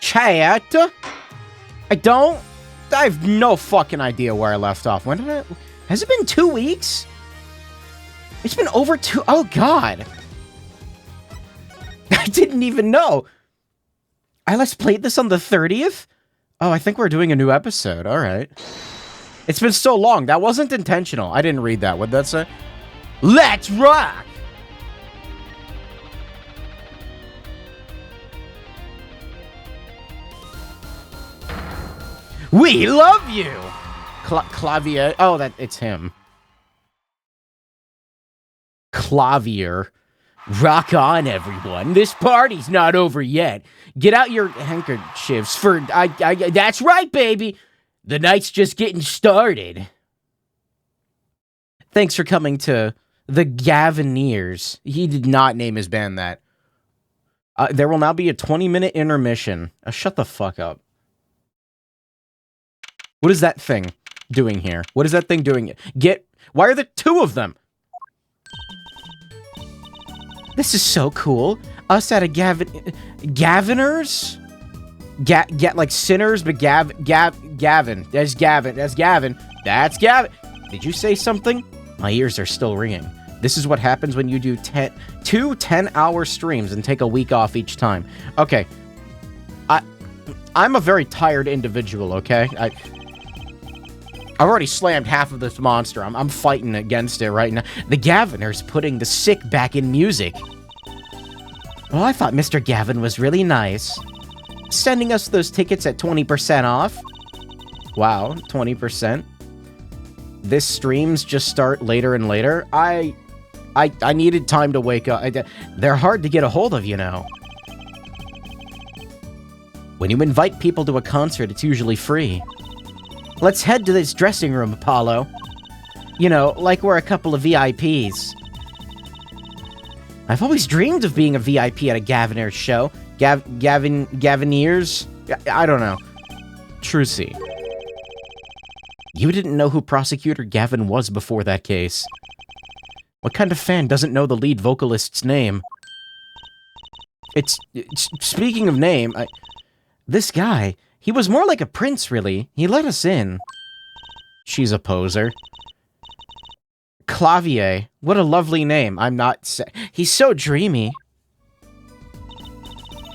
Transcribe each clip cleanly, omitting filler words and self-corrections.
chat. I have no fucking idea where I left off. When did has it been 2 weeks? It's been over 2. Oh, God. I didn't even know. I last played this on the 30th? Oh, I think we're doing a new episode. All right. It's been so long. That wasn't intentional. I didn't read that. What'd that say? Let's rock! We love you! Clavier. Oh, it's him. Clavier. Rock on, everyone. This party's not over yet. Get out your handkerchiefs for... that's right, baby! The night's just getting started. Thanks for coming to the Gavineers. He did not name his band that. There will now be a 20-minute intermission. Shut the fuck up. What is that thing doing here? What is that thing doing? Why are there 2 of them? This is so cool. Us at a Gaviners? Like sinners, but Gavin. That's Gavin. That's Gavin. That's Gavin. Did you say something? My ears are still ringing. This is what happens when you do 2 10-hour streams and take a week off each time. Okay. I'm a very tired individual, okay? I've already slammed half of this monster. I'm fighting against it right now. The Gaviner's putting the sick back in music. Well, I thought Mr. Gavin was really nice. Sending us those tickets at 20% off. Wow, 20%. This streams just start later and later. I needed time to wake up. They're hard to get a hold of, you know. When you invite people to a concert, it's usually free. Let's head to this dressing room, Apollo. You know, like we're a couple of VIPs. I've always dreamed of being a VIP at a Gavineers show. Gavineers? I don't know. Trucy. You didn't know who Prosecutor Gavin was before that case. What kind of fan doesn't know the lead vocalist's name? Speaking of name, this guy... He was more like a prince, really. He let us in. She's a poser. Clavier. What a lovely name. I'm not... He's so dreamy.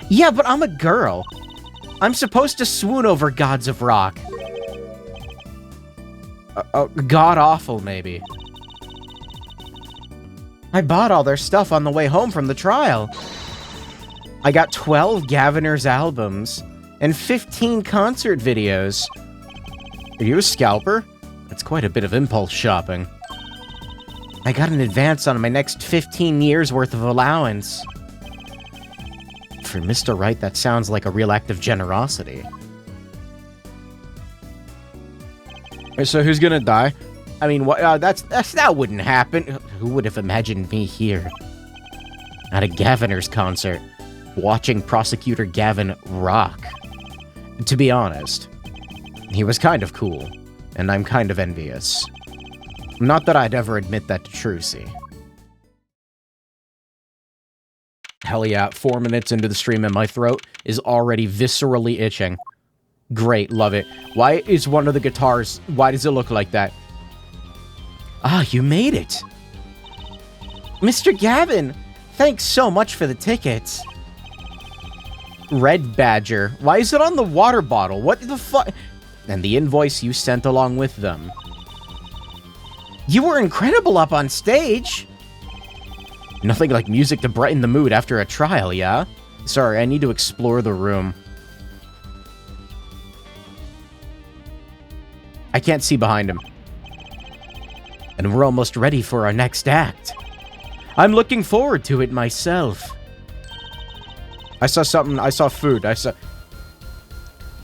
Yeah, but I'm a girl. I'm supposed to swoon over gods of rock. God-awful, maybe. I bought all their stuff on the way home from the trial. I got 12 Gavineers albums... and 15 concert videos. Are you a scalper? That's quite a bit of impulse shopping. I got an advance on my next 15 years worth of allowance. For Mr. Wright, that sounds like a real act of generosity. So who's gonna die? I mean, that wouldn't happen. Who would have imagined me here? At a Gavineers concert, watching Prosecutor Gavin rock. To be honest, he was kind of cool, and I'm kind of envious. Not that I'd ever admit that to Trucy. Hell yeah, 4 minutes into the stream and my throat is already viscerally itching. Great, love it. Why is one of the guitars... Why does it look like that? Ah, you made it! Mr. Gavin! Thanks so much for the tickets. Red Badger. Why is it on the water bottle? What the fuck? And the invoice you sent along with them. You were incredible up on stage! Nothing like music to brighten the mood after a trial, yeah? Sorry, I need to explore the room. I can't see behind him. And we're almost ready for our next act. I'm looking forward to it myself. I saw something. I saw food. I saw...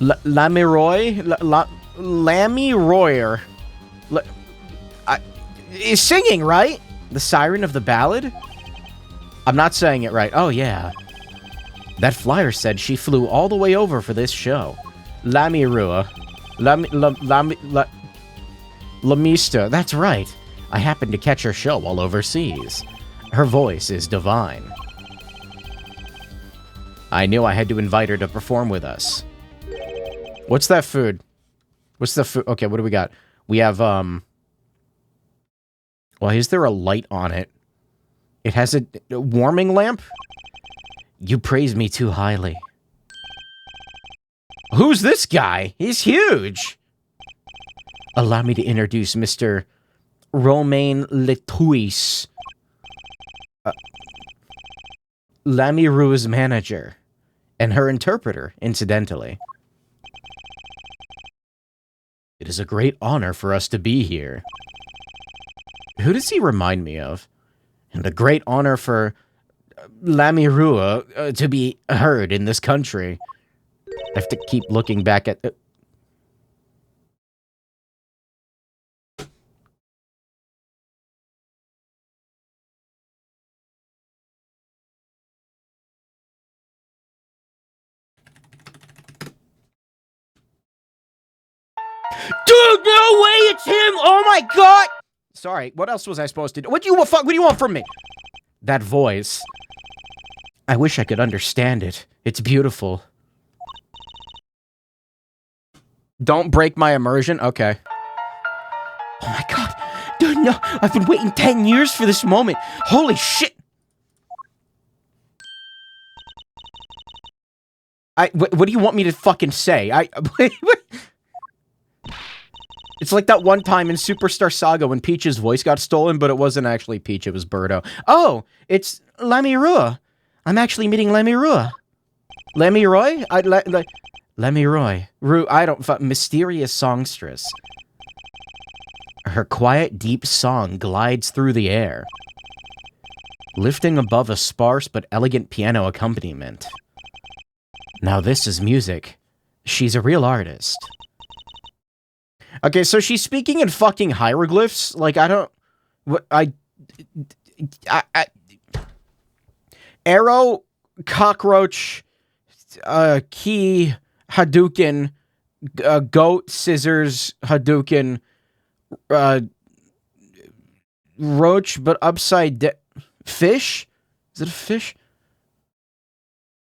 Lamiroy? Lammy Royer. Is singing, right? The siren of the ballad? I'm not saying it right. Oh, yeah. That flyer said she flew all the way over for this show. Lamirua. Lamista. That's right. I happened to catch her show while overseas. Her voice is divine. I knew I had to invite her to perform with us. What's that food? What's the food? Okay, what do we got? We have, well, is there a light on it? It has a warming lamp? You praise me too highly. Who's this guy? He's huge. Allow me to introduce Mr. Romain Letouis, Lamiroux's manager, and her interpreter, incidentally. It is a great honor for us to be here. Who does he remind me of? And a great honor for Lamiroux to be heard in this country. I have to keep looking back at... Dude, no way, it's him! Oh my god! Sorry, what else was I supposed to do? What do you want from me? That voice. I wish I could understand it. It's beautiful. Don't break my immersion? Okay. Oh my god. Dude, no. I've been waiting 10 years for this moment. Holy shit. What do you want me to fucking say? It's like that one time in Superstar Saga when Peach's voice got stolen, but it wasn't actually Peach, it was Birdo. Oh, it's Lamiroux. I'm actually meeting Lamiroux. Lamiroux? Lamiroux. Mysterious songstress. Her quiet, deep song glides through the air, lifting above a sparse but elegant piano accompaniment. Now this is music. She's a real artist. Okay, so she's speaking in fucking hieroglyphs? Like, I don't... Arrow, cockroach, key, Hadouken, goat, scissors, Hadouken, roach, but upside down. Fish? Is it a fish?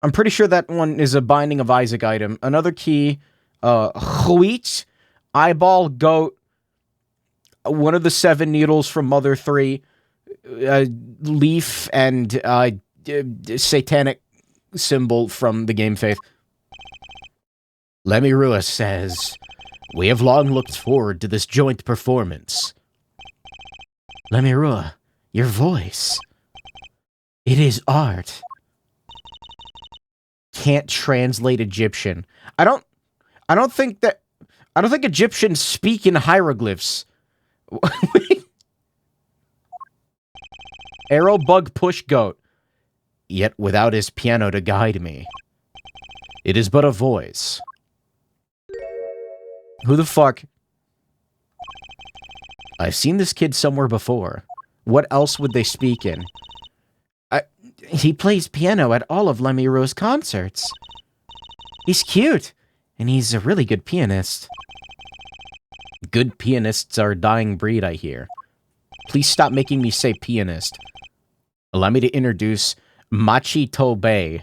I'm pretty sure that one is a Binding of Isaac item. Another key, wheat, eyeball, goat, one of the 7 needles from Mother 3, leaf, and satanic symbol from the game Faith. Lamiroux says, we have long looked forward to this joint performance. Lamiroux, your voice. It is art. Can't translate Egyptian. I don't think Egyptians speak in hieroglyphs. Arrow, bug, push, goat. Yet without his piano to guide me. It is but a voice. Who the fuck? I've seen this kid somewhere before. What else would they speak in? He plays piano at all of Lamiroux's concerts. He's cute, and he's a really good pianist. Good pianists are a dying breed, I hear. Please stop making me say pianist. Allow me to introduce Machi Tobe.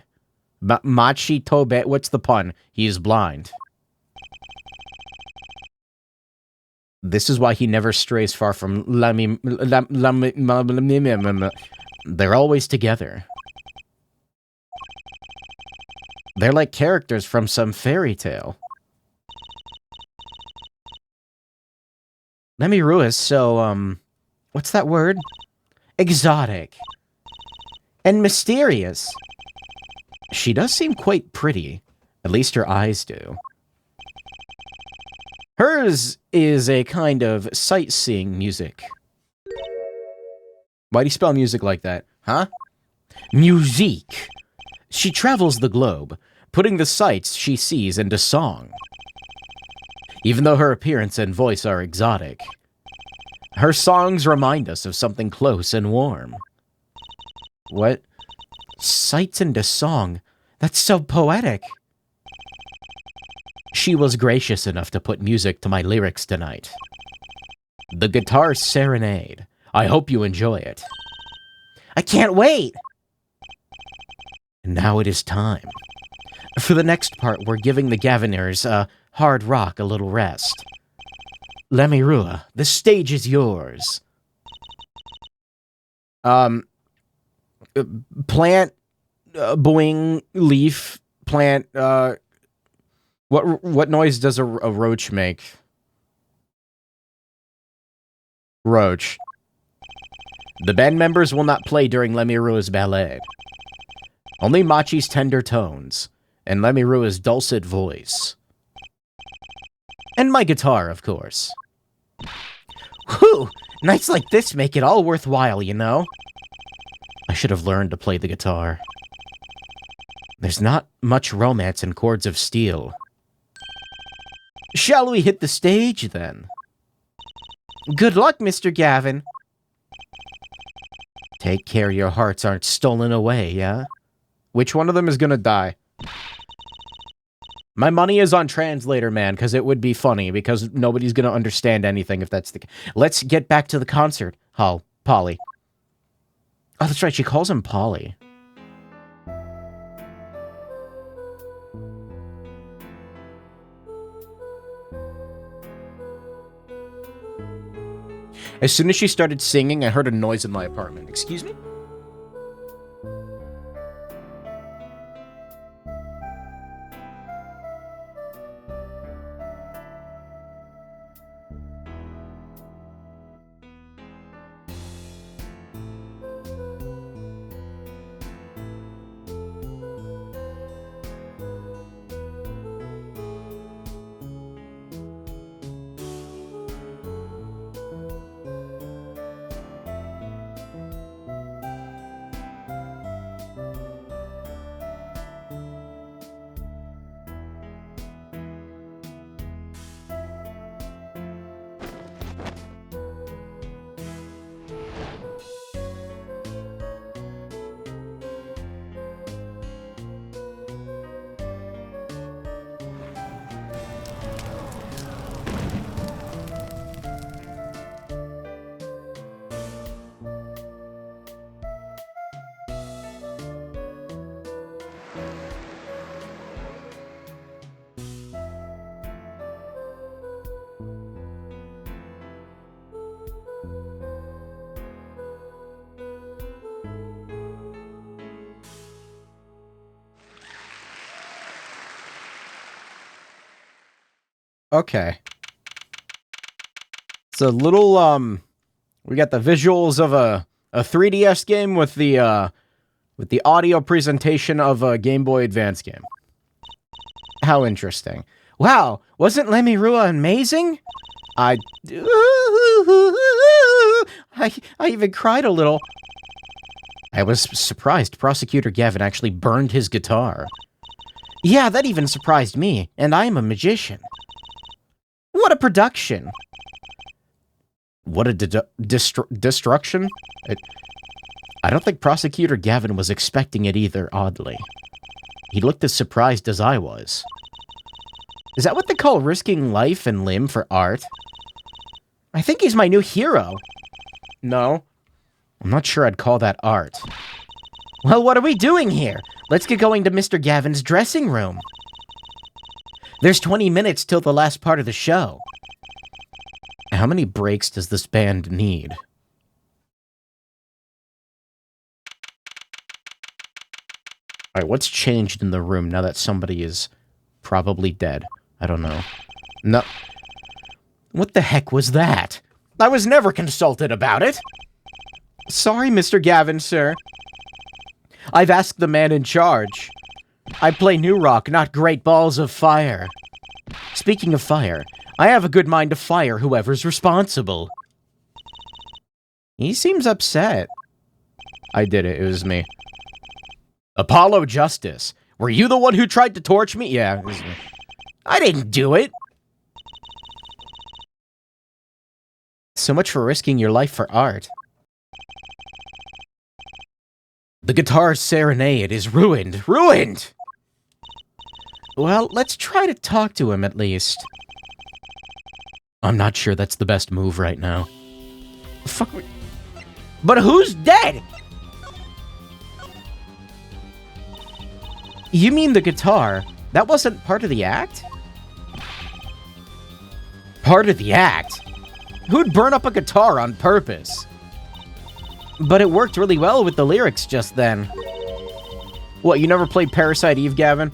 Machi Tobe, what's the pun? He is blind. This is why he never strays far from They're always together. They're like characters from some fairy tale. Lamiroux is so, what's that word? Exotic. And mysterious. She does seem quite pretty. At least her eyes do. Hers is a kind of sightseeing music. Why do you spell music like that? Huh? Musique. She travels the globe, putting the sights she sees into song. Even though her appearance and voice are exotic, her songs remind us of something close and warm. What? Sights into song? That's so poetic. She was gracious enough to put music to my lyrics tonight. The Guitar Serenade. I hope you enjoy it. I can't wait! And now it is time. For the next part, we're giving the Gaviners, hard rock a little rest. Lemirua, the stage is yours. Plant, boing, leaf, plant, what noise does a roach make? Roach. The band members will not play during Lemirua's ballet. Only Machi's tender tones, and Lemirua's dulcet voice. And my guitar, of course. Whew! Nights like this make it all worthwhile, you know? I should have learned to play the guitar. There's not much romance in Chords of Steel. Shall we hit the stage, then? Good luck, Mr. Gavin. Take care your hearts aren't stolen away, yeah? Which one of them is gonna die? My money is on Translator Man, because it would be funny, because nobody's gonna understand anything if that's the case. Let's get back to the concert hall, Polly. Oh, that's right, she calls him Polly. As soon as she started singing, I heard a noise in my apartment. Excuse me? Okay. It's a little, we got the visuals of a 3DS game with the audio presentation of a Game Boy Advance game. How interesting. Wow, wasn't Lemirua amazing? I even cried a little. I was surprised Prosecutor Gavin actually burned his guitar. Yeah, that even surprised me, and I am a magician. What a production! What a destruction? I don't think Prosecutor Gavin was expecting it either, oddly. He looked as surprised as I was. Is that what they call risking life and limb for art? I think he's my new hero. No. I'm not sure I'd call that art. Well, what are we doing here? Let's get going to Mr. Gavin's dressing room. There's 20 minutes till the last part of the show. How many breaks does this band need? Alright, what's changed in the room now that somebody is probably dead? I don't know. No. What the heck was that? I was never consulted about it! Sorry, Mr. Gavin, sir. I've asked the man in charge. I play new rock, not great balls of fire. Speaking of fire, I have a good mind to fire whoever's responsible. He seems upset. I did it. It was me. Apollo Justice. Were you the one who tried to torch me? Yeah, it was me. I didn't do it. So much for risking your life for art. The guitar's serenade is ruined. Ruined! Well, let's try to talk to him at least. I'm not sure that's the best move right now. Fuck. But who's dead? You mean the guitar? That wasn't part of the act? Part of the act? Who'd burn up a guitar on purpose? But it worked really well with the lyrics just then. What, you never played Parasite Eve, Gavin?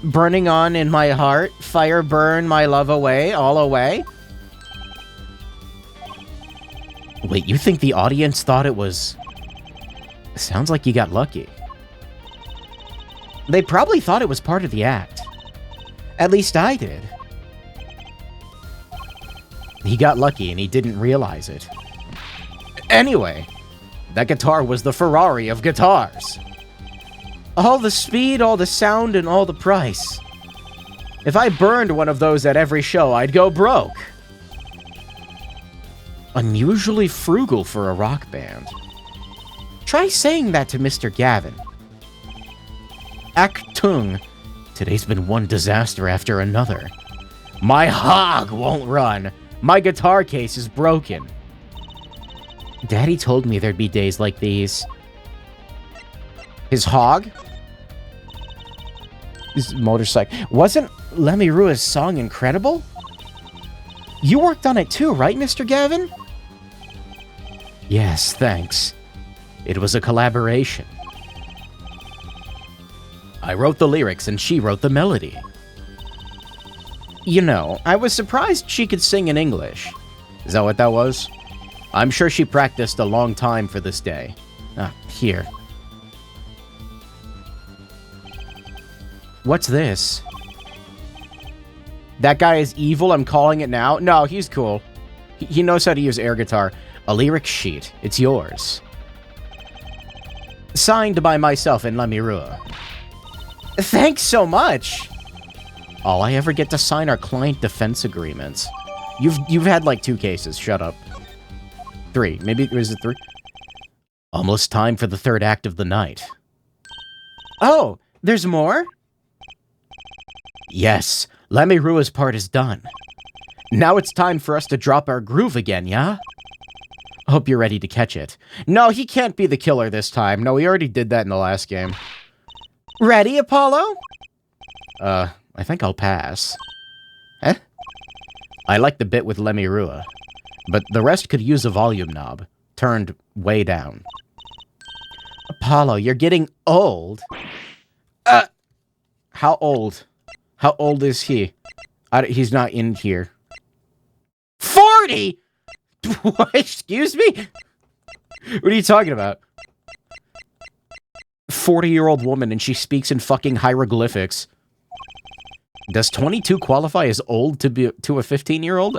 Burning on in my heart, fire burn my love away, all away? Wait, you think the audience thought it was... Sounds like you got lucky. They probably thought it was part of the act. At least I did. He got lucky and he didn't realize it. Anyway, that guitar was the Ferrari of guitars. All the speed, all the sound, and all the price. If I burned one of those at every show, I'd go broke. Unusually frugal for a rock band. Try saying that to Mr. Gavin. Achtung. Today's been one disaster after another. My hog won't run. My guitar case is broken. Daddy told me there'd be days like these. His hog? His motorcycle. Wasn't Lemirua's song incredible? You worked on it too, right, Mr. Gavin? Yes, thanks. It was a collaboration. I wrote the lyrics and she wrote the melody. You know, I was surprised she could sing in English. Is that what that was? I'm sure she practiced a long time for this day. Ah, here. What's this? That guy is evil, I'm calling it now? No, he's cool. He knows how to use air guitar. A lyric sheet. It's yours. Signed by myself and Lemirua. Thanks so much! All I ever get to sign are client defense agreements. You've had like 2 cases, shut up. 3, maybe, is it 3? Almost time for the 3rd act of the night. Oh, there's more? Yes, Lemirua's part is done. Now it's time for us to drop our groove again, yeah? Hope you're ready to catch it. No, he can't be the killer this time. No, we already did that in the last game. Ready, Apollo? I think I'll pass. Eh? I like the bit with Lemirua, but the rest could use a volume knob, turned way down. Apollo, you're getting old. How old? How old is he? He's not in here. 40?! What? Excuse me? What are you talking about? 40-year-old woman and she speaks in fucking hieroglyphics. Does 22 qualify as old to a 15-year-old?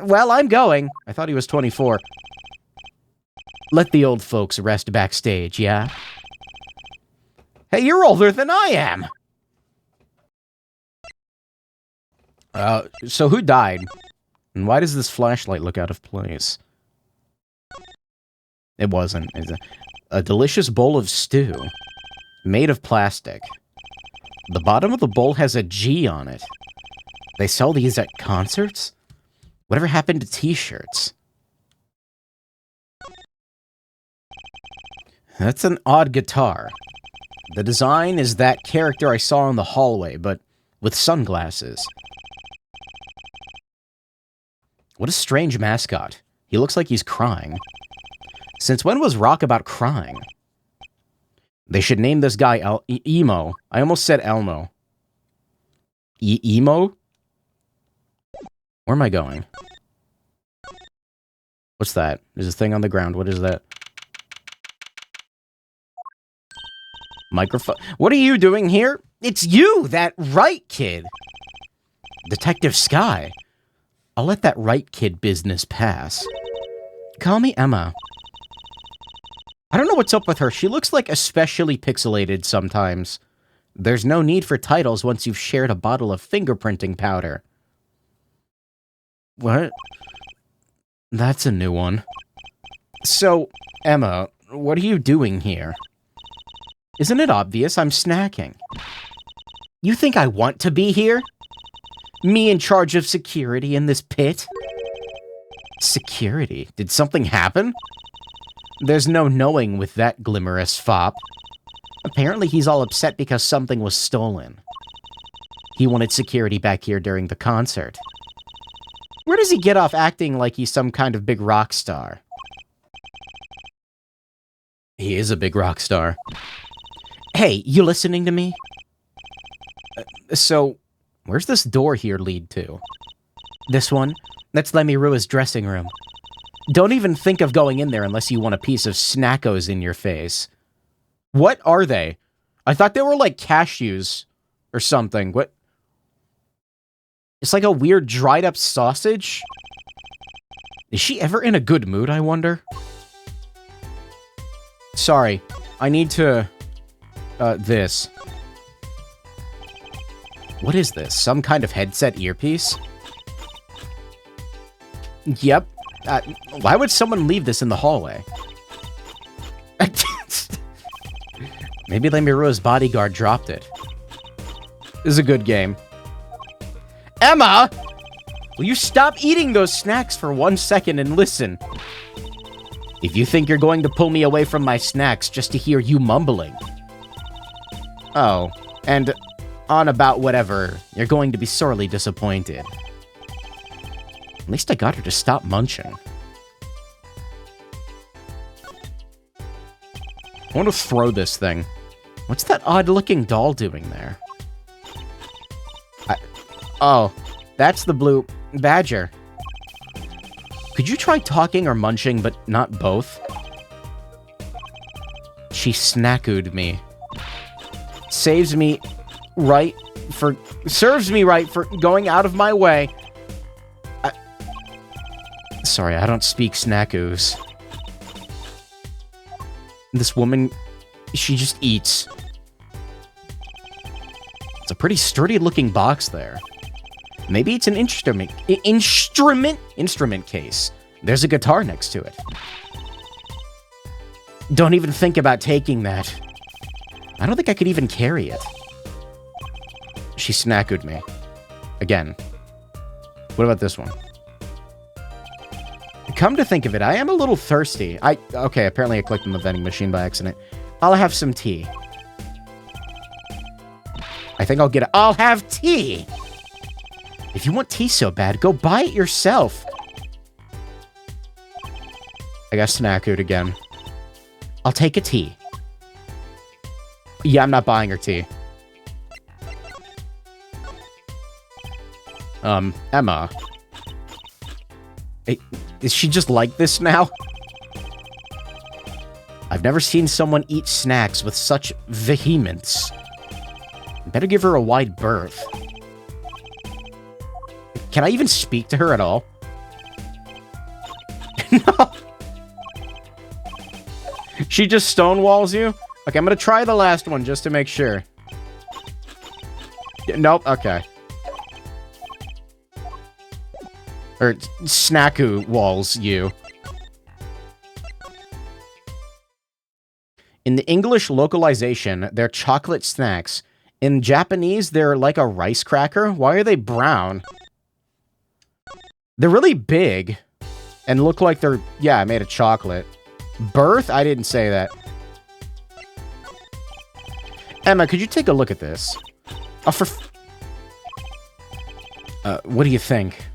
Well, I'm going. I thought he was 24. Let the old folks rest backstage, yeah? Hey, you're older than I am! So who died? And why does this flashlight look out of place? It wasn't. It's a delicious bowl of stew. Made of plastic. The bottom of the bowl has a G on it. They sell these at concerts? Whatever happened to t-shirts? That's an odd guitar. The design is that character I saw in the hallway, but with sunglasses. What a strange mascot. He looks like he's crying. Since when was rock about crying? They should name this guy Emo. I almost said Elmo. Emo? Where am I going? What's that? There's a thing on the ground. What is that? Microphone. What are you doing here? It's you, that right kid. Detective Sky. I'll let that right kid business pass. Call me Emma. I don't know what's up with her. She looks like especially pixelated sometimes. There's no need for titles once you've shared a bottle of fingerprinting powder. What? That's a new one. So, Emma, what are you doing here? Isn't it obvious I'm snacking? You think I want to be here? Me in charge of security in this pit? Security? Did something happen? There's no knowing with that glimmerous fop. Apparently he's all upset because something was stolen. He wanted security back here during the concert. Where does he get off acting like he's some kind of big rock star? He is a big rock star. Hey, you listening to me? So, where's this door here lead to? This one? That's Lemirua's dressing room. Don't even think of going in there unless you want a piece of Snackos in your face. What are they? I thought they were like cashews or something. What? It's like a weird dried up sausage? Is she ever in a good mood, I wonder? Sorry, I need to... this. What is this? Some kind of headset earpiece? Yep. Why would someone leave this in the hallway? Maybe Lemirua's bodyguard dropped it. This is a good game. Emma! Will you stop eating those snacks for 1 second and listen? If you think you're going to pull me away from my snacks just to hear you mumbling. Oh, and on about whatever, you're going to be sorely disappointed. At least I got her to stop munching. I want to throw this thing. What's that odd-looking doll doing there? Oh, that's the blue badger. Could you try talking or munching, but not both? She snackooed me. Serves me right for going out of my way. Sorry, I don't speak snackoos. This woman, she just eats. It's a pretty sturdy-looking box there. Maybe it's an instrument case. There's a guitar next to it. Don't even think about taking that. I don't think I could even carry it. She snackooed me. Again. What about this one? Come to think of it, I am a little thirsty. Okay, apparently I clicked on the vending machine by accident. I'll have some tea. I think I'll have tea! If you want tea so bad, go buy it yourself. I got snackooed again. I'll take a tea. Yeah, I'm not buying her tea. Emma. Is she just like this now? I've never seen someone eat snacks with such vehemence. Better give her a wide berth. Can I even speak to her at all? No. She just stonewalls you? Okay, I'm gonna try the last one just to make sure. Nope, okay. Or snackoo walls you. In the English localization, they're chocolate snacks. In Japanese, they're like a rice cracker. Why are they brown? They're really big. And look like they're, yeah, made of chocolate. Birth? I didn't say that. Emma, could you take a look at this? Oh, what do you think?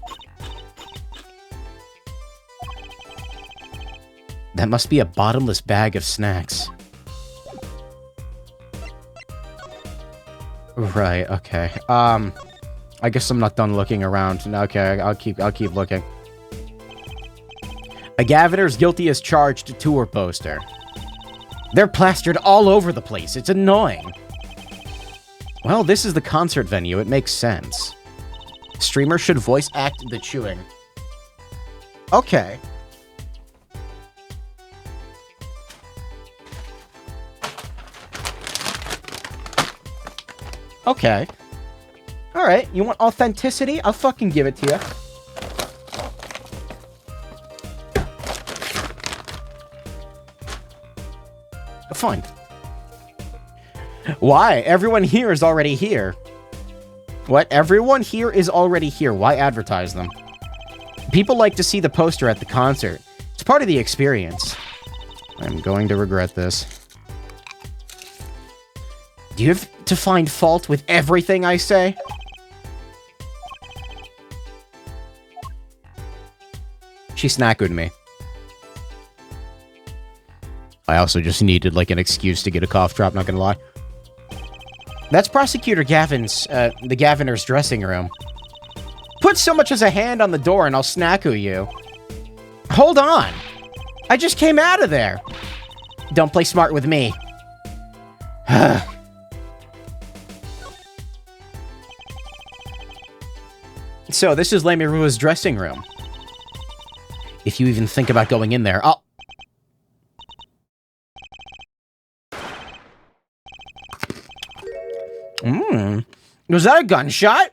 That must be a bottomless bag of snacks. Right, okay. I guess I'm not done looking around. Okay, I'll keep looking. A Gaviner's guilty as charged tour poster. They're plastered all over the place. It's annoying. Well, this is the concert venue. It makes sense. Streamer should voice act the chewing. Okay. Okay. Alright, you want authenticity? I'll fucking give it to you. Fine. Why? Everyone here is already here. What? Everyone here is already here. Why advertise them? People like to see the poster at the concert. It's part of the experience. I'm going to regret this. Do you have to find fault with everything I say? She snackered me. I also just needed, like, an excuse to get a cough drop, not gonna lie. That's Prosecutor Gavin's, the Gaviner's dressing room. Put so much as a hand on the door and I'll snackoo you. Hold on. I just came out of there. Don't play smart with me. So, this is Lemirua's dressing room. If you even think about going in there, I'll... Was that a gunshot?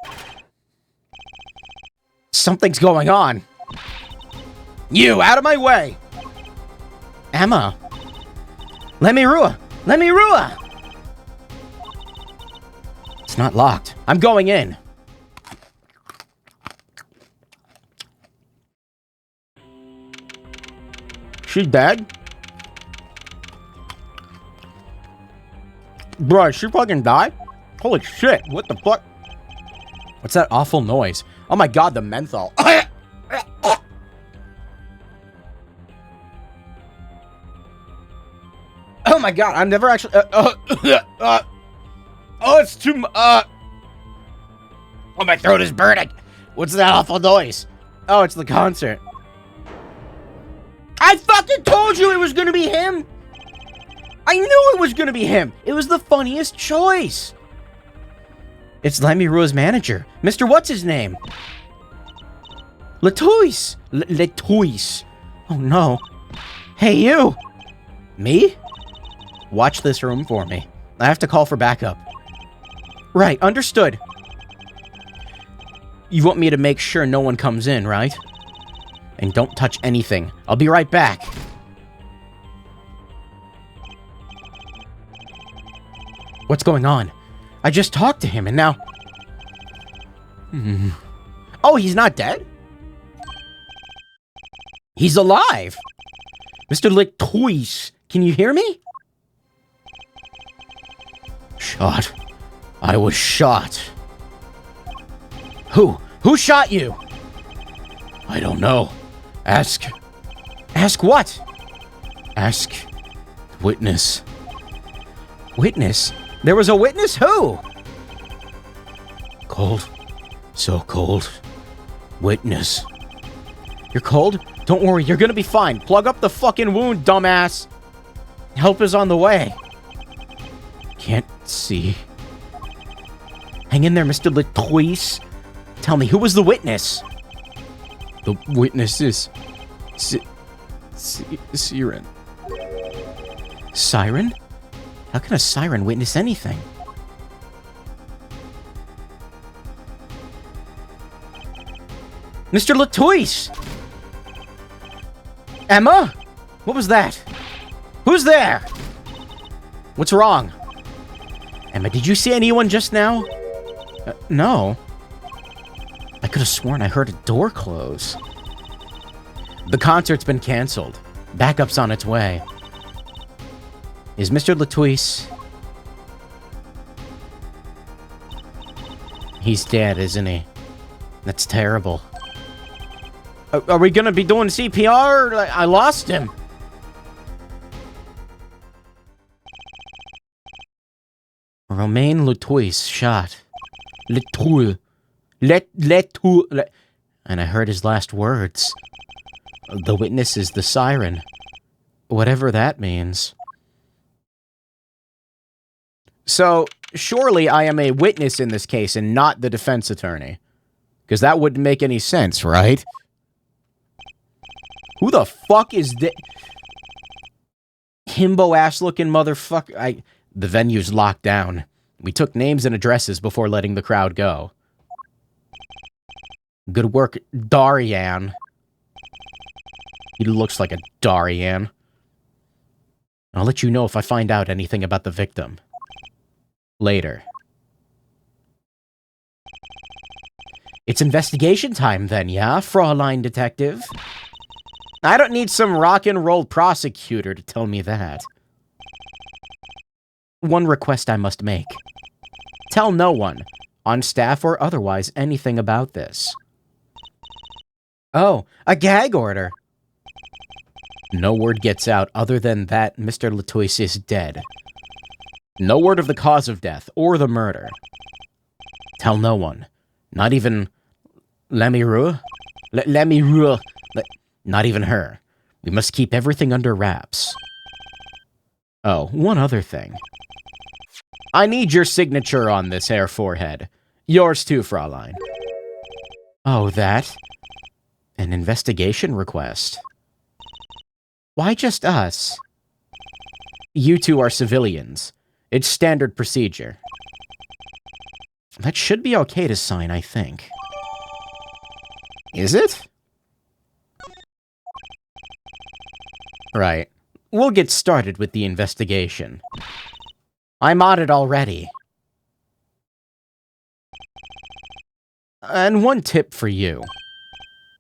Something's going on. You, out of my way! Emma. Lemirua! Lemirua! It's not locked. I'm going in. She dead? Bro, she fucking died? Holy shit, what the fuck? What's that awful noise? Oh my god, the menthol. Oh my god, I'm never actually... oh, it's too... Oh, my throat is burning. What's that awful noise? Oh, it's the concert. I fucking told you it was gonna be him! I knew it was gonna be him! It was the funniest choice! It's Lemirua's manager. Mr. What's-His-Name? Latoise! Latoise. Oh no. Hey, you! Me? Watch this room for me. I have to call for backup. Right, understood. You want me to make sure no one comes in, right? And don't touch anything. I'll be right back. What's going on? I just talked to him and now... Oh, he's not dead? He's alive! Mr. Latoise, can you hear me? Shot. I was shot. Who? Who shot you? I don't know. Ask. Ask what? Ask. Witness. Witness? There was a witness? Who? Cold. So cold. Witness. You're cold? Don't worry, you're gonna be fine. Plug up the fucking wound, dumbass. Help is on the way. Can't see. Hang in there, Mr. Latoise. Tell me, who was the witness? The witness is... Siren. Siren? How can a siren witness anything? Mr. Latoise! Emma? What was that? Who's there? What's wrong? Emma, did you see anyone just now? No. I could have sworn I heard a door close. The concert's been canceled. Backup's on its way. Is Mr. Latoise... He's dead, isn't he? That's terrible. Are we gonna be doing CPR? I lost him. Romain Latoise shot. Latoule. Latoule. And I heard his last words. The witness is the siren. Whatever that means. So, surely I am a witness in this case and not the defense attorney. Because that wouldn't make any sense, right? Who the fuck is this? Himbo-ass-looking motherfucker. The venue's locked down. We took names and addresses before letting the crowd go. Good work, Darian. He looks like a Darian. I'll let you know if I find out anything about the victim. Later. It's investigation time then, yeah, Fraulein Detective? I don't need some rock and roll prosecutor to tell me that. One request I must make. Tell no one, on staff or otherwise, anything about this. Oh, a gag order. No word gets out other than that Mr. Latois is dead. No word of the cause of death or the murder. Tell no one. Not even Lamirua? Lamirua. Not even her. We must keep everything under wraps. Oh, one other thing. I need your signature on this, Herr Forehead. Yours too, Fraulein. Oh, that? An investigation request. Why just us? You two are civilians. It's standard procedure. That should be okay to sign, I think. Is it? Right. We'll get started with the investigation. I'm on it already. And one tip for you.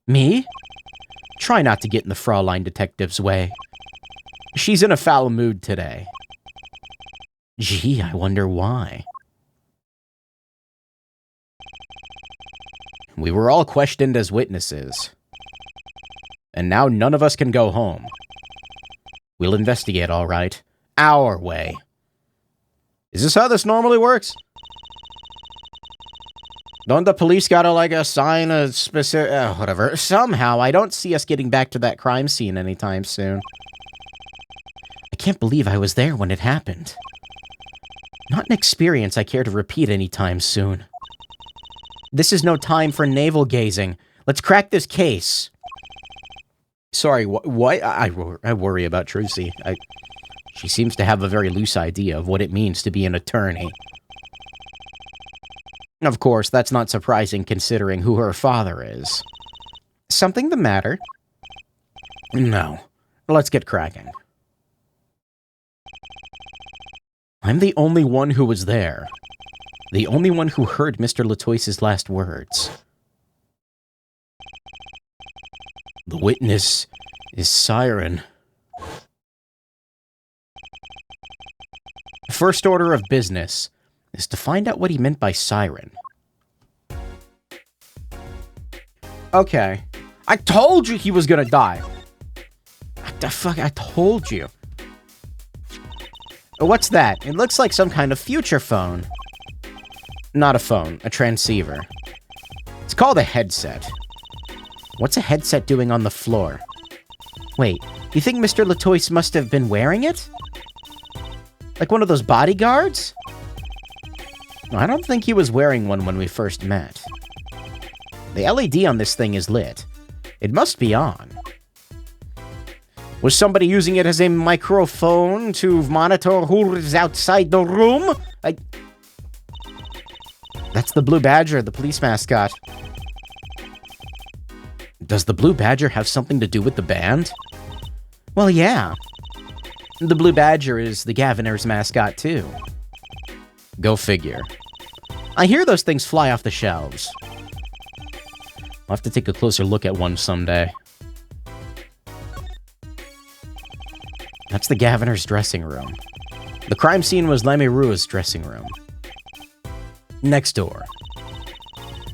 Me? Try not to get in the Fraulein detective's way. She's in a foul mood today. Gee, I wonder why. We were all questioned as witnesses. And now none of us can go home. We'll investigate, all right. Our way. Is this how this normally works? Don't the police gotta, like, assign a specific... whatever. Somehow, I don't see us getting back to that crime scene anytime soon. I can't believe I was there when it happened. Not an experience I care to repeat anytime soon. This is no time for navel-gazing. Let's crack this case. Sorry, what? I worry about Trucy. She seems to have a very loose idea of what it means to be an attorney. Of course, that's not surprising considering who her father is. Something the matter? No. Let's get cracking. I'm the only one who was there. The only one who heard Mr. Latois' last words. The witness is Siren. First order of business is to find out what he meant by siren. Okay. I told you he was gonna die. What the fuck? I told you. What's that? It looks like some kind of future phone. Not a phone, a transceiver. It's called a headset. What's a headset doing on the floor? Wait, you think Mr. Latois must have been wearing it? Like one of those bodyguards? No, I don't think he was wearing one when we first met. The LED on this thing is lit. It must be on. Was somebody using it as a microphone to monitor who is outside the room? That's the Blue Badger, the police mascot. Does the Blue Badger have something to do with the band? Well, yeah. The Blue Badger is the Gaviner's mascot, too. Go figure. I hear those things fly off the shelves. I'll have to take a closer look at one someday. That's the Gaviner's dressing room. The crime scene was Lamirua's dressing room. Next door.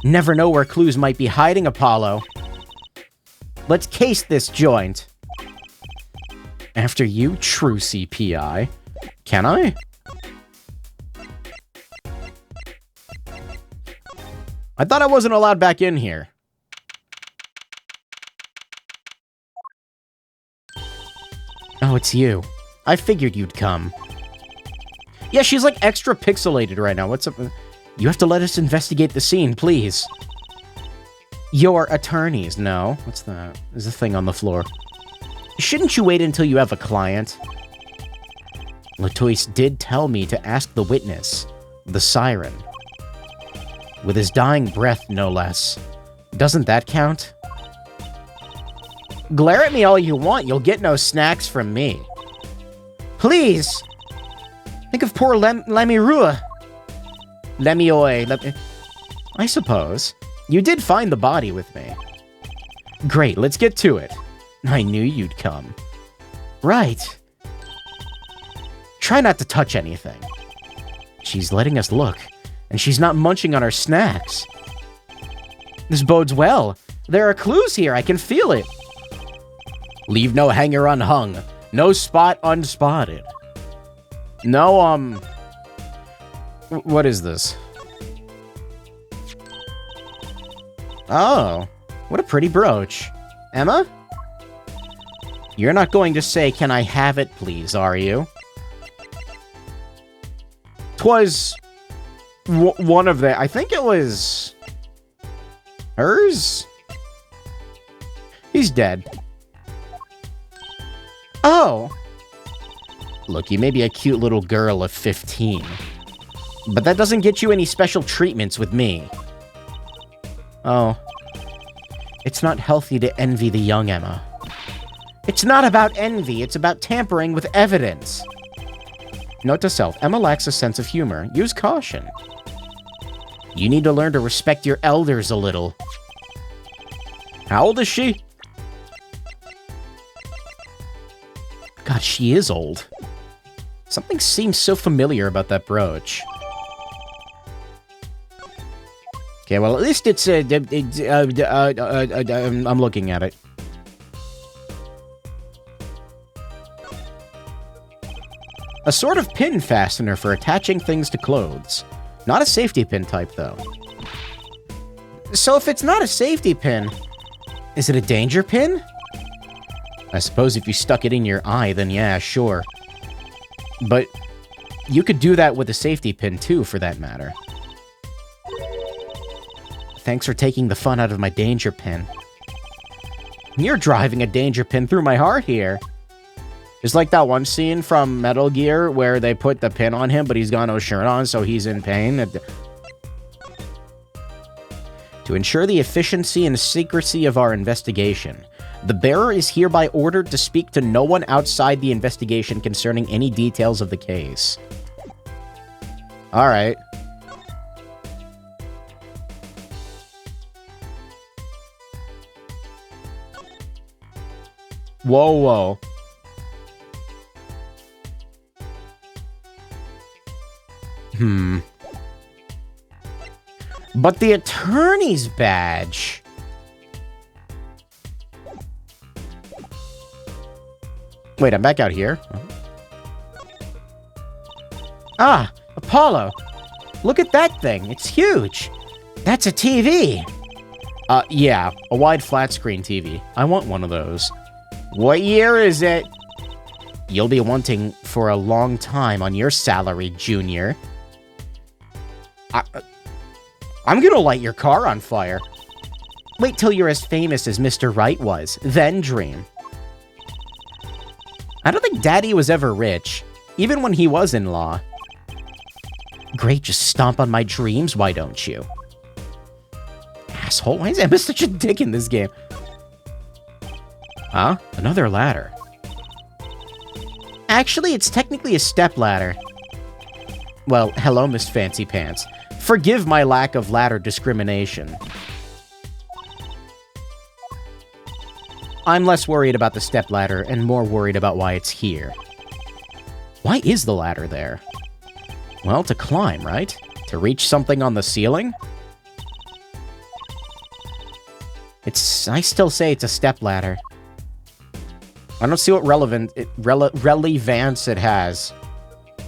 Never know where clues might be hiding, Apollo. Let's case this joint. After you, true CPI. Can I? I thought I wasn't allowed back in here. Oh, it's you. I figured you'd come. Yeah, she's like extra pixelated right now. What's up? You have to let us investigate the scene, please. Your attorneys, no. What's that? There's a thing on the floor. Shouldn't you wait until you have a client? Latois did tell me to ask the witness, the siren. With his dying breath, no less. Doesn't that count? Glare at me all you want, you'll get no snacks from me. Please! Think of poor Lamirua. Lemioi. I suppose. You did find the body with me. Great, let's get to it. I knew you'd come. Right. Try not to touch anything. She's letting us look, and she's not munching on our snacks. This bodes well. There are clues here, I can feel it. Leave no hanger unhung, no spot unspotted. No, what is this? Oh, what a pretty brooch. Emma? You're not going to say, "Can I have it, please," are you? 'Twas one of the... I think it was... hers? He's dead. Oh! Look, you may be a cute little girl of 15. But that doesn't get you any special treatments with me. Oh. It's not healthy to envy the young, Emma. It's not about envy, it's about tampering with evidence. Note to self, Emma lacks a sense of humor. Use caution. You need to learn to respect your elders a little. How old is she? God, she is old. Something seems so familiar about that brooch. Okay, well, at least it's, I'm looking at it. A sort of pin fastener for attaching things to clothes. Not a safety pin type, though. So if it's not a safety pin, is it a danger pin? I suppose if you stuck it in your eye, then yeah, sure. But you could do that with a safety pin, too, for that matter. Thanks for taking the fun out of my danger pin. You're driving a danger pin through my heart here. It's like that one scene from Metal Gear where they put the pin on him, but he's got no shirt on, so he's in pain. To ensure the efficiency and secrecy of our investigation, the bearer is hereby ordered to speak to no one outside the investigation concerning any details of the case. Alright. Whoa, whoa. But the attorney's badge... Wait, I'm back out here. Ah, Apollo. Look at that thing. It's huge. That's a TV. Yeah, a wide flat screen TV. I want one of those. What year is it? You'll be wanting for a long time on your salary, Junior. I'm gonna light your car on fire. Wait till you're as famous as Mr. Wright was, then dream. I don't think Daddy was ever rich, even when he was in law. Great, just stomp on my dreams, why don't you? Asshole, why is Emma such a dick in this game? Huh? Another ladder. Actually, it's technically a stepladder. Well, hello, Miss Fancy Pants. Forgive my lack of ladder discrimination. I'm less worried about the stepladder and more worried about why it's here. Why is the ladder there? Well, to climb, right? To reach something on the ceiling? I still say it's a stepladder. I don't see what relevance it has.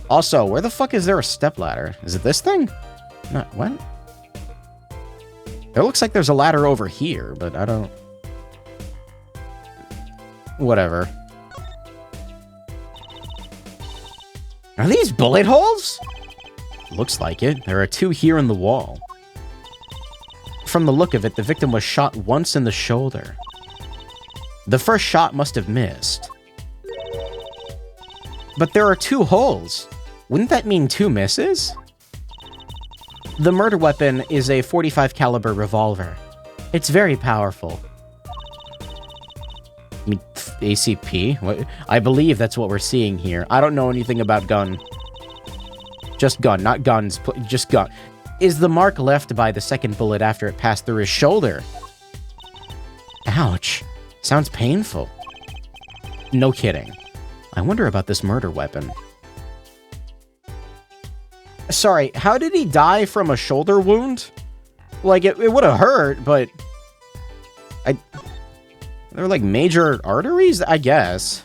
Also, where the fuck is there a stepladder? Is it this thing? Not what? It looks like there's a ladder over here, but I don't... Whatever. Are these bullet holes? Looks like it. There are two here in the wall. From the look of it, the victim was shot once in the shoulder. The first shot must have missed. But there are two holes. Wouldn't that mean two misses? The murder weapon is a .45 caliber revolver. It's very powerful. I mean, ACP? What? I believe that's what we're seeing here. I don't know anything about gun. Just gun, not guns. Just gun. Is the mark left by the second bullet after it passed through his shoulder? Ouch. Sounds painful. No kidding. I wonder about this murder weapon. Sorry, how did he die from a shoulder wound? Like, it would have hurt, but... They're like major arteries, I guess.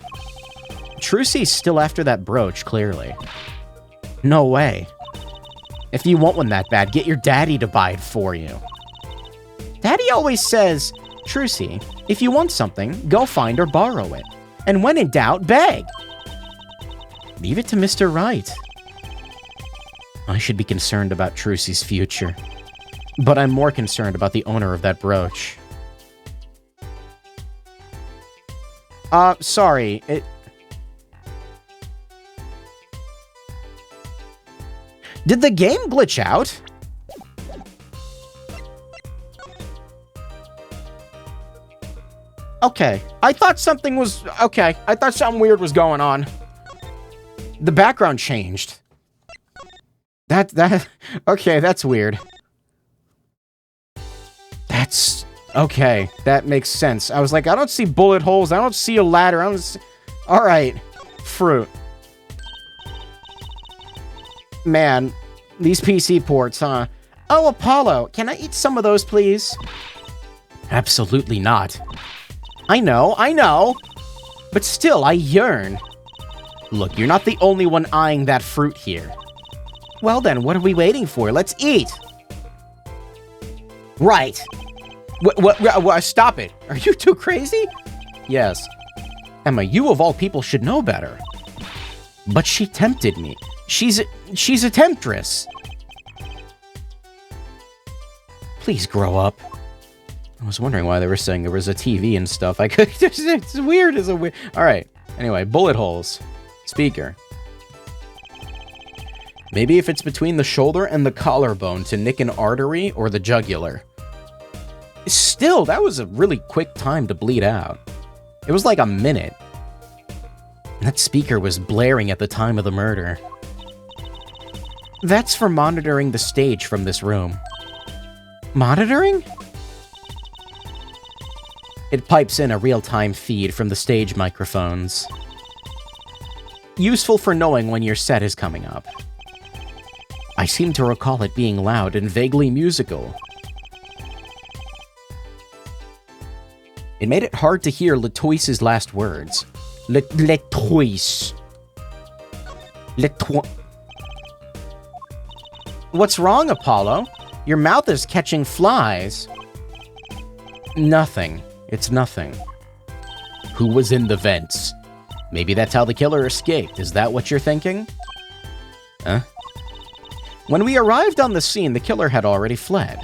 Trucy's still after that brooch, clearly. No way. If you want one that bad, get your daddy to buy it for you. Daddy always says, Trucy, if you want something, go find or borrow it. And when in doubt, beg. Leave it to Mr. Right. I should be concerned about Trucy's future. But I'm more concerned about the owner of that brooch. Sorry, Did the game glitch out? Okay, I thought something was... Okay, I thought something weird was going on. The background changed. Okay, that's weird. That's... Okay, that makes sense. I was like, I don't see bullet holes, I don't see a ladder, I don't see... Alright, fruit. Man, these PC ports, huh? Oh, Apollo, can I eat some of those, please? Absolutely not. I know. But still, I yearn. Look, you're not the only one eyeing that fruit here. Well then, what are we waiting for? Let's eat! Right. What? Stop it. Are you too crazy? Yes. Emma, you of all people should know better. But she tempted me. She's a temptress. Please grow up. I was wondering why they were saying there was a TV and stuff. It's weird as a weird... Alright. Anyway, bullet holes. Speaker. Maybe if it's between the shoulder and the collarbone to nick an artery or the jugular. Still, that was a really quick time to bleed out. It was like a minute. That speaker was blaring at the time of the murder. That's for monitoring the stage from this room. Monitoring? It pipes in a real-time feed from the stage microphones. Useful for knowing when your set is coming up. I seem to recall it being loud and vaguely musical. It made it hard to hear Latoise's last words. Latoise. What's wrong, Apollo? Your mouth is catching flies. Nothing. It's nothing. Who was in the vents? Maybe that's how the killer escaped. Is that what you're thinking? Huh? When we arrived on the scene, the killer had already fled.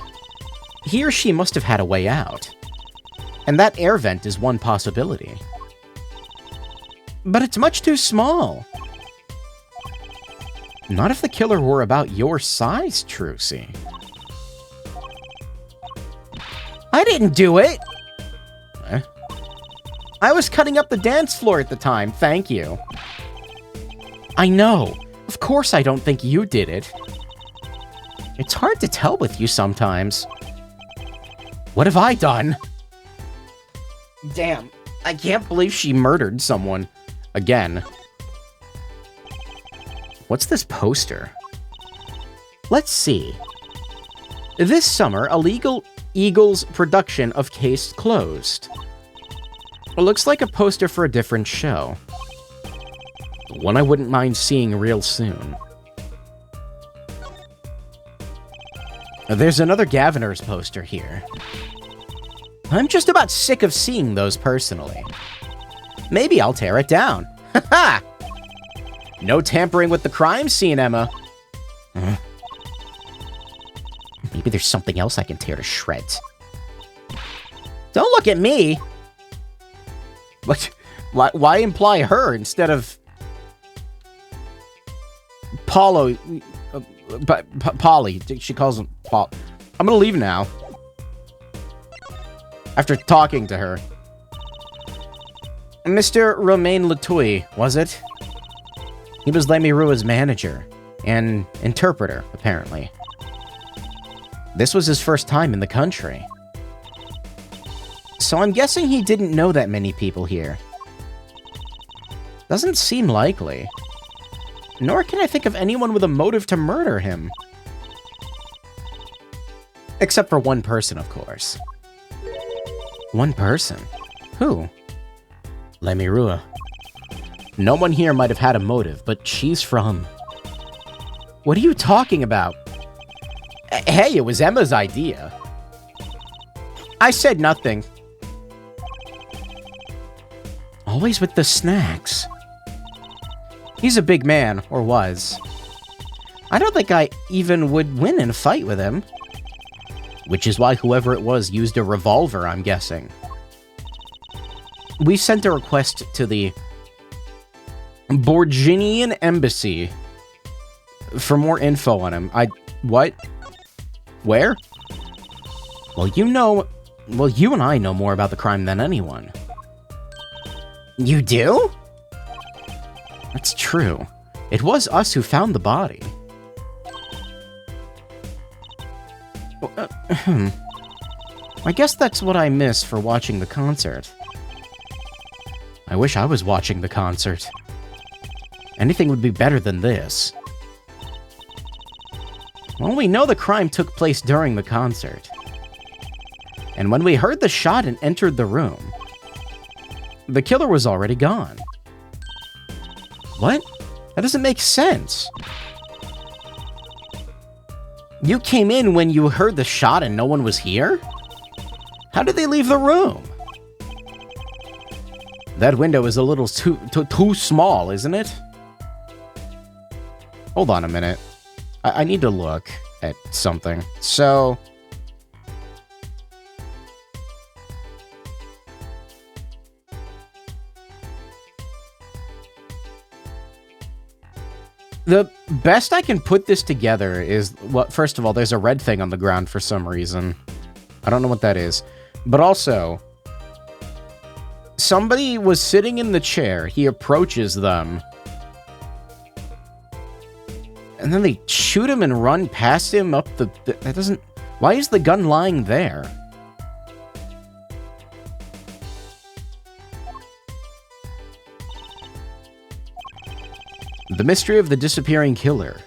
He or she must have had a way out. And that air vent is one possibility. But it's much too small. Not if the killer were about your size, Trucy. I didn't do it! Eh? I was cutting up the dance floor at the time, thank you. I know. Of course I don't think you did it. It's hard to tell with you sometimes. What have I done? Damn, I can't believe she murdered someone. Again. What's this poster? Let's see. This summer, Illegal Eagles production of Case closed. It looks like a poster for a different show. One I wouldn't mind seeing real soon. There's another Gaviners poster here. I'm just about sick of seeing those personally. Maybe I'll tear it down. Haha! No tampering with the crime scene, Emma. Maybe there's something else I can tear to shreds. Don't look at me! What? Why imply her instead of... Paulo... Polly. She calls him Paul. I'm gonna leave now. After talking to her. Mr. Romain Latoy, was it? He was Lemirua's manager. And interpreter, apparently. This was his first time in the country. So I'm guessing he didn't know that many people here. Doesn't seem likely. Nor can I think of anyone with a motive to murder him. Except for one person, of course. One person? Who? Lemirua. No one here might have had a motive, but she's from... What are you talking about? Hey, it was Emma's idea. I said nothing. Always with the snacks. He's a big man, or was. I don't think I even would win in a fight with him. Which is why whoever it was used a revolver, I'm guessing. We sent a request to the Borginian Embassy for more info on him. What? Where? Well, you and I know more about the crime than anyone. You do? That's true. It was us who found the body. I guess that's what I miss for watching the concert. I wish I was watching the concert. Anything would be better than this. Well, we know the crime took place during the concert. And when we heard the shot and entered the room, the killer was already gone. What? That doesn't make sense. You came in when you heard the shot and no one was here? How did they leave the room? That window is a little too small, isn't it? Hold on a minute. I need to look at something. So... The best I can put this together is... Well, first of all, there's a red thing on the ground for some reason. I don't know what that is. But also... Somebody was sitting in the chair. He approaches them. And then they shoot him and run past him up the... That doesn't... Why is the gun lying there? The mystery of the disappearing killer.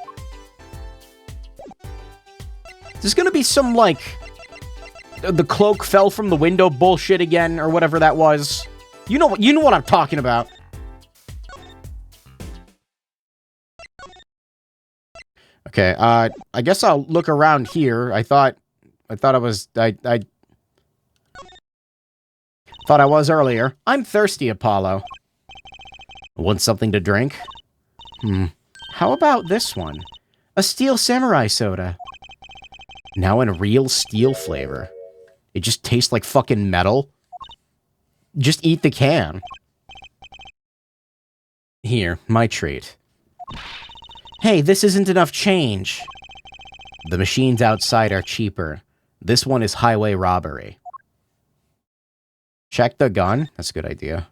There's gonna be some, like... The cloak fell from the window bullshit again, or whatever that was. You know what I'm talking about. Okay, I guess I'll look around here. I thought I was earlier. I'm thirsty, Apollo. Want something to drink? How about this one? A Steel Samurai soda. Now in real steel flavor. It just tastes like fucking metal. Just eat the can. Here, my treat. Hey, this isn't enough change. The machines outside are cheaper. This one is highway robbery. Check the gun. That's a good idea.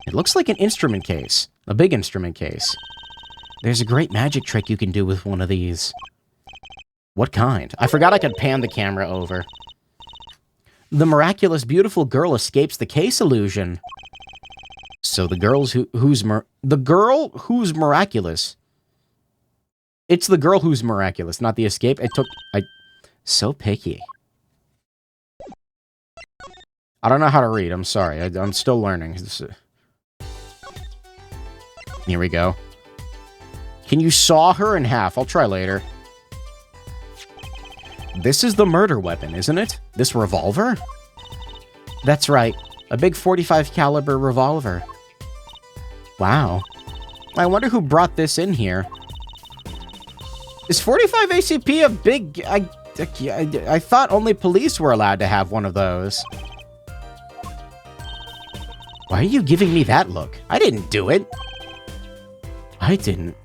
It looks like an instrument case. A big instrument case. There's a great magic trick you can do with one of these. What kind? I forgot I could pan the camera over. The miraculous beautiful girl escapes the case illusion. So the girl who's miraculous. It's the girl who's miraculous, not the escape. So picky. I don't know how to read. I'm sorry. I'm still learning. Here we go. Can you saw her in half? I'll try later. This is the murder weapon, isn't it? This revolver? That's right. A big 45 caliber revolver. Wow. I wonder who brought this in here. Is 45 ACP a big... I thought only police were allowed to have one of those. Why are you giving me that look? I didn't do it. I didn't.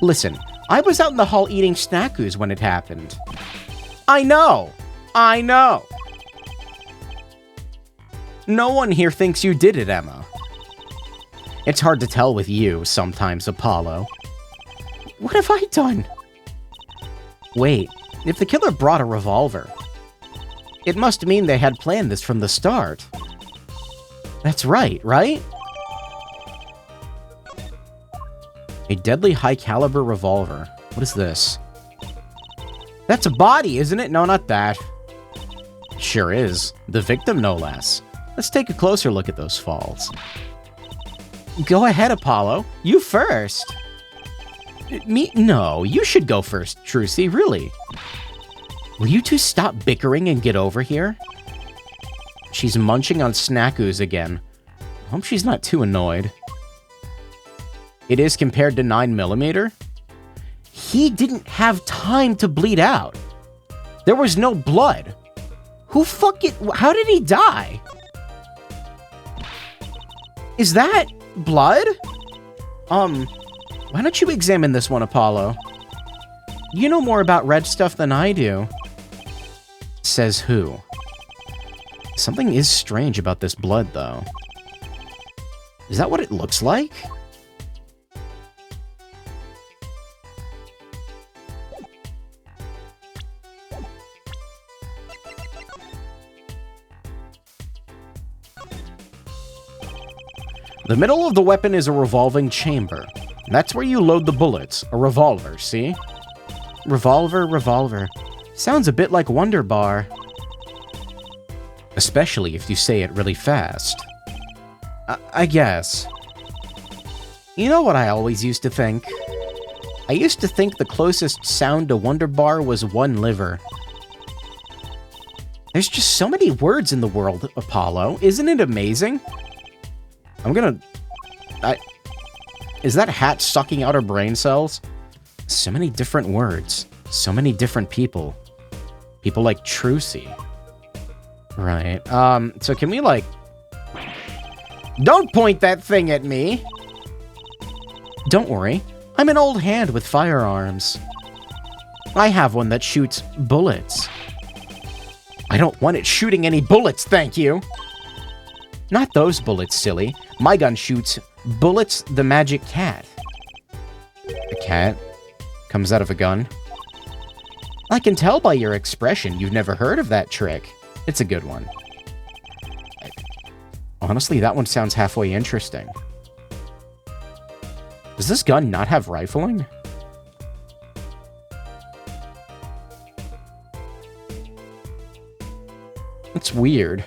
Listen, I was out in the hall eating snackoos when it happened. I know! I know! No one here thinks you did it, Emma. It's hard to tell with you sometimes, Apollo. What have I done? Wait, if the killer brought a revolver, it must mean they had planned this from the start. That's right, right? A deadly high-caliber revolver. What is this? That's a body, isn't it? No, not that. Sure is. The victim, no less. Let's take a closer look at those falls. Go ahead, Apollo. You first. Me? No, you should go first, Trucy, really. Will you two stop bickering and get over here? She's munching on snackoos again. Hope she's not too annoyed. It is compared to 9mm? He didn't have time to bleed out. There was no blood. How did he die? Is that blood? Why don't you examine this one, Apollo? You know more about red stuff than I do. Says who? Something is strange about this blood, though. Is that what it looks like? The middle of the weapon is a revolving chamber. That's where you load the bullets. A revolver, see? Revolver. Sounds a bit like Wonder Bar. Especially if you say it really fast. I guess. You know what I always used to think? I used to think the closest sound to Wonder Bar was one liver. There's just so many words in the world, Apollo. Isn't it amazing? Is that hat sucking out her brain cells? So many different words. So many different people. People like Trucy. Right. So can we, like... Don't point that thing at me! Don't worry. I'm an old hand with firearms. I have one that shoots bullets. I don't want it shooting any bullets, thank you! Not those bullets, silly. My gun shoots Bullets the Magic Cat. A cat? Comes out of a gun? I can tell by your expression you've never heard of that trick. It's a good one. Honestly, that one sounds halfway interesting. Does this gun not have rifling? That's weird.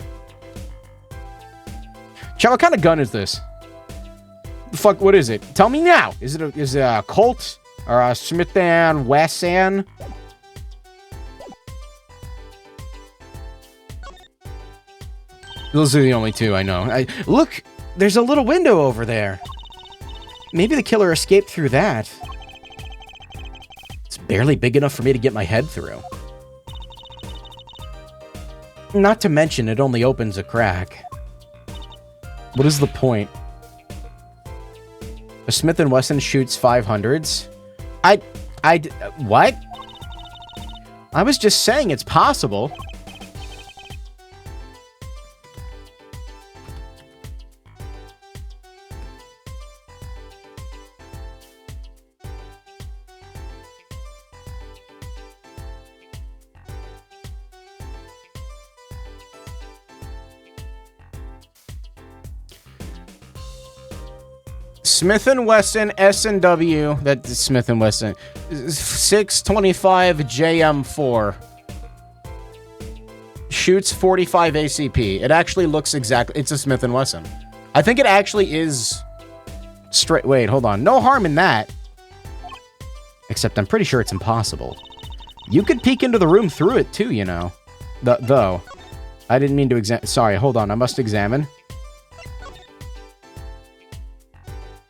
Chat, what kind of gun is this? The fuck, what is it? Tell me now! Is it a Colt? Or a Smith & Wesson? Those are the only two I know. Look! There's a little window over there. Maybe the killer escaped through that. It's barely big enough for me to get my head through. Not to mention, it only opens a crack. What is the point? A Smith & Wesson shoots 500s? What? I was just saying it's possible. Smith & Wesson S&W, that's Smith & Wesson, 625 JM4. Shoots 45 ACP. It actually looks exactly, it's a Smith & Wesson. I think it actually is straight, wait, hold on. No harm in that. Except I'm pretty sure it's impossible. You could peek into the room through it too, you know. Though. I didn't mean to sorry, hold on, I must examine.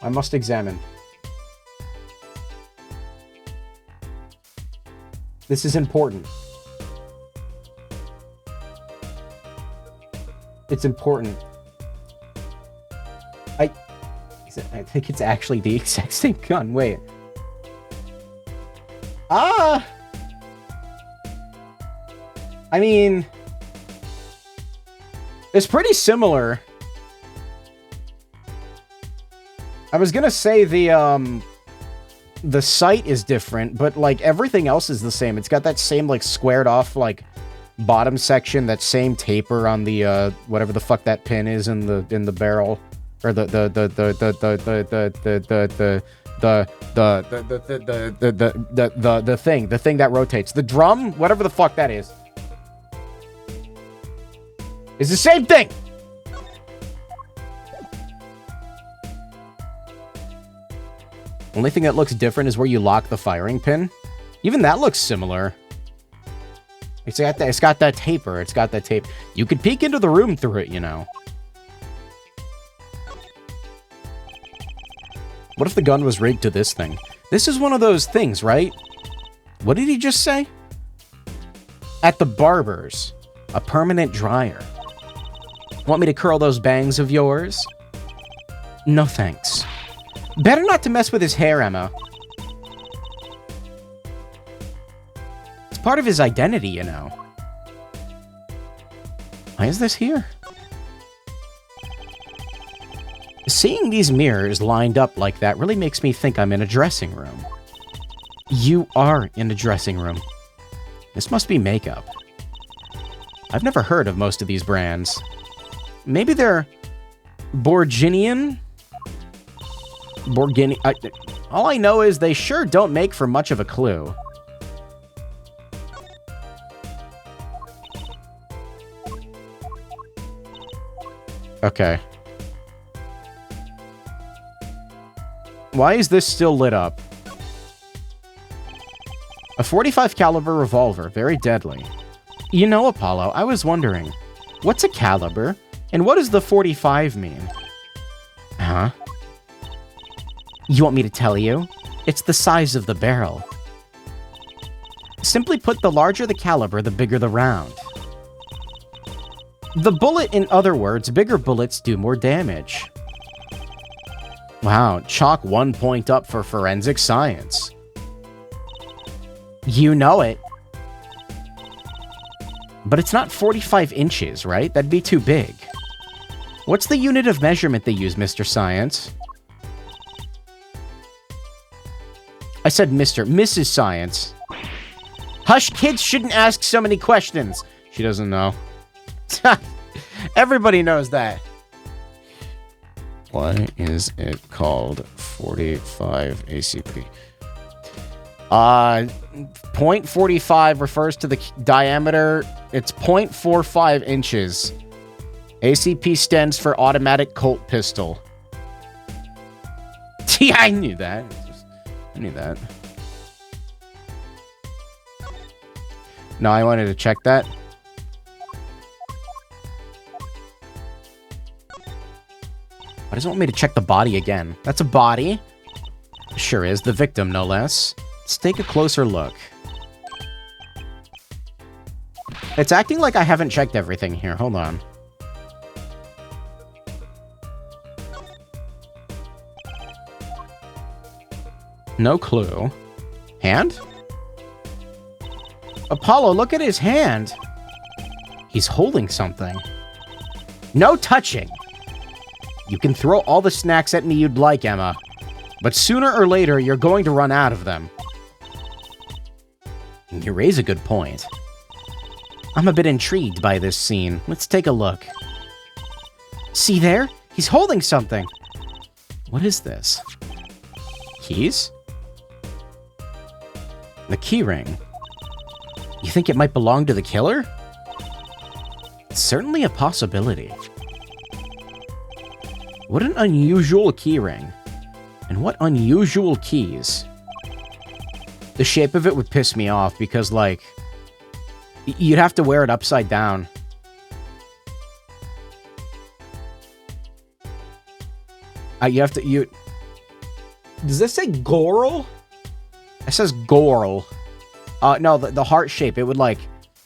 I must examine. This is important. It's important. I think it's actually the exact same gun. Wait. I mean... It's pretty similar. I was gonna say the sight is different, but, like, everything else is the same. It's got that same, like, squared off, like, bottom section, that same taper on the, whatever the fuck that pin is in the barrel. Or the the thing that rotates. The drum, whatever the fuck that is the same thing. Only thing that looks different is where you lock the firing pin. Even that looks similar. It's got that taper. It's got that tape. You could peek into the room through it, you know. What if the gun was rigged to this thing? This is one of those things, right? What did he just say? At the barber's. A permanent dryer. Want me to curl those bangs of yours? No thanks. Better not to mess with his hair, Emma. It's part of his identity, you know. Why is this here? Seeing these mirrors lined up like that really makes me think I'm in a dressing room. You are in a dressing room. This must be makeup. I've never heard of most of these brands. Maybe they're Borginian? All I know is they sure don't make for much of a clue. Okay. Why is this still lit up? A .45 caliber revolver, very deadly. You know, Apollo, I was wondering, what's a caliber, and what does the 45 mean? Huh? You want me to tell you? It's the size of the barrel. Simply put, the larger the caliber, the bigger the round. The bullet, in other words, bigger bullets do more damage. Wow, chalk 1 point up for forensic science. You know it. But it's not 45 inches, right? That'd be too big. What's the unit of measurement they use, Mr. Science? I said Mrs. Science. Hush, kids shouldn't ask so many questions. She doesn't know. Everybody knows that. Why is it called 45 ACP? .45 refers to the diameter. It's 0.45 inches. ACP stands for automatic Colt pistol. Yeah, I knew that. I knew that. No, I wanted to check that. Why does it want me to check the body again? That's a body. Sure is. The victim, no less. Let's take a closer look. It's acting like I haven't checked everything here. Hold on. No clue. Hand? Apollo, look at his hand. He's holding something. No touching. You can throw all the snacks at me you'd like, Emma. But sooner or later, you're going to run out of them. You raise a good point. I'm a bit intrigued by this scene. Let's take a look. See there? He's holding something. What is this? Keys? The keyring. You think it might belong to the killer? It's certainly a possibility. What an unusual keyring. And what unusual keys. The shape of it would piss me off because, like, you'd have to wear it upside down. Does this say Goral? It says Goral. No, the heart shape, it would, like,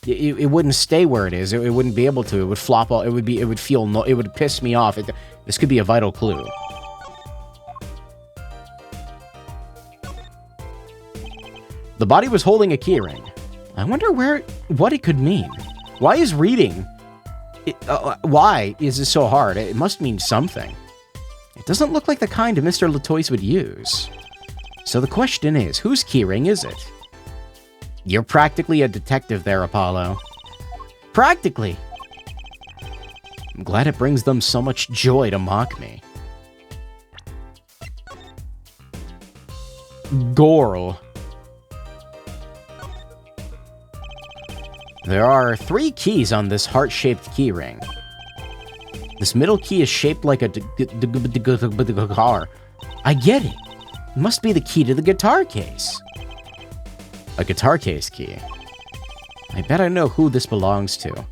it wouldn't stay where it is. It wouldn't be able to. It would flop all, it would piss me off. This could be a vital clue. The body was holding a keyring. I wonder what it could mean. Why is reading? Why is this so hard? It must mean something. It doesn't look like the kind Mr. Latoise would use. So the question is, whose keyring is it? You're practically a detective there, Apollo. Practically. I'm glad it brings them so much joy to mock me. Gorl. There are 3 keys on this heart-shaped keyring. This middle key is shaped like a guitar. I get it. It must be the key to the guitar case. A guitar case key. I bet I know who this belongs to.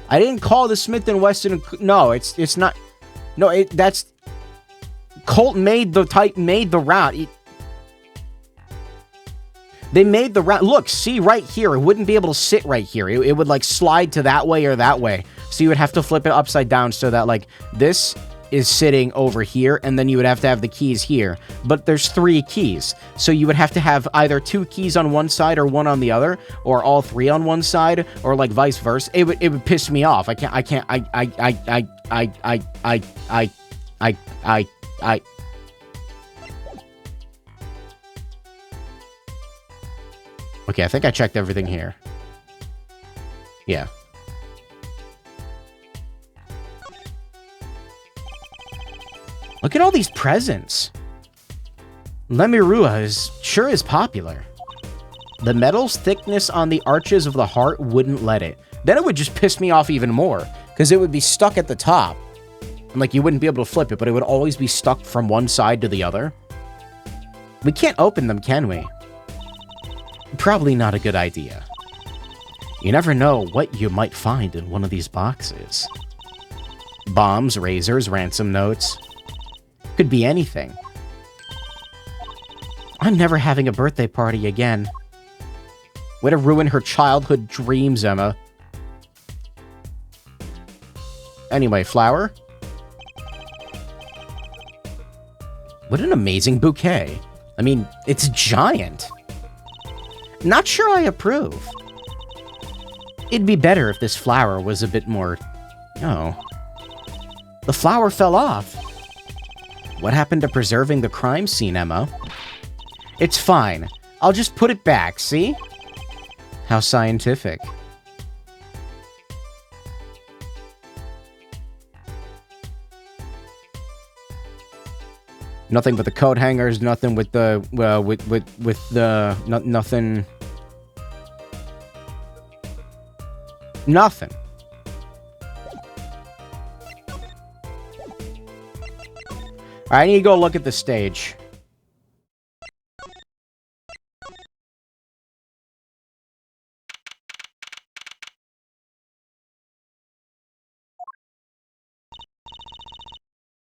I didn't call the Smith & Wesson... No, it's not... No, that's... Colt made the route. They made the route. Look, see right here. It wouldn't be able to sit right here. It would like slide to that way or that way. So you would have to flip it upside down so that like this is sitting over here, and then you would have to have the keys here. But there's 3 keys. So you would have to have either 2 keys on one side or 1 on the other, or all 3 on one side, or like vice versa. It would piss me off. Okay, I think I checked everything here. Yeah. Look at all these presents. Lemirua sure is popular. The metal's thickness on the arches of the heart wouldn't let it. Then it would just piss me off even more, because it would be stuck at the top. And like you wouldn't be able to flip it, but it would always be stuck from one side to the other. We can't open them, can we? Probably not a good idea. You never know what you might find in one of these boxes. Bombs, razors, ransom notes. Could be anything. I'm never having a birthday party again. Way to ruin her childhood dreams, Emma. Anyway, flower? What an amazing bouquet. I mean, it's giant. Not sure I approve. It'd be better if this flower was a bit more... Oh. The flower fell off. What happened to preserving the crime scene, Emma? It's fine. I'll just put it back, see? How scientific. Nothing but the coat hangers, nothing with the, nothing. Nothing. Alright, I need to go look at the stage.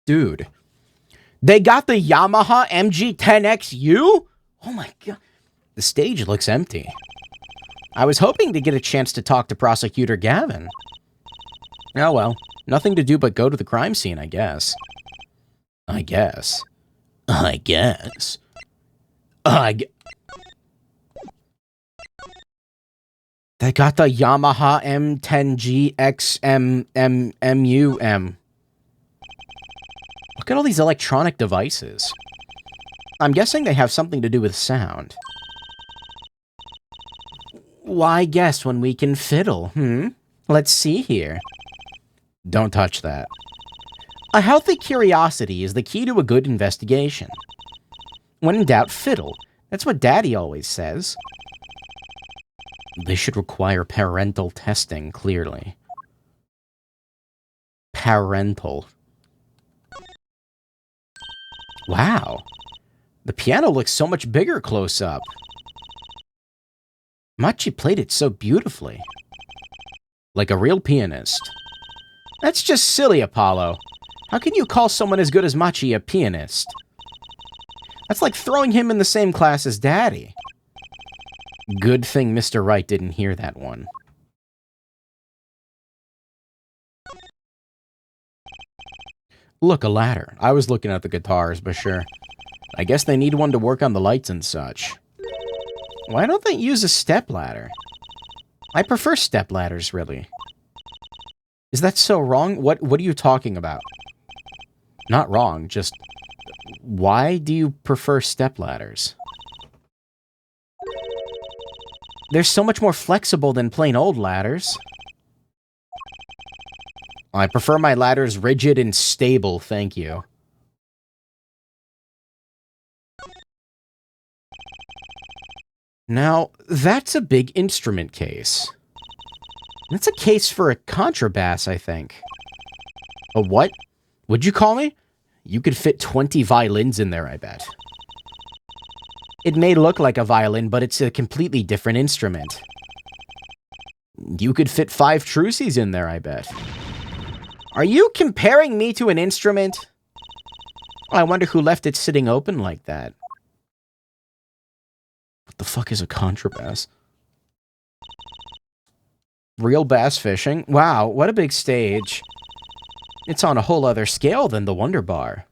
Dude. They got the Yamaha MG10XU? Oh my god. The stage looks empty. I was hoping to get a chance to talk to Prosecutor Gavin. Oh well, nothing to do but go to the crime scene, I guess. They got the Yamaha M10GXMMMUM. Look at all these electronic devices. I'm guessing they have something to do with sound. Why guess when we can fiddle, Let's see here. Don't touch that. A healthy curiosity is the key to a good investigation. When in doubt, fiddle. That's what Daddy always says. They should require parental testing, clearly. Parental. Wow. The piano looks so much bigger close up. Machi played it so beautifully. Like a real pianist. That's just silly, Apollo. How can you call someone as good as Machi a pianist? That's like throwing him in the same class as Daddy. Good thing Mr. Wright didn't hear that one. Look, a ladder. I was looking at the guitars, but sure. I guess they need one to work on the lights and such. Why don't they use a stepladder? I prefer stepladders, really. Is that so wrong? What are you talking about? Not wrong, just... Why do you prefer stepladders? They're so much more flexible than plain old ladders. I prefer my ladders rigid and stable, thank you. Now, that's a big instrument case. That's a case for a contrabass, I think. A what? What'd you call me? You could fit 20 violins in there, I bet. It may look like a violin, but it's a completely different instrument. You could fit 5 truces in there, I bet. Are you comparing me to an instrument? I wonder who left it sitting open like that. What the fuck is a contrabass? Real bass fishing? Wow, what a big stage. It's on a whole other scale than the Wonder Bar.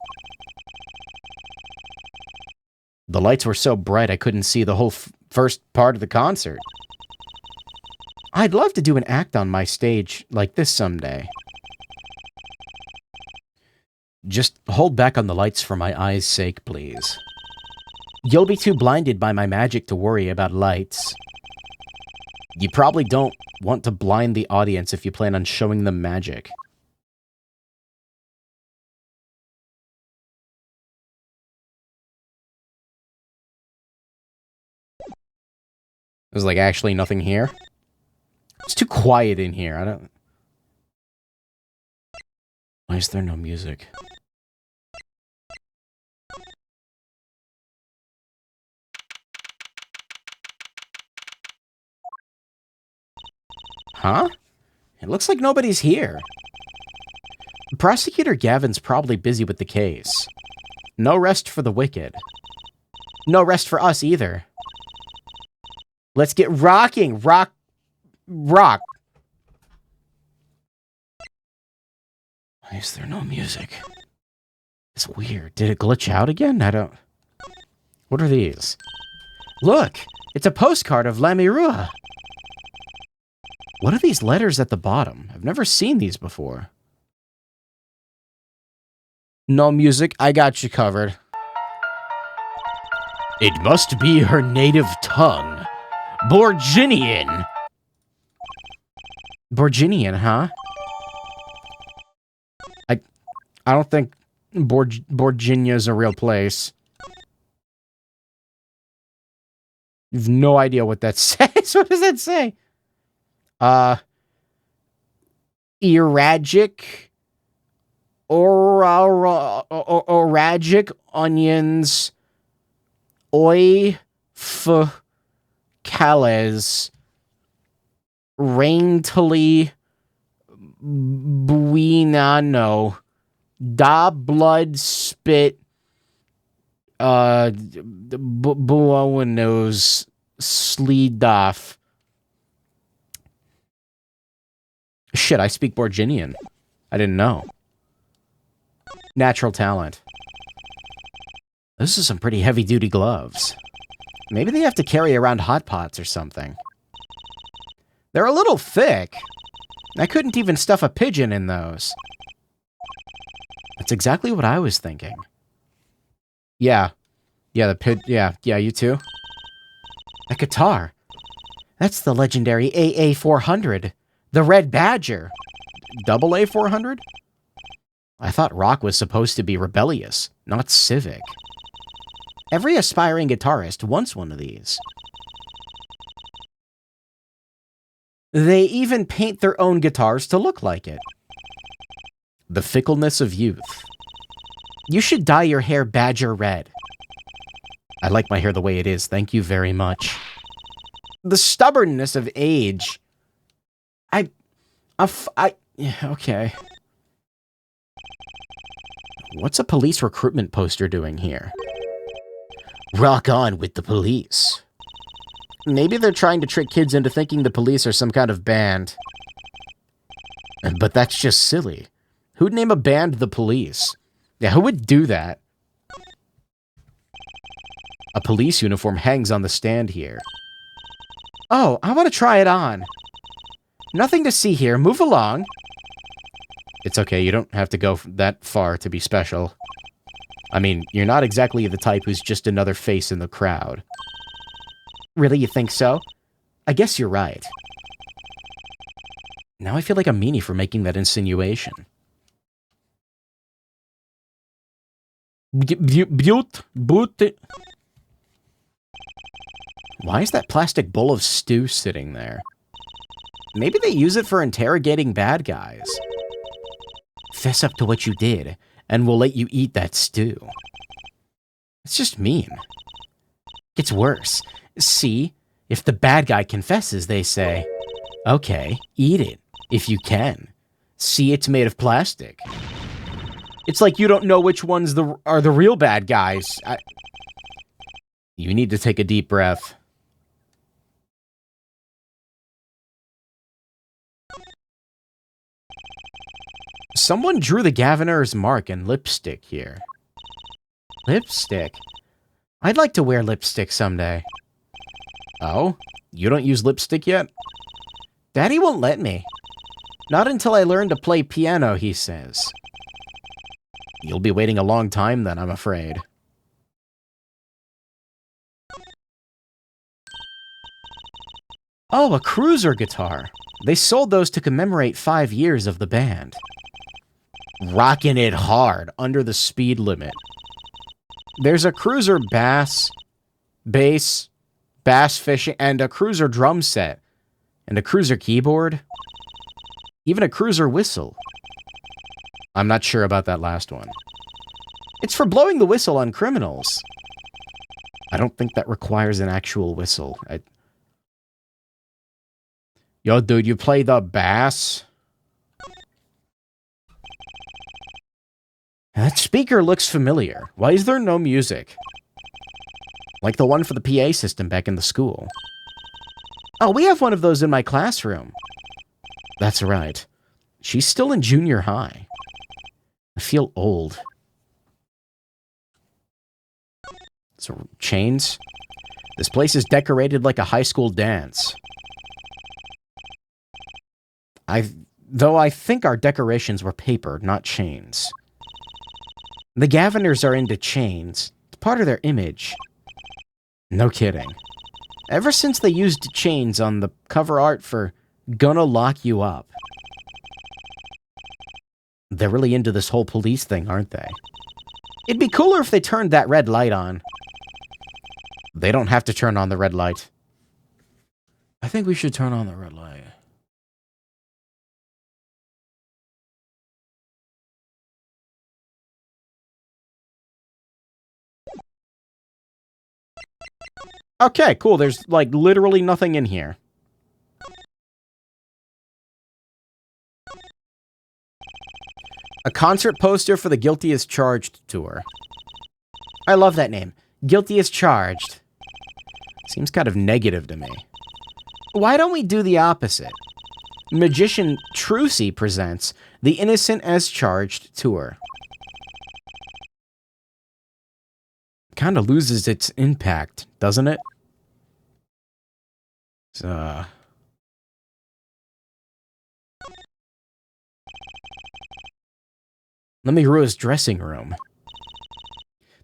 The lights were so bright I couldn't see the whole first part of the concert. I'd love to do an act on my stage like this someday. Just hold back on the lights for my eyes' sake, please. You'll be too blinded by my magic to worry about lights. You probably don't want to blind the audience if you plan on showing them magic. There's like actually nothing here. It's too quiet in here. I don't... Why is there no music? Huh? It looks like nobody's here. Prosecutor Gavin's probably busy with the case. No rest for the wicked. No rest for us either. Let's get rocking! Rock! Why is there no music? It's weird. Did it glitch out again? I don't... What are these? Look! It's a postcard of Lamirua! What are these letters at the bottom? I've never seen these before. No music, I got you covered. It must be her native tongue. Borginian! Borginian, huh? I don't think Borginia's a real place. You've no idea what that says. What does that say? Eragic, oragic onions, cales, raintily, buinano, da blood spit, buonos, sleedoff. Shit, I speak Borginian. I didn't know. Natural talent. This is some pretty heavy-duty gloves. Maybe they have to carry around hot pots or something. They're a little thick. I couldn't even stuff a pigeon in those. That's exactly what I was thinking. Yeah. Yeah, you too? That guitar. That's the legendary AA400. The Red Badger. Double A400? I thought rock was supposed to be rebellious, not civic. Every aspiring guitarist wants one of these. They even paint their own guitars to look like it. The fickleness of youth. You should dye your hair badger red. I like my hair the way it is, thank you very much. The stubbornness of age. Okay. What's a police recruitment poster doing here? Rock on with the police. Maybe they're trying to trick kids into thinking the police are some kind of band. But that's just silly. Who'd name a band the Police? Yeah, who would do that? A police uniform hangs on the stand here. Oh, I want to try it on. Nothing to see here. Move along. It's okay, you don't have to go that far to be special. I mean, you're not exactly the type who's just another face in the crowd. Really, you think so? I guess you're right. Now I feel like a meanie for making that insinuation. Why is that plastic bowl of stew sitting there? Maybe they use it for interrogating bad guys. Fess up to what you did, and we'll let you eat that stew. It's just mean. Gets worse. See, if the bad guy confesses, they say, okay, eat it, if you can. See, it's made of plastic. It's like you don't know which ones are the real bad guys. You need to take a deep breath. Someone drew the Gaviner's mark in lipstick here. Lipstick? I'd like to wear lipstick someday. Oh? You don't use lipstick yet? Daddy won't let me. Not until I learn to play piano, he says. You'll be waiting a long time then, I'm afraid. Oh, a cruiser guitar. They sold those to commemorate 5 years of the band. Rocking it hard, under the speed limit. There's a cruiser bass fishing, and a cruiser drum set, and a cruiser keyboard, even a cruiser whistle. I'm not sure about that last one. It's for blowing the whistle on criminals. I don't think that requires an actual whistle. Yo, dude, you play the bass? That speaker looks familiar. Why is there no music? Like the one for the PA system back in the school. Oh, we have one of those in my classroom. That's right. She's still in junior high. I feel old. So, chains? This place is decorated like a high school dance. Though I think our decorations were paper, not chains. The Gaviners are into chains. It's part of their image. No kidding. Ever since they used chains on the cover art for Gonna Lock You Up. They're really into this whole police thing, aren't they? It'd be cooler if they turned that red light on. They don't have to turn on the red light. I think we should turn on the red light. Okay, cool. There's, like, literally nothing in here. A concert poster for the Guilty as Charged tour. I love that name. Guilty as Charged. Seems kind of negative to me. Why don't we do the opposite? Magician Trucy presents the Innocent as Charged tour. Kind of loses its impact, doesn't it? Let me Rua's dressing room.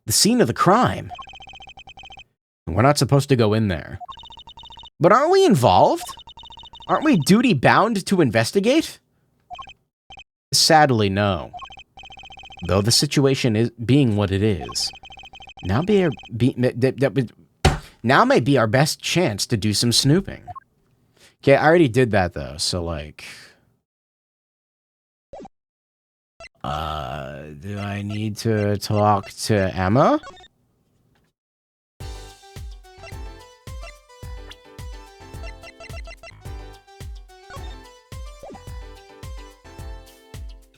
The scene of the crime. We're not supposed to go in there. But aren't we involved? Aren't we duty-bound to investigate? Sadly, no. Though the situation is being what it is. Now may be our best chance to do some snooping. Okay, I already did that though, so like... do I need to talk to Emma?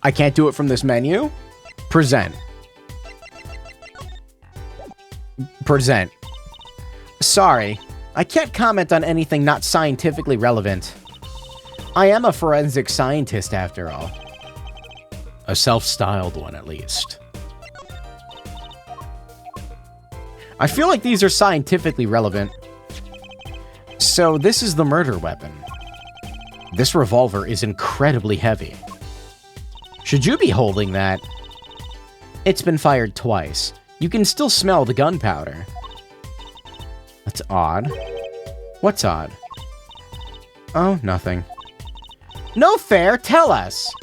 I can't do it from this menu? Present. Present. Sorry, I can't comment on anything not scientifically relevant. I am a forensic scientist, after all. A self-styled one, at least. I feel like these are scientifically relevant. So, this is the murder weapon. This revolver is incredibly heavy. Should you be holding that? It's been fired twice. You can still smell the gunpowder. That's odd. What's odd? Oh, nothing. No fair, tell us!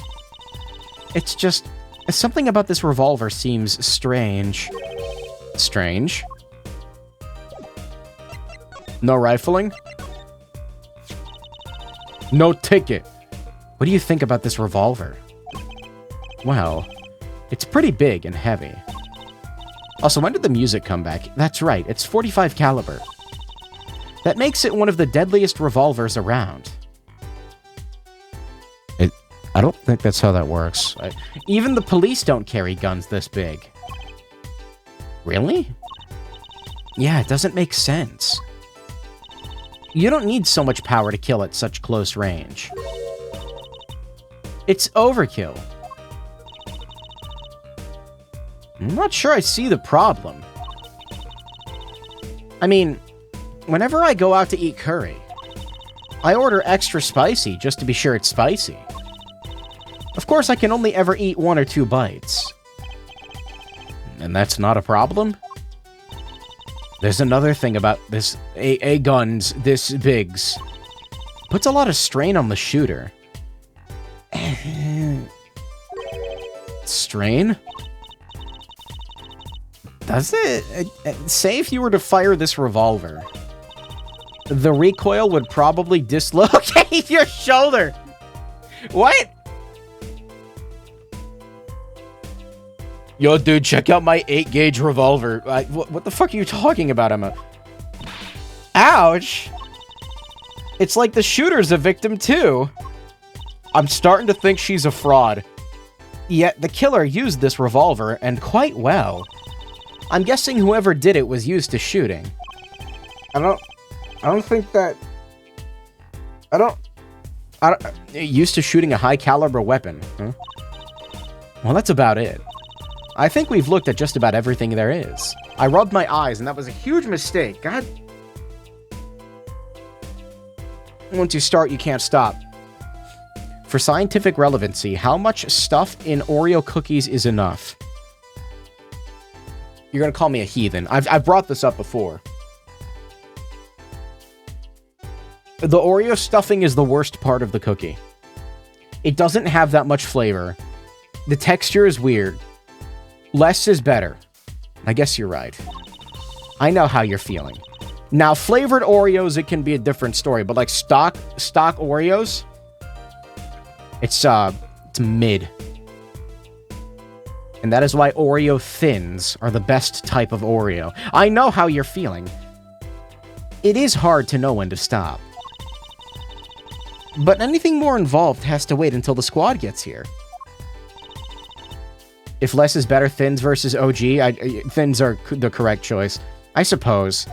It's just... something about this revolver seems strange. Strange? No rifling? No ticket. What do you think about this revolver? Well, it's pretty big and heavy. Also, when did the music come back? That's right, it's .45 caliber. That makes it one of the deadliest revolvers around. I don't think that's how that works. Even the police don't carry guns this big. Really? Yeah, it doesn't make sense. You don't need so much power to kill at such close range. It's overkill. I'm not sure I see the problem. I mean, whenever I go out to eat curry, I order extra spicy just to be sure it's spicy. Of course, I can only ever eat 1 or 2 bites. And that's not a problem? There's another thing about this AA guns this bigs. Puts a lot of strain on the shooter. Strain? Does it? Say if you were to fire this revolver, the recoil would probably dislocate your shoulder. What? Yo, dude, check out my 8-gauge revolver. What the fuck are you talking about, Emma? Ouch! It's like the shooter's a victim, too. I'm starting to think she's a fraud. Yet, the killer used this revolver, and quite well. I'm guessing whoever did it was used to shooting. I don't think that... I don't... Used to shooting a high-caliber weapon, huh? Well, that's about it. I think we've looked at just about everything there is. I rubbed my eyes, and that was a huge mistake. God. Once you start, you can't stop. For scientific relevancy, how much stuff in Oreo cookies is enough? You're gonna call me a heathen. I've brought this up before. The Oreo stuffing is the worst part of the cookie. It doesn't have that much flavor. The texture is weird. Less is better. I guess you're right. I know how you're feeling. Now, flavored Oreos, it can be a different story, but like stock Oreos, it's mid. And that is why Oreo Thins are the best type of Oreo. I know how you're feeling. It is hard to know when to stop. But anything more involved has to wait until the squad gets here. If less is better, Thins versus OG, Thins are the correct choice. I suppose.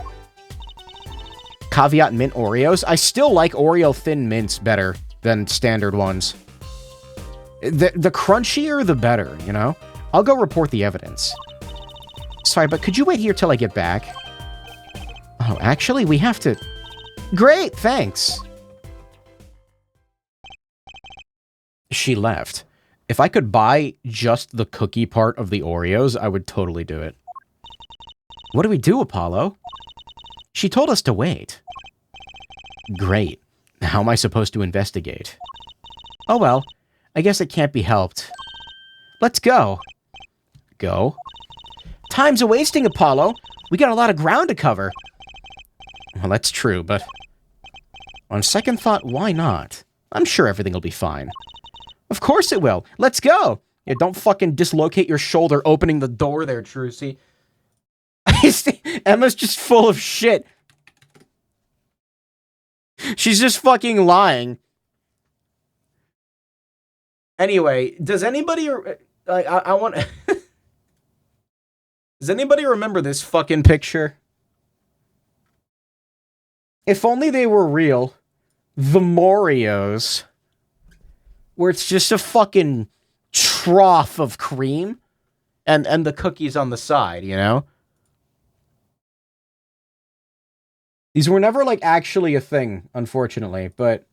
Caveat mint Oreos? I still like Oreo Thin Mints better than standard ones. The crunchier, the better, you know? I'll go report the evidence. Sorry, but could you wait here till I get back? Oh, actually, we have to... Great, thanks! She left. If I could buy just the cookie part of the Oreos, I would totally do it. What do we do, Apollo? She told us to wait. Great. How am I supposed to investigate? Oh well, I guess it can't be helped. Let's go. Go? Time's a-wasting, Apollo. We got a lot of ground to cover. Well, that's true, but... on second thought, why not? I'm sure everything will be fine. Of course it will. Let's go. Yeah, don't fucking dislocate your shoulder opening the door there, Trucy. Emma's just full of shit. She's just fucking lying. Anyway, does anybody... I want... Does anybody remember this fucking picture? If only they were real. The Morios. Where it's just a fucking trough of cream. And the cookies on the side, you know? These were never, like, actually a thing, unfortunately. But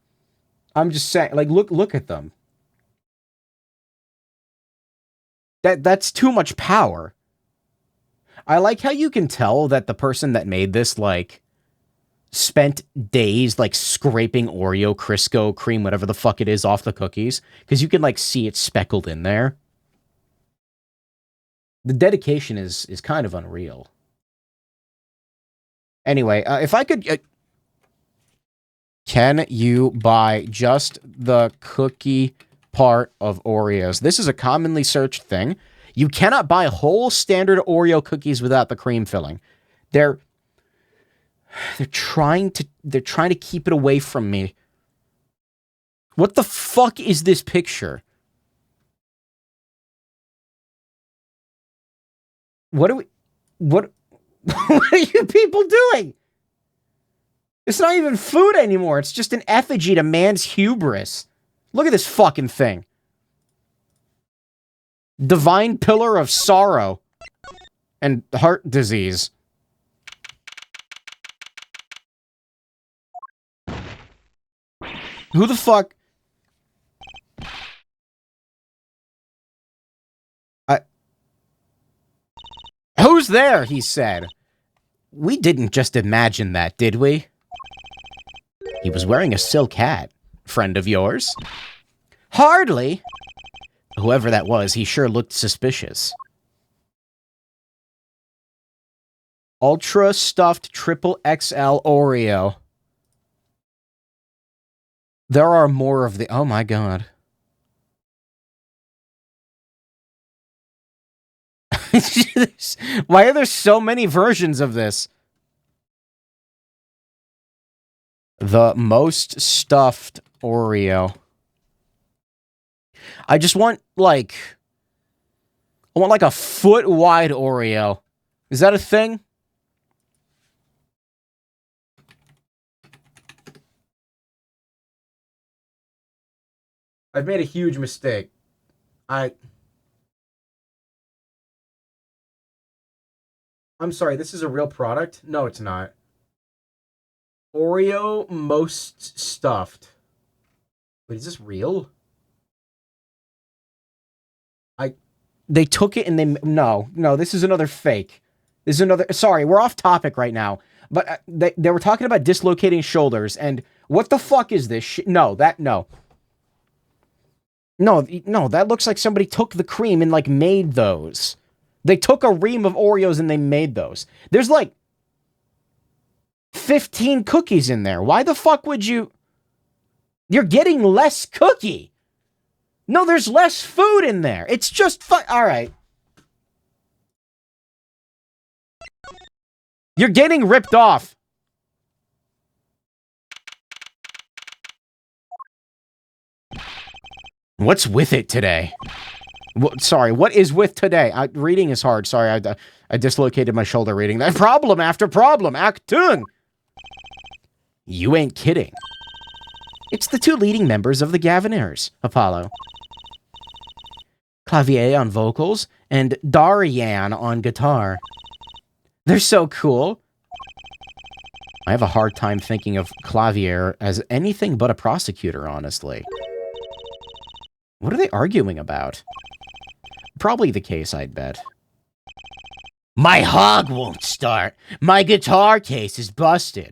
I'm just saying, like, look at them. That's too much power. I like how you can tell that the person that made this, like, spent days, like, scraping Oreo, Crisco, cream, whatever the fuck it is, off the cookies. Because you can, like, see it speckled in there. The dedication is kind of unreal. Anyway, if I could... Can you buy just the cookie part of Oreos? This is a commonly searched thing. You cannot buy whole standard Oreo cookies without the cream filling. They're trying to keep it away from me. What the fuck is this picture? What what are you people doing? It's not even food anymore. It's just an effigy to man's hubris. Look at this fucking thing. Divine pillar of sorrow and heart disease. Who the fuck? Who's there? He said. We didn't just imagine that, did we? He was wearing a silk hat. Friend of yours? Hardly. Whoever that was, he sure looked suspicious. Ultra stuffed triple XL Oreo. There are more of the... Oh my god. Why are there so many versions of this? The most stuffed Oreo. I just want, like... I want, like, a foot-wide Oreo. Is that a thing? I've made a huge mistake. I'm sorry, this is a real product? No, it's not. Oreo most stuffed. Wait, is this real? They took it and they... No, this is another fake. This is another... Sorry, we're off topic right now. But they were talking about dislocating shoulders, and what the fuck is this shit? No, no. No, that looks like somebody took the cream and, like, made those. They took a ream of Oreos and they made those. There's, like, 15 cookies in there. Why the fuck would you... You're getting less cookie. No, there's less food in there. It's just all right. You're getting ripped off. What's with it today? Sorry, what is with today? Reading is hard. Sorry, I dislocated my shoulder reading that. Problem after problem. Act 2. You ain't kidding. It's the two leading members of the Gaviniers, Apollo. Clavier on vocals, and Darian on guitar. They're so cool. I have a hard time thinking of Clavier as anything but a prosecutor, honestly. What are they arguing about? Probably the case, I'd bet. My hog won't start. My guitar case is busted.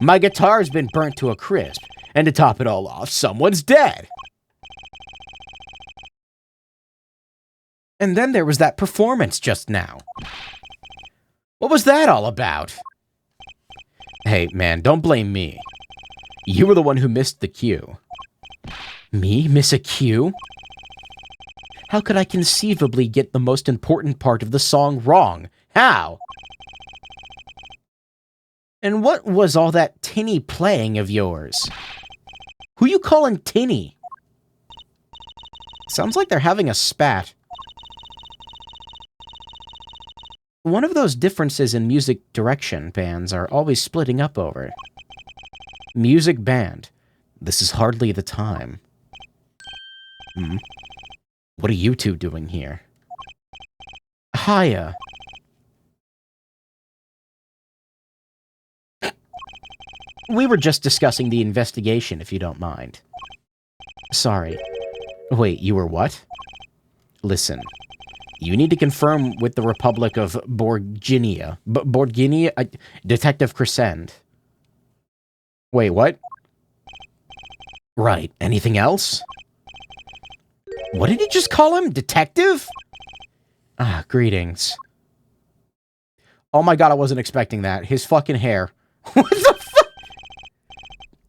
My guitar's been burnt to a crisp, and to top it all off, someone's dead. And then there was that performance just now. What was that all about? Hey, man, don't blame me. You were the one who missed the cue. Me miss a cue? How could I conceivably get the most important part of the song wrong? How? And what was all that tinny playing of yours? Who you calling tinny? Sounds like they're having a spat. One of those differences in music direction bands are always splitting up over. Music band. This is hardly the time. What are you two doing here? Hiya. We were just discussing the investigation, if you don't mind. Sorry. Wait, you were what? Listen. You need to confirm with the Republic of Borginia. Borginia? Detective Crescent. Wait, what? Right. Anything else? What did he just call him? Detective? Greetings. Oh my god, I wasn't expecting that. His fucking hair. What the fuck?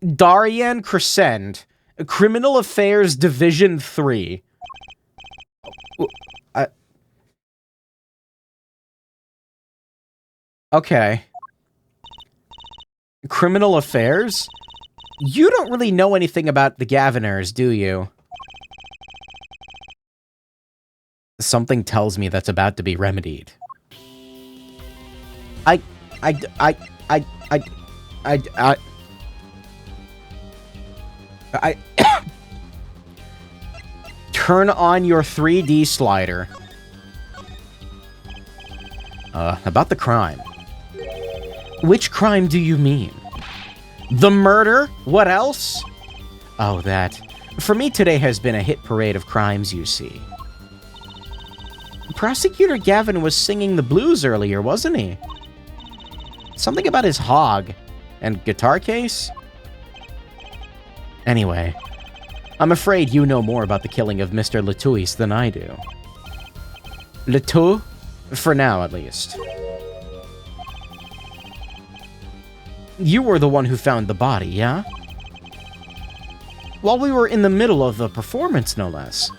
Darien Crescent, Criminal Affairs Division 3. Okay. Criminal Affairs? You don't really know anything about the Gaviners, do you? Something tells me that's about to be remedied. Turn on your 3D slider. About the crime. Which crime do you mean? The murder? What else? Oh, that. For me, today has been a hit parade of crimes, you see. Prosecutor Gavin was singing the blues earlier, wasn't he? Something about his hog and guitar case? Anyway, I'm afraid you know more about the killing of Mr. Latuis than I do. Latu? For now, at least. You were the one who found the body, yeah? While we were in the middle of the performance, no less.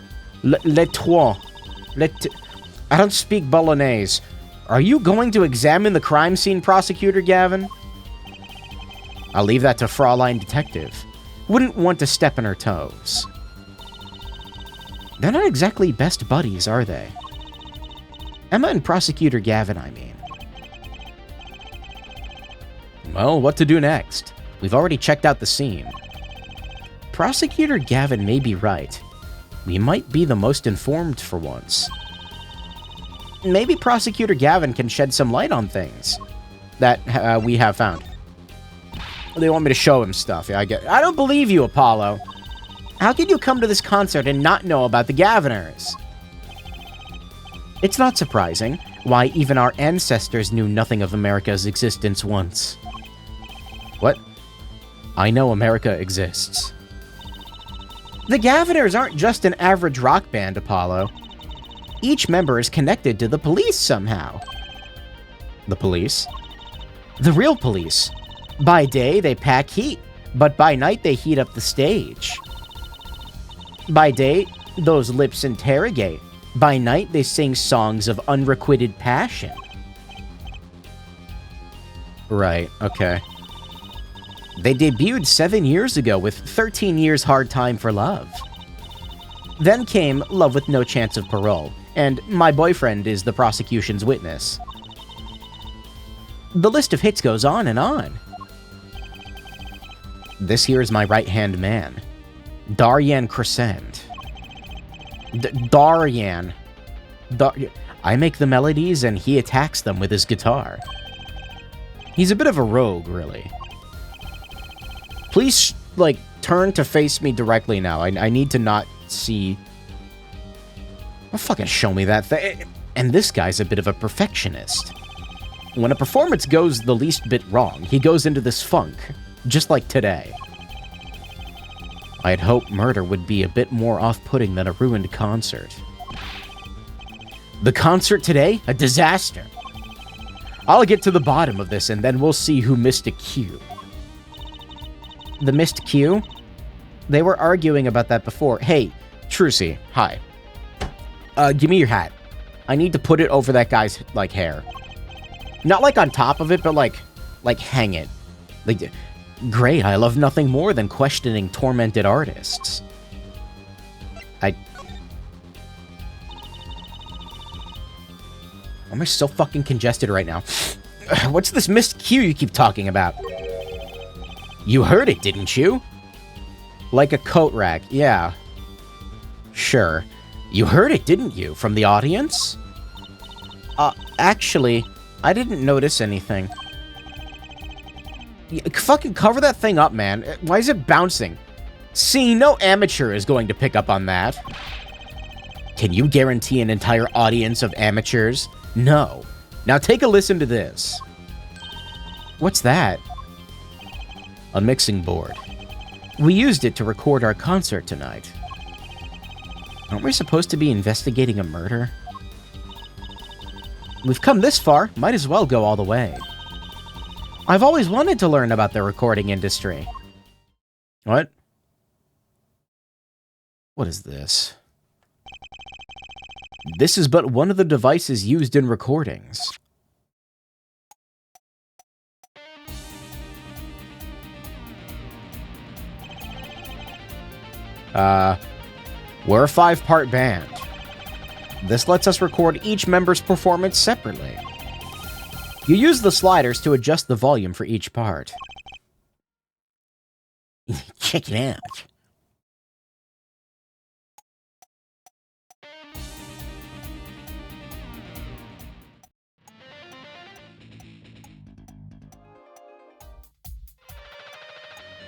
I don't speak Bolognese. Are you going to examine the crime scene, Prosecutor Gavin? I'll leave that to Fraulein Detective. Wouldn't want to step on her toes. They're not exactly best buddies, are they? Emma and Prosecutor Gavin, I mean. Well, what to do next? We've already checked out the scene. Prosecutor Gavin may be right. We might be the most informed for once. Maybe Prosecutor Gavin can shed some light on things that we have found. They want me to show him stuff. Yeah, I get it. I don't believe you, Apollo. How could you come to this concert and not know about the Gaviners? It's not surprising why even our ancestors knew nothing of America's existence once. What? I know America exists. The Gaviners aren't just an average rock band, Apollo. Each member is connected to the police somehow. The police? The real police. By day, they pack heat, but by night, they heat up the stage. By day, those lips interrogate. By night, they sing songs of unrequited passion. Right, okay. They debuted 7 years ago with 13 Years Hard Time for Love. Then came Love with No Chance of Parole, and My Boyfriend is the prosecution's witness. The list of hits goes on and on. This here is my right-hand man, Darien Crescent. Darien. I make the melodies and he attacks them with his guitar. He's a bit of a rogue, really. Please, like, turn to face me directly now. I need to not see... Well, fucking show me that thing. And this guy's a bit of a perfectionist. When a performance goes the least bit wrong, he goes into this funk, just like today. I'd hoped murder would be a bit more off-putting than a ruined concert. The concert today? A disaster. I'll get to the bottom of this and then we'll see who missed a cue. The missed cue? They were arguing about that before. Hey, Trucy, hi. Give me your hat. I need to put it over that guy's, like, hair. Not, like, on top of it, but, like, hang it. Like, great, I love nothing more than questioning tormented artists. Why am I so fucking congested right now? What's this missed cue you keep talking about? You heard it, didn't you? Like a coat rack, yeah. Sure. You heard it, didn't you, from the audience? Actually, I didn't notice anything. Fucking cover that thing up, man. Why is it bouncing? See, no amateur is going to pick up on that. Can you guarantee an entire audience of amateurs? No. Now take a listen to this. What's that? A mixing board. We used it to record our concert tonight. Aren't we supposed to be investigating a murder? We've come this far, might as well go all the way. I've always wanted to learn about the recording industry. What? What is this? This is but one of the devices used in recordings. We're a 5-part band. This lets us record each member's performance separately. You use the sliders to adjust the volume for each part. Check it out.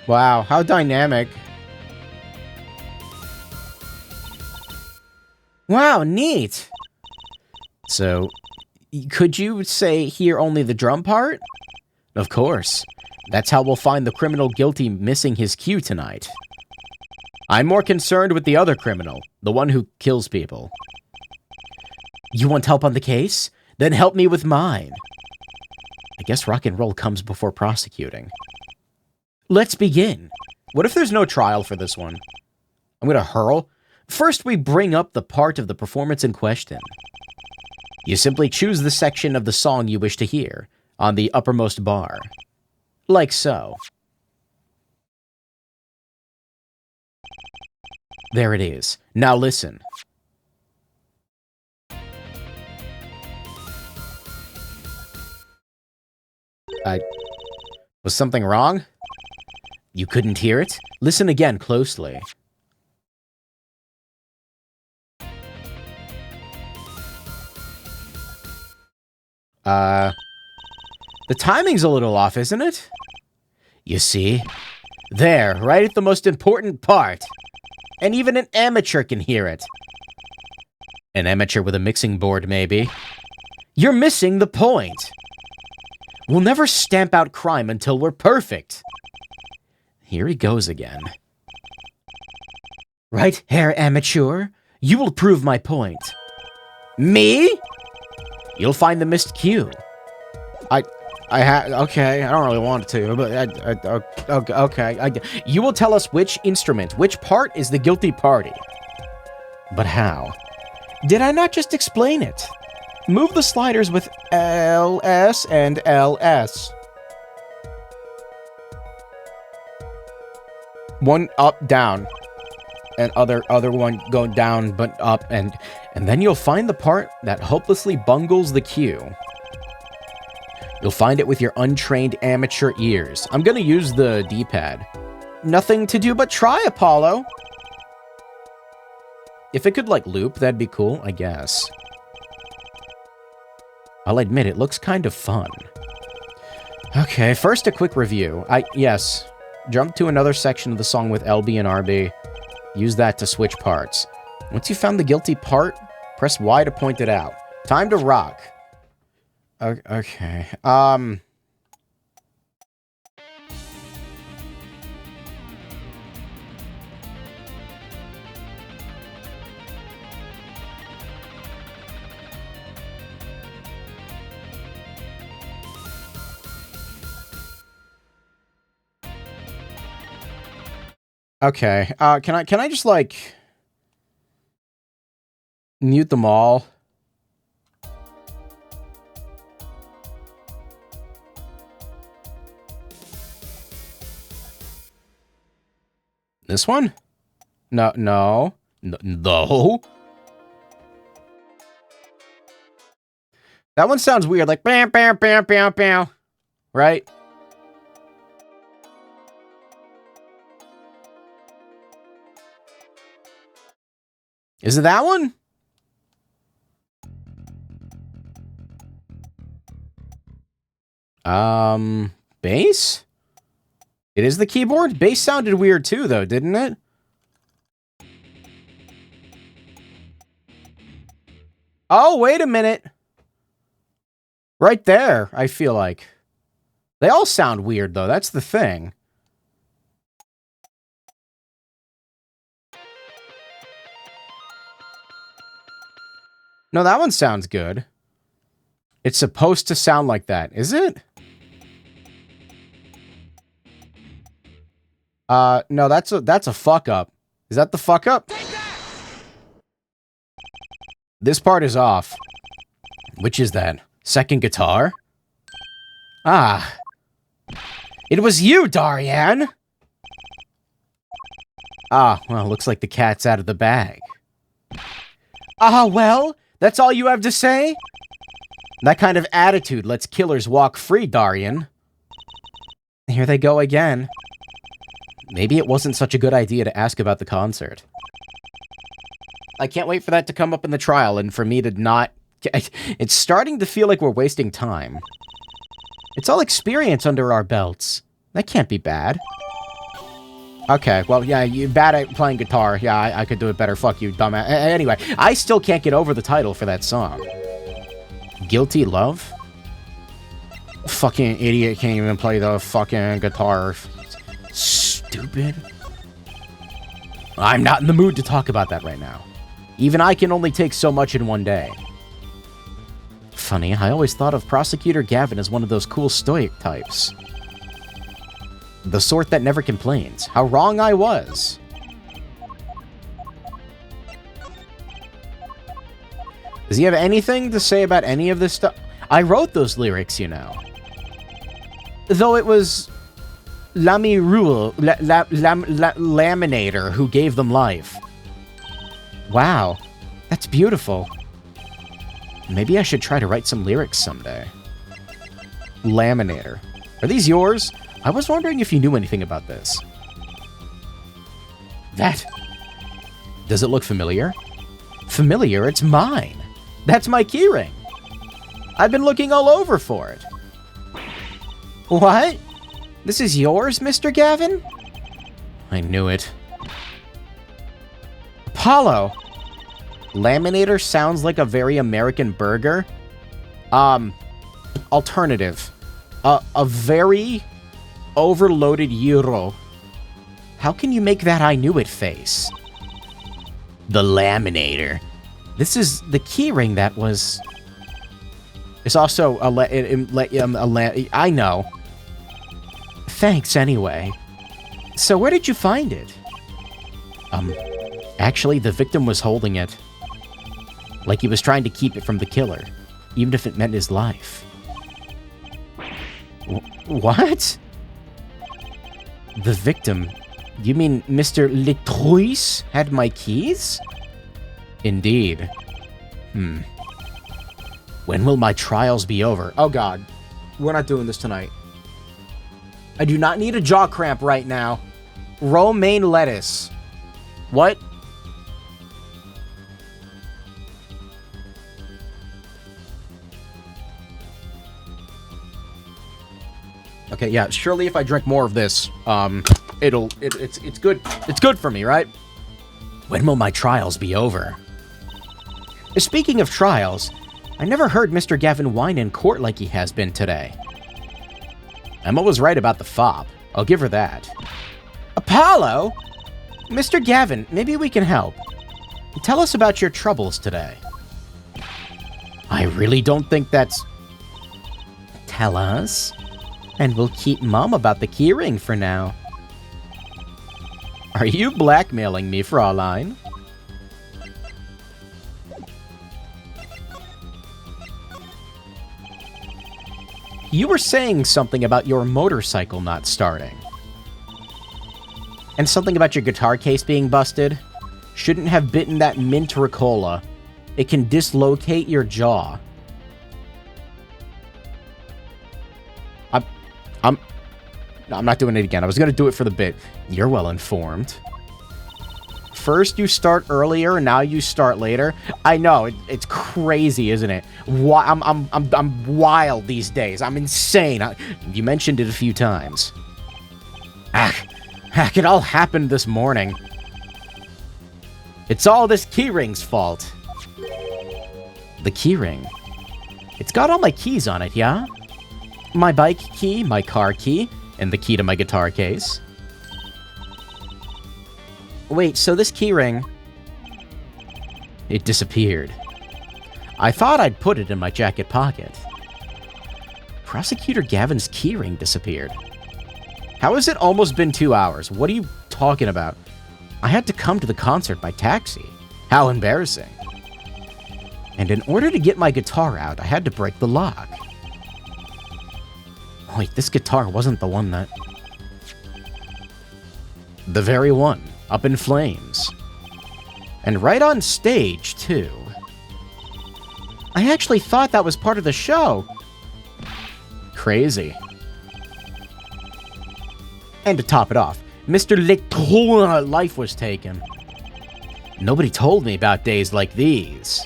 Wow, how dynamic. Wow, neat. So, could you say hear only the drum part? Of course. That's how we'll find the criminal guilty missing his cue tonight. I'm more concerned with the other criminal, the one who kills people. You want help on the case? Then help me with mine. I guess rock and roll comes before prosecuting. Let's begin. What if there's no trial for this one? I'm gonna hurl. First, we bring up the part of the performance in question. You simply choose the section of the song you wish to hear on the uppermost bar. Like so. There it is. Now listen. Was something wrong? You couldn't hear it? Listen again closely. The timing's a little off, isn't it? You see? There, right at the most important part. And even an amateur can hear it. An amateur with a mixing board, maybe. You're missing the point. We'll never stamp out crime until we're perfect. Here he goes again. Right, Herr Amateur? You will prove my point. Me? You'll find the missed cue. Okay, I don't really want to, but okay. You will tell us which instrument, which part is the guilty party. But how? Did I not just explain it? Move the sliders with LS and LS. One up, down, and other one going down but up, and then you'll find the part that hopelessly bungles the cue. You'll find it with your untrained amateur ears. I'm gonna use the D-pad. Nothing to do but try, Apollo. If it could, like, loop, that'd be cool, I guess. I'll admit, it looks kind of fun. Okay, first a quick review. Yes, jump to another section of the song with LB and RB. Use that to switch parts. Once you found the guilty part, press Y to point it out. Time to rock. Okay, Okay, can I just, like, mute them all? This one? No. That one sounds weird, like, bam, bam, bam, bam, bam, right? Is it that one? Bass? It is the keyboard? Bass sounded weird too, though, didn't it? Oh, wait a minute. Right there, I feel like. They all sound weird, though. That's the thing. No, that one sounds good. It's supposed to sound like that, is it? No, that's a fuck up. Is that the fuck up? This part is off. Which is that? Second guitar? Ah. It was you, Darian! Ah, well, looks like the cat's out of the bag. Ah, well, that's all you have to say? That kind of attitude lets killers walk free, Darian. Here they go again. Maybe it wasn't such a good idea to ask about the concert. I can't wait for that to come up in the trial and for me to not... It's starting to feel like we're wasting time. It's all experience under our belts. That can't be bad. Okay, well, yeah, you're bad at playing guitar. Yeah, I could do it better. Fuck you, dumbass. Anyway, I still can't get over the title for that song. Guilty Love? Fucking idiot can't even play the fucking guitar. Stupid. I'm not in the mood to talk about that right now. Even I can only take so much in one day. Funny, I always thought of Prosecutor Gavin as one of those cool stoic types. The sort that never complains. How wrong I was. Does he have anything to say about any of this stuff? I wrote those lyrics, you know. Though it was Lamy Rule, Laminator, who gave them life. Wow, that's beautiful. Maybe I should try to write some lyrics someday. Laminator. Are these yours? I was wondering if you knew anything about this. That. Does it look familiar? Familiar? It's mine. That's my keyring. I've been looking all over for it. What? This is yours, Mr. Gavin? I knew it. Apollo. Laminator sounds like a very American burger. Alternative. A very overloaded gyro. How can you make that I knew it face? The Laminator. This is the keyring that was... It's also I know. Thanks anyway. So where did you find it? Actually, the victim was holding it. Like he was trying to keep it from the killer, even if it meant his life. What? The victim? You mean Mr. Letruis had my keys? Indeed. When will my trials be over? Oh god. We're not doing this tonight. I do not need a jaw cramp right now. Romaine lettuce. What? Okay, yeah, surely if I drink more of this, it's good. It's good for me, right? When will my trials be over? Speaking of trials, I never heard Mr. Gavin whine in court like he has been today. Emma was right about the fop. I'll give her that. Apollo? Mr. Gavin, maybe we can help. Tell us about your troubles today. I really don't think that's... Tell us? And we'll keep mum about the keyring for now. Are you blackmailing me, Fraulein? You were saying something about your motorcycle not starting. And something about your guitar case being busted. Shouldn't have bitten that mint Ricola. It can dislocate your jaw. I'm not doing it again. I was going to do it for the bit. You're well informed. First you start earlier, and now you start later. I know, it's crazy, isn't it? I'm wild these days. I'm insane. You mentioned it a few times. It all happened this morning. It's all this keyring's fault. The keyring? It's got all my keys on it, yeah? My bike key, my car key, and the key to my guitar case. Wait, so this keyring... It disappeared. I thought I'd put it in my jacket pocket. Prosecutor Gavin's keyring disappeared. How has it almost been 2 hours? What are you talking about? I had to come to the concert by taxi. How embarrassing. And in order to get my guitar out, I had to break the lock. Wait, this guitar wasn't the one that... The very one, up in flames. And right on stage, too. I actually thought that was part of the show. Crazy. And to top it off, Mr. Leclerc's life was taken. Nobody told me about days like these.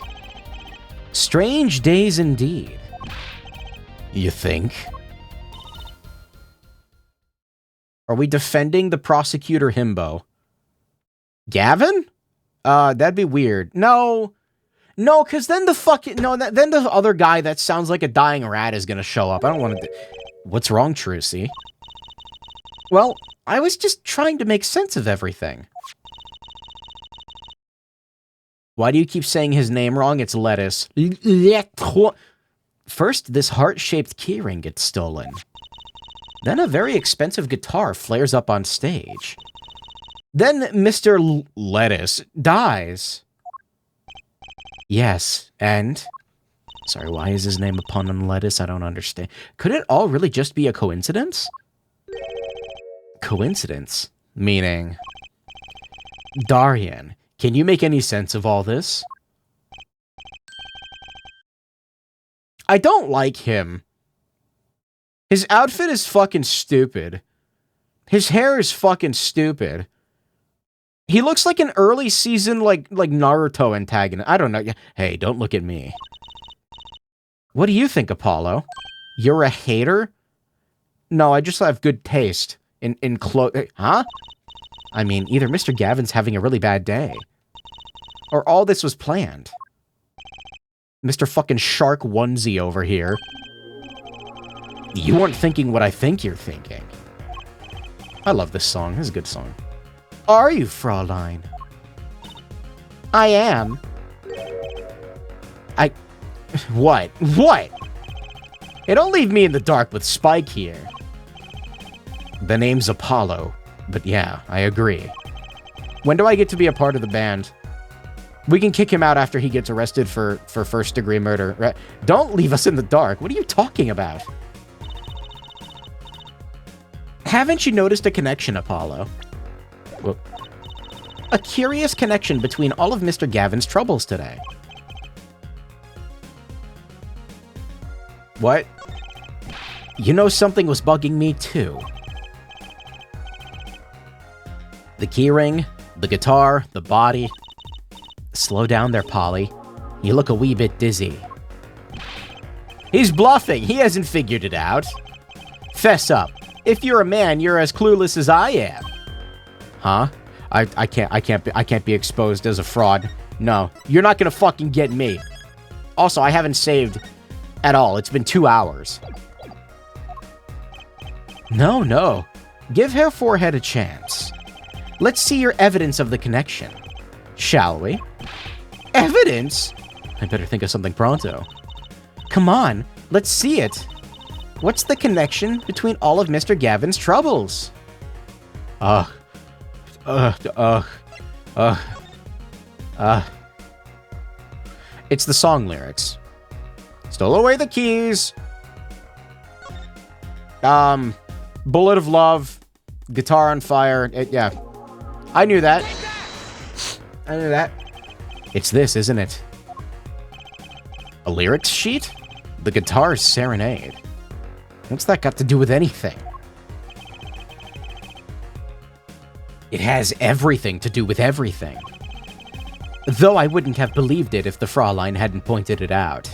Strange days indeed. You think? Are we defending the prosecutor himbo? Gavin? That'd be weird. No, because then then the other guy that sounds like a dying rat is gonna show up. I don't want to... What's wrong, Trucy? Well, I was just trying to make sense of everything. Why do you keep saying his name wrong? It's Lettuce. First, this heart-shaped keyring gets stolen. Then a very expensive guitar flares up on stage. Then Mr. Lettuce dies. Yes, and... Sorry, why is his name a pun on lettuce? I don't understand. Could it all really just be a coincidence? Coincidence? Meaning... Darian, can you make any sense of all this? I don't like him. His outfit is fucking stupid. His hair is fucking stupid. He looks like an early season, like Naruto antagonist. I don't know. Hey, don't look at me. What do you think, Apollo? You're a hater? No, I just have good taste in clothes. Huh? I mean, either Mr. Gavin's having a really bad day, or all this was planned. Mr. fucking Shark Onesie over here. You weren't thinking what I think you're thinking. I love this song. This is a good song. Are you, Fraulein? I am. What? What? Hey, don't leave me in the dark with Spike here. The name's Apollo, but yeah, I agree. When do I get to be a part of the band? We can kick him out after he gets arrested for first-degree murder, right? Don't leave us in the dark. What are you talking about? Haven't you noticed a connection, Apollo? Well, a curious connection between all of Mr. Gavin's troubles today. What? You know, something was bugging me too. The keyring, the guitar, the body. Slow down there, Polly. You look a wee bit dizzy. He's bluffing. He hasn't figured it out. Fess up. If you're a man, you're as clueless as I am. Huh? I can't be exposed as a fraud. No, you're not gonna fucking get me. Also, I haven't saved at all. It's been 2 hours. No. Give Herr Forehead a chance. Let's see your evidence of the connection. Shall we? Evidence? I better think of something pronto. Come on, let's see it. What's the connection between all of Mr. Gavin's troubles? It's the song lyrics. Stole away the keys. Bullet of love. Guitar on fire. Yeah. I knew that. It's this, isn't it? A lyrics sheet? The guitar's serenade. What's that got to do with anything? It has everything to do with everything. Though I wouldn't have believed it if the Fraulein hadn't pointed it out.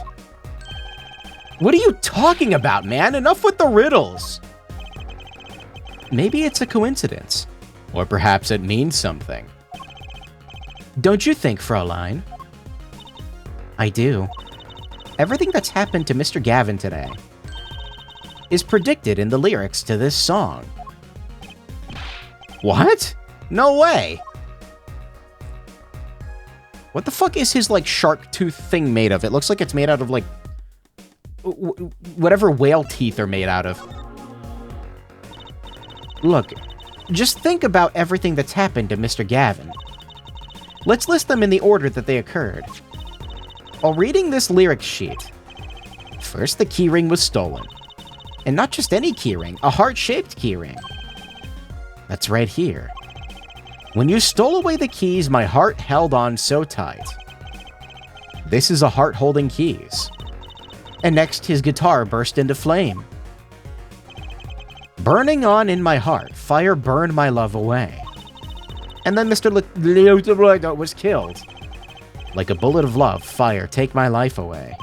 What are you talking about, man? Enough with the riddles! Maybe it's a coincidence. Or perhaps it means something. Don't you think, Fraulein? I do. Everything that's happened to Mr. Gavin today is predicted in the lyrics to this song. What? No way! What the fuck is his, like, shark tooth thing made of? It looks like it's made out of, like, whatever whale teeth are made out of. Look, just think about everything that's happened to Mr. Gavin. Let's list them in the order that they occurred. While reading this lyric sheet, first the keyring was stolen. And not just any keyring, a heart-shaped keyring. That's right here. When you stole away the keys, my heart held on so tight. This is a heart holding keys. And next, his guitar burst into flame. Burning on in my heart, fire burned my love away. And then Mr. Leonardo was killed. Like a bullet of love, fire, take my life away.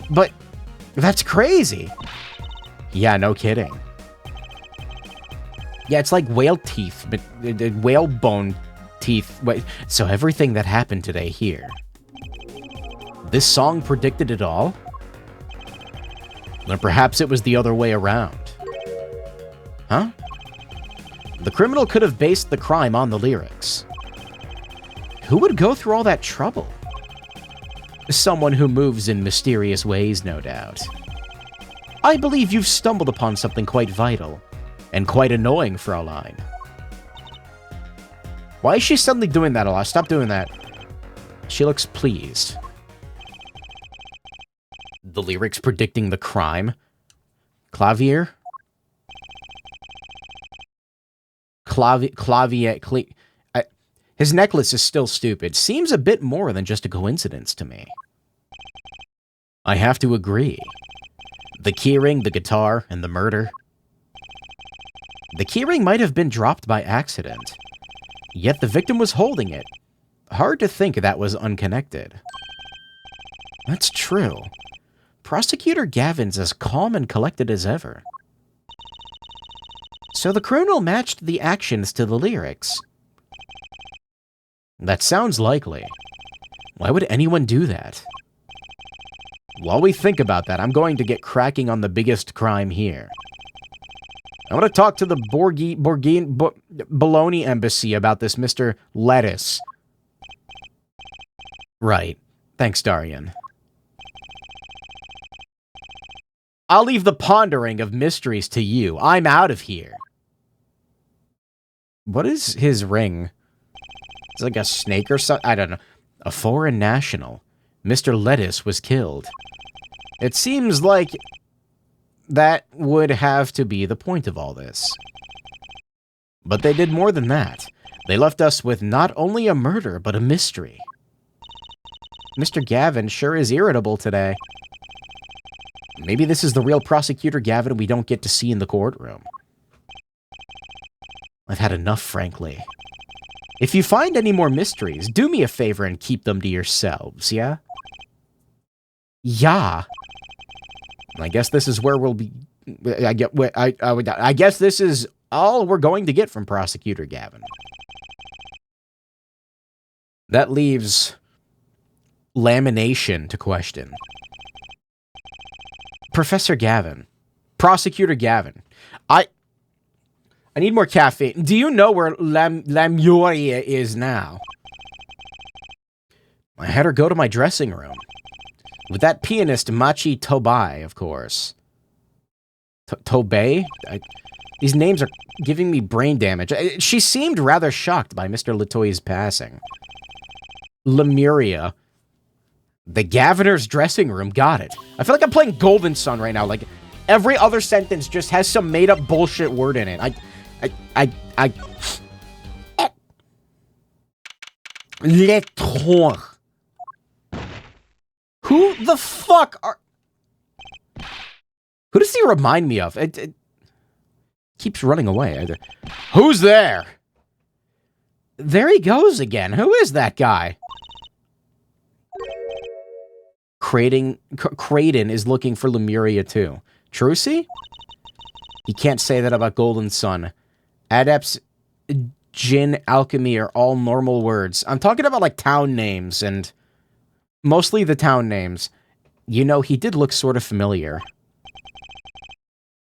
But that's crazy. Yeah, no kidding. Yeah, it's like whale teeth, but whale bone teeth. Wait, so everything that happened today here. This song predicted it all? Or perhaps it was the other way around. Huh? The criminal could have based the crime on the lyrics. Who would go through all that trouble? Someone who moves in mysterious ways, no doubt. I believe you've stumbled upon something quite vital, and quite annoying, Fraulein. Why is she suddenly doing that a lot? Stop doing that. She looks pleased. The lyrics predicting the crime? Clavier? His necklace is still stupid. Seems a bit more than just a coincidence to me. I have to agree. The keyring, the guitar, and the murder. The keyring might have been dropped by accident, yet the victim was holding it. Hard to think that was unconnected. That's true. Prosecutor Gavin's as calm and collected as ever. So the criminal matched the actions to the lyrics. That sounds likely. Why would anyone do that? While we think about that, I'm going to get cracking on the biggest crime here. I want to talk to the Bologna embassy about this Mr. Lettuce. Right. Thanks, Darian. I'll leave the pondering of mysteries to you. I'm out of here. What is his ring? It's like a snake or something? I don't know. A foreign national. Mr. Lettuce was killed. It seems like that would have to be the point of all this. But they did more than that. They left us with not only a murder, but a mystery. Mr. Gavin sure is irritable today. Maybe this is the real Prosecutor Gavin we don't get to see in the courtroom. I've had enough, frankly. If you find any more mysteries, do me a favor and keep them to yourselves, yeah? Yeah. I guess this is where we'll be... I guess this is all we're going to get from Prosecutor Gavin. That leaves lamination to question. Professor Gavin. Prosecutor Gavin. I need more caffeine. Do you know where Lemuria is now? I had her go to my dressing room. With that pianist, Machi Tobei, of course. Tobei? These names are giving me brain damage. She seemed rather shocked by Mr. Latoy's passing. Lemuria. The Gaviner's dressing room. Got it. I feel like I'm playing Golden Sun right now. Like, every other sentence just has some made-up bullshit word in it. Lettre. Who the fuck are... Who does he remind me of? It keeps running away. Who's there? There he goes again. Who is that guy? Creighton is looking for Lemuria too. Trucy? You can't say that about Golden Sun. Adepts, Jinn, Alchemy are all normal words. I'm talking about like town names and... Mostly the town names. You know, he did look sort of familiar.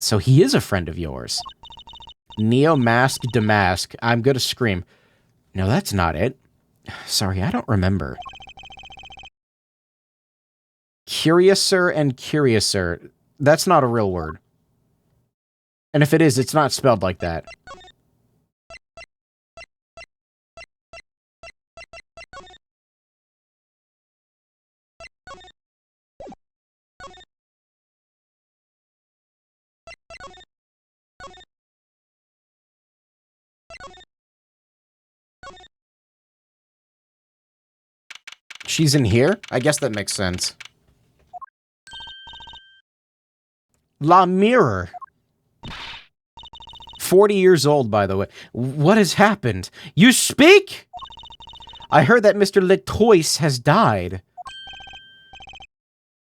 So he is a friend of yours. Neo Mask Damask. I'm gonna scream. No, that's not it. Sorry, I don't remember. Curiouser and Curiouser. That's not a real word. And if it is, it's not spelled like that. She's in here? I guess that makes sense. La Mirror. 40 years old, by the way. What has happened? You speak? I heard that Mr. Letoise has died.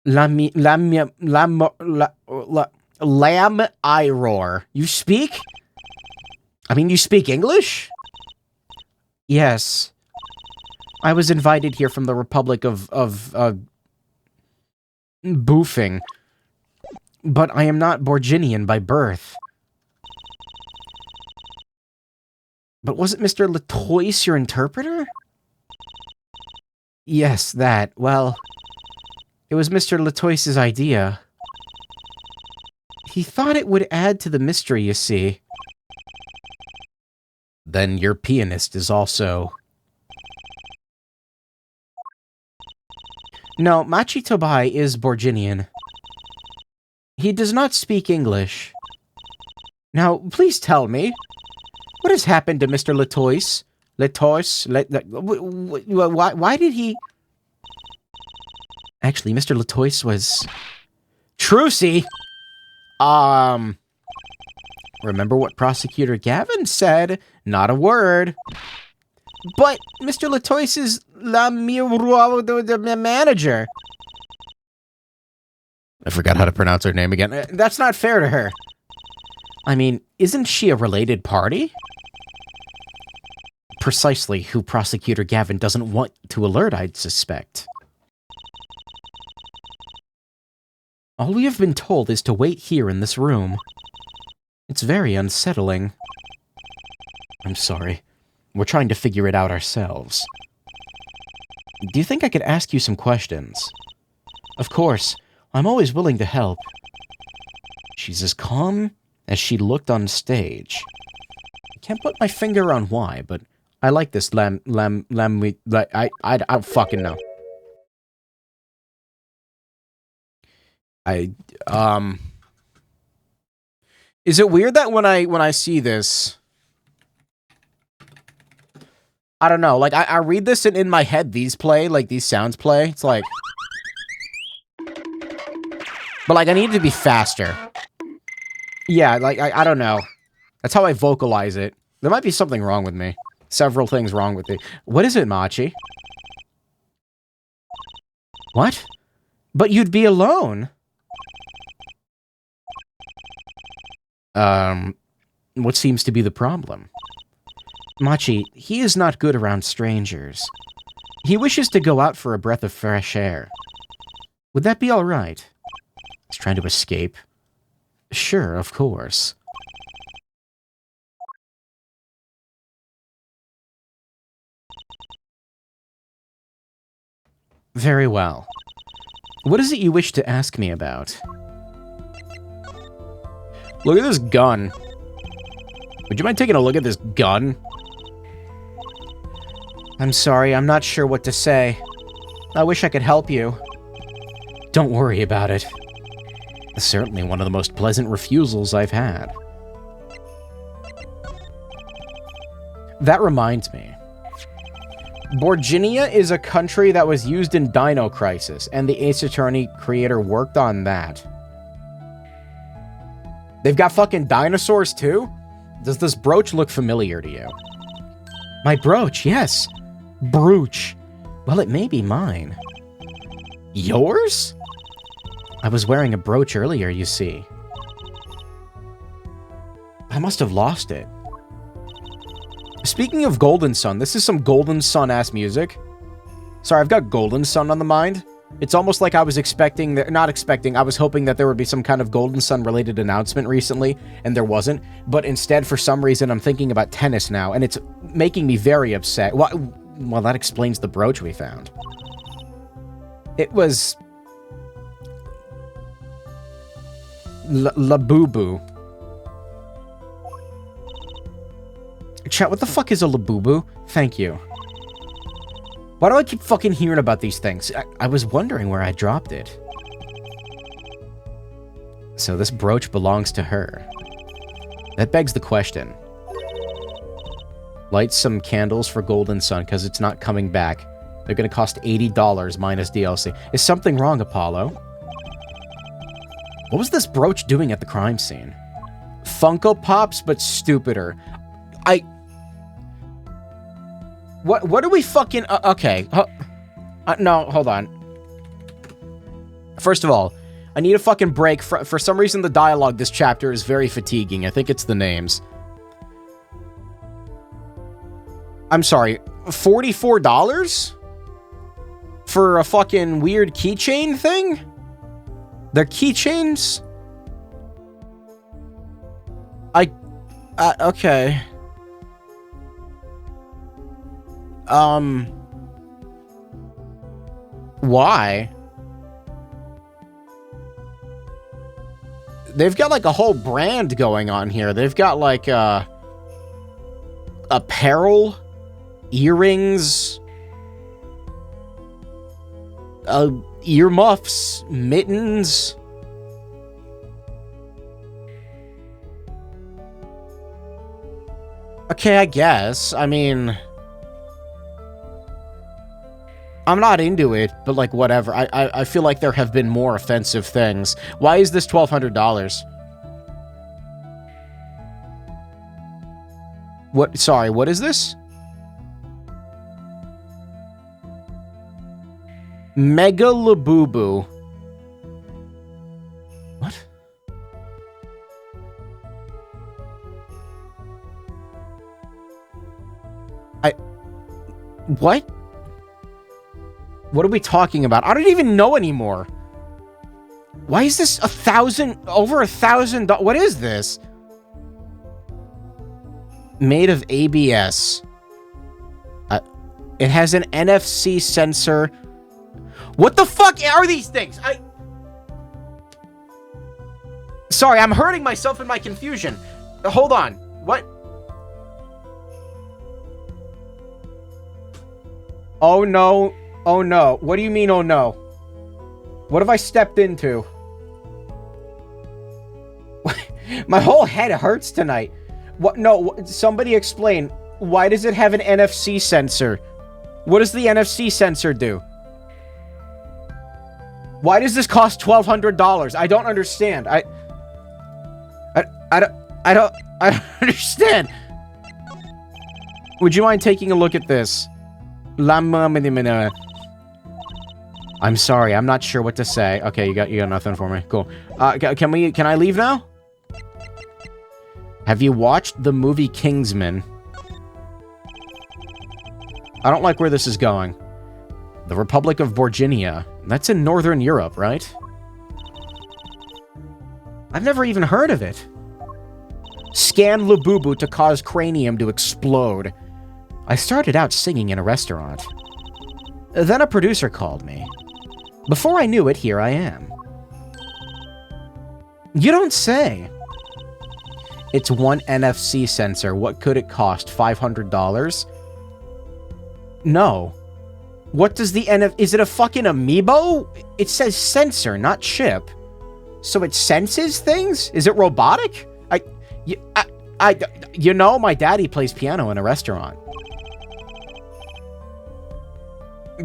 Lam I roar. You speak? I mean, you speak English? Yes. I was invited here from the Republic of Boofing. But I am not Borginian by birth. But wasn't Mr. Letoise your interpreter? Yes, that. Well, it was Mr. Letoise's idea. He thought it would add to the mystery, you see. Then your pianist is also... No, Machi Tobai is Borginian. He does not speak English. Now, please tell me, what has happened to Mr. Letoise? Why did he... Actually, Mr. Letoise was... Trucy! Remember what Prosecutor Gavin said? Not a word. But Mr. Letoise is the manager. I forgot how to pronounce her name again. That's not fair to her. I mean, isn't she a related party? Precisely who Prosecutor Gavin doesn't want to alert, I'd suspect. All we have been told is to wait here in this room. It's very unsettling. I'm sorry. We're trying to figure it out ourselves. Do you think I could ask you some questions? Of course. I'm always willing to help. She's as calm as she looked on stage. I can't put my finger on why, but I like this I don't fucking know. Is it weird that when I see this, I don't know, like I read this and in my head these play, like these sounds play. It's like, but like I need it to be faster. Yeah, like I don't know. That's how I vocalize it. There might be something wrong with me. Several things wrong with me. What is it, Machi? What? But you'd be alone. What seems to be the problem? Machi, he is not good around strangers. He wishes to go out for a breath of fresh air. Would that be all right? He's trying to escape. Sure, of course. Very well. What is it you wish to ask me about? Look at this gun. Would you mind taking a look at this gun? I'm sorry, I'm not sure what to say. I wish I could help you. Don't worry about it. Certainly one of the most pleasant refusals I've had. That reminds me. Borginia is a country that was used in Dino Crisis, and the Ace Attorney creator worked on that. They've got fucking dinosaurs too? Does this brooch look familiar to you? My brooch, yes. Brooch. Well, it may be mine. Yours? I was wearing a brooch earlier, you see. I must have lost it. Speaking of Golden Sun, this is some Golden Sun-ass music. Sorry, I've got Golden Sun on the mind. It's almost like I was expecting, I was hoping that there would be some kind of Golden Sun-related announcement recently, and there wasn't. But instead, for some reason, I'm thinking about tennis now, and it's making me very upset. Well, that explains the brooch we found. It was... La Boo Boo. Chat, what the fuck is a Labubu? Thank you. Why do I keep fucking hearing about these things? I was wondering where I dropped it. So this brooch belongs to her. That begs the question. Light some candles for Golden Sun, because it's not coming back. They're going to cost $80 minus DLC. Is something wrong, Apollo? What was this brooch doing at the crime scene? Funko Pops, but stupider. What are we fucking... okay. No, hold on. First of all, I need a fucking break. For some reason, the dialogue this chapter is very fatiguing. I think it's the names. I'm sorry. $44? For a fucking weird keychain thing? They're keychains? Okay. Why? They've got like a whole brand going on here. They've got like apparel, earrings, earmuffs, mittens. Okay, I guess. I mean, I'm not into it, but like whatever. I feel like there have been more offensive things. Why is this $1,200? What? Sorry, what is this? Mega Labubu. What? What? What are we talking about? I don't even know anymore. Why is this over $1,000? What is this? Made of ABS. It has an NFC sensor. What the fuck are these things? Sorry, I'm hurting myself in my confusion. Hold on. What? Oh no. Oh no. What do you mean, oh no? What have I stepped into? My whole head hurts tonight. What? No, somebody explain. Why does it have an NFC sensor? What does the NFC sensor do? Why does this cost $1,200? I don't understand. I don't understand. Would you mind taking a look at this? I'm sorry, I'm not sure what to say. Okay, you got nothing for me. Cool. Can I leave now? Have you watched the movie Kingsman? I don't like where this is going. The Republic of Borginia. That's in Northern Europe, right? I've never even heard of it. Scan Labubu to cause cranium to explode. I started out singing in a restaurant. Then a producer called me. Before I knew it, here I am. You don't say. It's one NFC sensor. What could it cost? $500? No. What does the NFC... Is it a fucking amiibo? It says sensor, not chip. So it senses things? Is it robotic? You know, my daddy plays piano in a restaurant.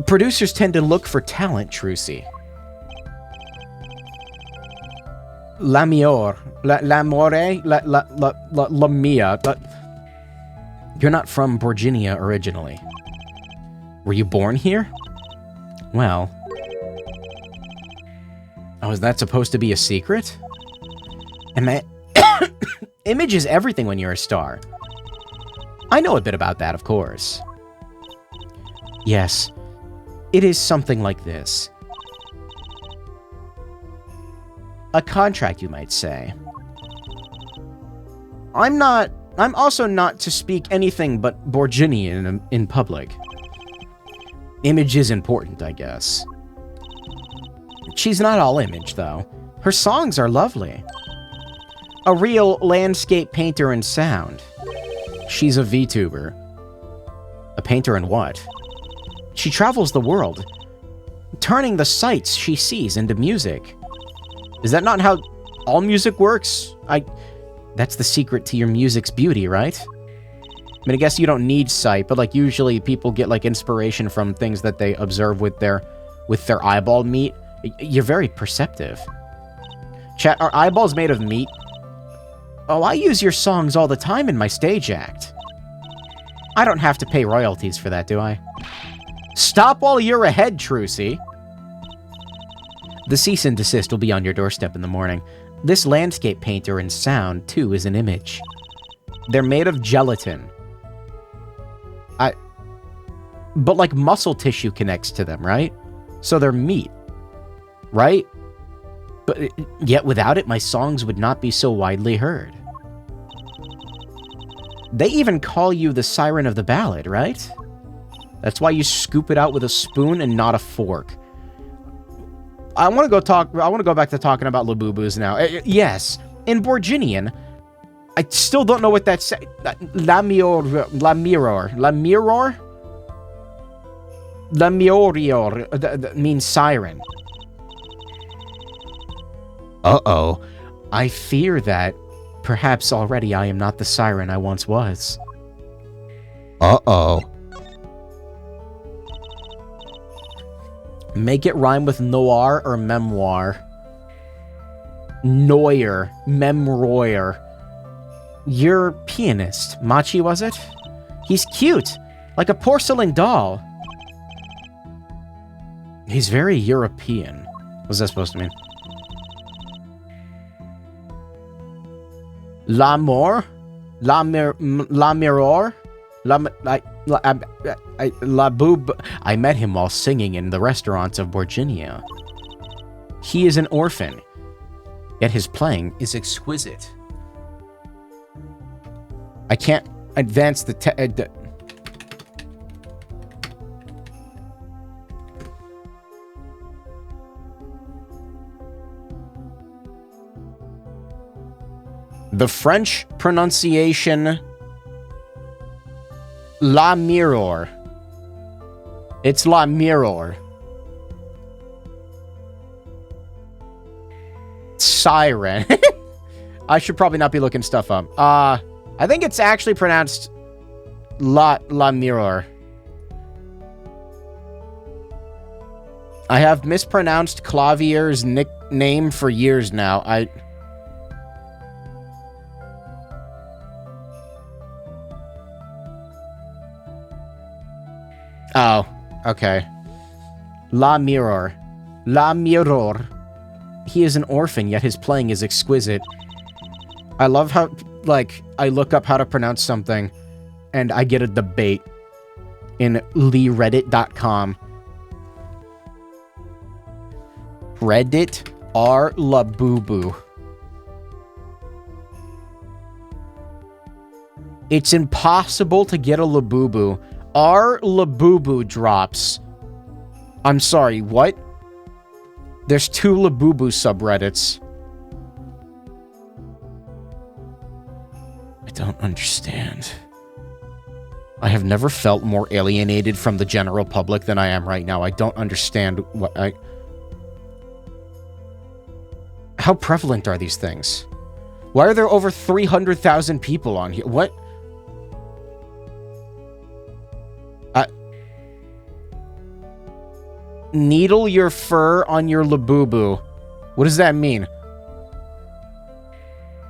Producers tend to look for talent, Trucy. L'amore. L'amore? La mia. You're not from Borginia originally. Were you born here? Well... Oh, is that supposed to be a secret? Image is everything when you're a star. I know a bit about that, of course. Yes. It is something like this. A contract, you might say. I'm also not to speak anything but Borginian in public. Image is important, I guess. She's not all image, though. Her songs are lovely. A real landscape painter in sound. She's a VTuber. A painter in what? She travels the world, turning the sights she sees into music. Is that not how all music works? That's the secret to your music's beauty, right? I mean, I guess you don't need sight, but like usually people get like inspiration from things that they observe with their eyeball meat. You're very perceptive. Chat, are eyeballs made of meat? Oh, I use your songs all the time in my stage act. I don't have to pay royalties for that, do I? Stop while you're ahead, Trucy. The cease and desist will be on your doorstep in the morning. This landscape painter and sound, too, is an image. They're made of gelatin. But like muscle tissue connects to them, right? So they're meat, right? But yet without it, my songs would not be so widely heard. They even call you the siren of the ballad, right? That's why you scoop it out with a spoon and not a fork. I want to go back to talking about Labubus now. Yes, in Borginian, I still don't know what that says. La Mirror means siren. Uh-oh. I fear that perhaps already I am not the siren I once was. Uh-oh. Make it rhyme with noir or memoir. Noir. Memroir. You're pianist. Machi, was it? He's cute. Like a porcelain doll. He's very European. What's that supposed to mean? L'amour? La Mirror? La Boob. I met him while singing in the restaurants of Borginia. He is an orphan, yet his playing is exquisite. I can't advance the The French pronunciation La Mirror. It's La Mirror. Siren. I should probably not be looking stuff up. I think it's actually pronounced La Mirror. I have mispronounced Clavier's nickname for years now. Oh, okay. La Mirror. La Mirror. He is an orphan, yet his playing is exquisite. I love how, like, I look up how to pronounce something, and I get a debate in LeeReddit.com. Reddit R Labubu. It's impossible to get a Labubu. R Labubu drops. I'm sorry, what? There's 2 Labubu subreddits. I don't understand. I have never felt more alienated from the general public than I am right now. I don't understand what How prevalent are these things? Why are there over 300,000 people on here? What? Needle your fur on your Labubu. What does that mean?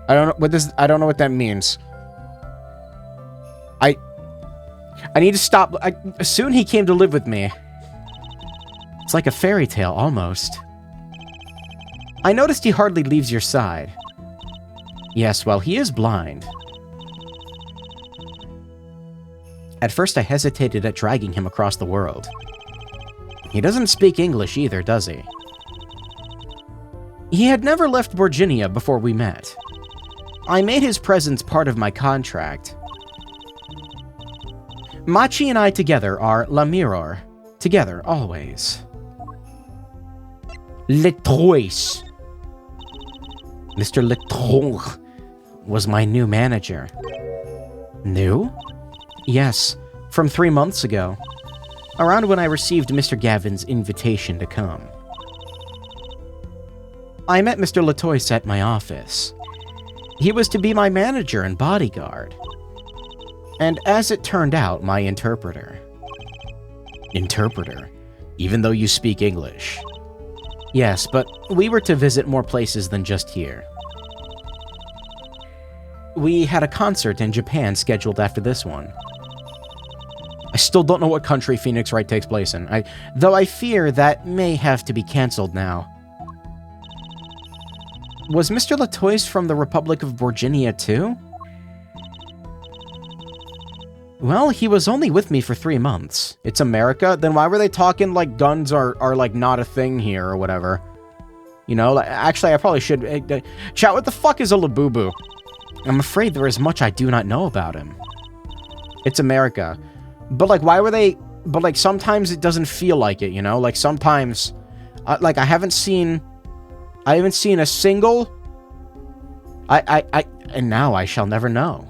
I don't know what that means. I need to stop. Soon he came to live with me. It's like a fairy tale, almost. I noticed he hardly leaves your side. Yes, well, he is blind. At first I hesitated at dragging him across the world. He doesn't speak English either, does he? He had never left Borginia before we met. I made his presence part of my contract. Machi and I together are La Mirror. Together, always. Letrois. Mr. Letroux was my new manager. New? Yes, from 3 months ago. Around when I received Mr. Gavin's invitation to come. I met Mr. Latois at my office. He was to be my manager and bodyguard. And as it turned out, my interpreter. Interpreter? Even though you speak English? Yes, but we were to visit more places than just here. We had a concert in Japan scheduled after this one. I still don't know what country Phoenix Wright takes place in, though I fear that may have to be cancelled now. Was Mr. Latois from the Republic of Borginia too? Well, he was only with me for 3 months. It's America? Then why were they talking like guns are like not a thing here or whatever? You know, like, actually I probably should... chat, what the fuck is a Labubu? I'm afraid there is much I do not know about him. It's America. But like, why were they... But like, sometimes it doesn't feel like it, you know? Like, sometimes... like, I haven't seen a single... And now I shall never know.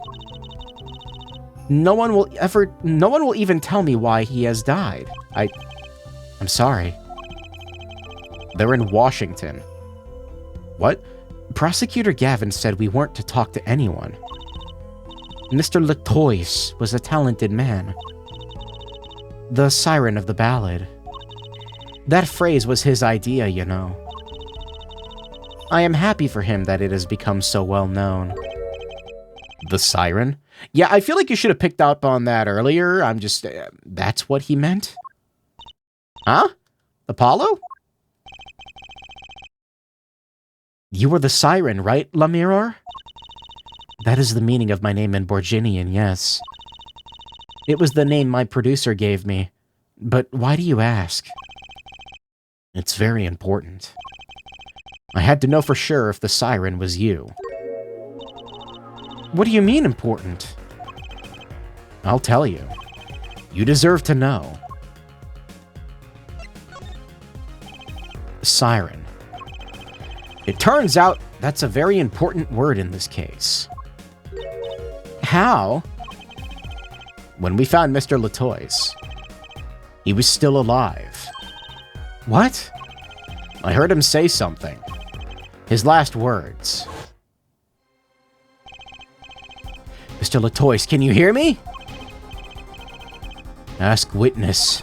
No one will even tell me why he has died. I'm sorry. They're in Washington. What? Prosecutor Gavin said we weren't to talk to anyone. Mr. Latois was a talented man. The siren of the ballad. That phrase was his idea, you know. I am happy for him that it has become so well known. The siren? Yeah, I feel like you should have picked up on that earlier. I'm just... that's what he meant? Huh? Apollo? You were the siren, right, Lamiror? That is the meaning of my name in Borginian, yes. It was the name my producer gave me. But why do you ask? It's very important. I had to know for sure if the siren was you. What do you mean, important? I'll tell you. You deserve to know. Siren. It turns out that's a very important word in this case. How? When we found Mr. Latois, he was still alive. What? I heard him say something. His last words. Mr. Latois, can you hear me? Ask witness.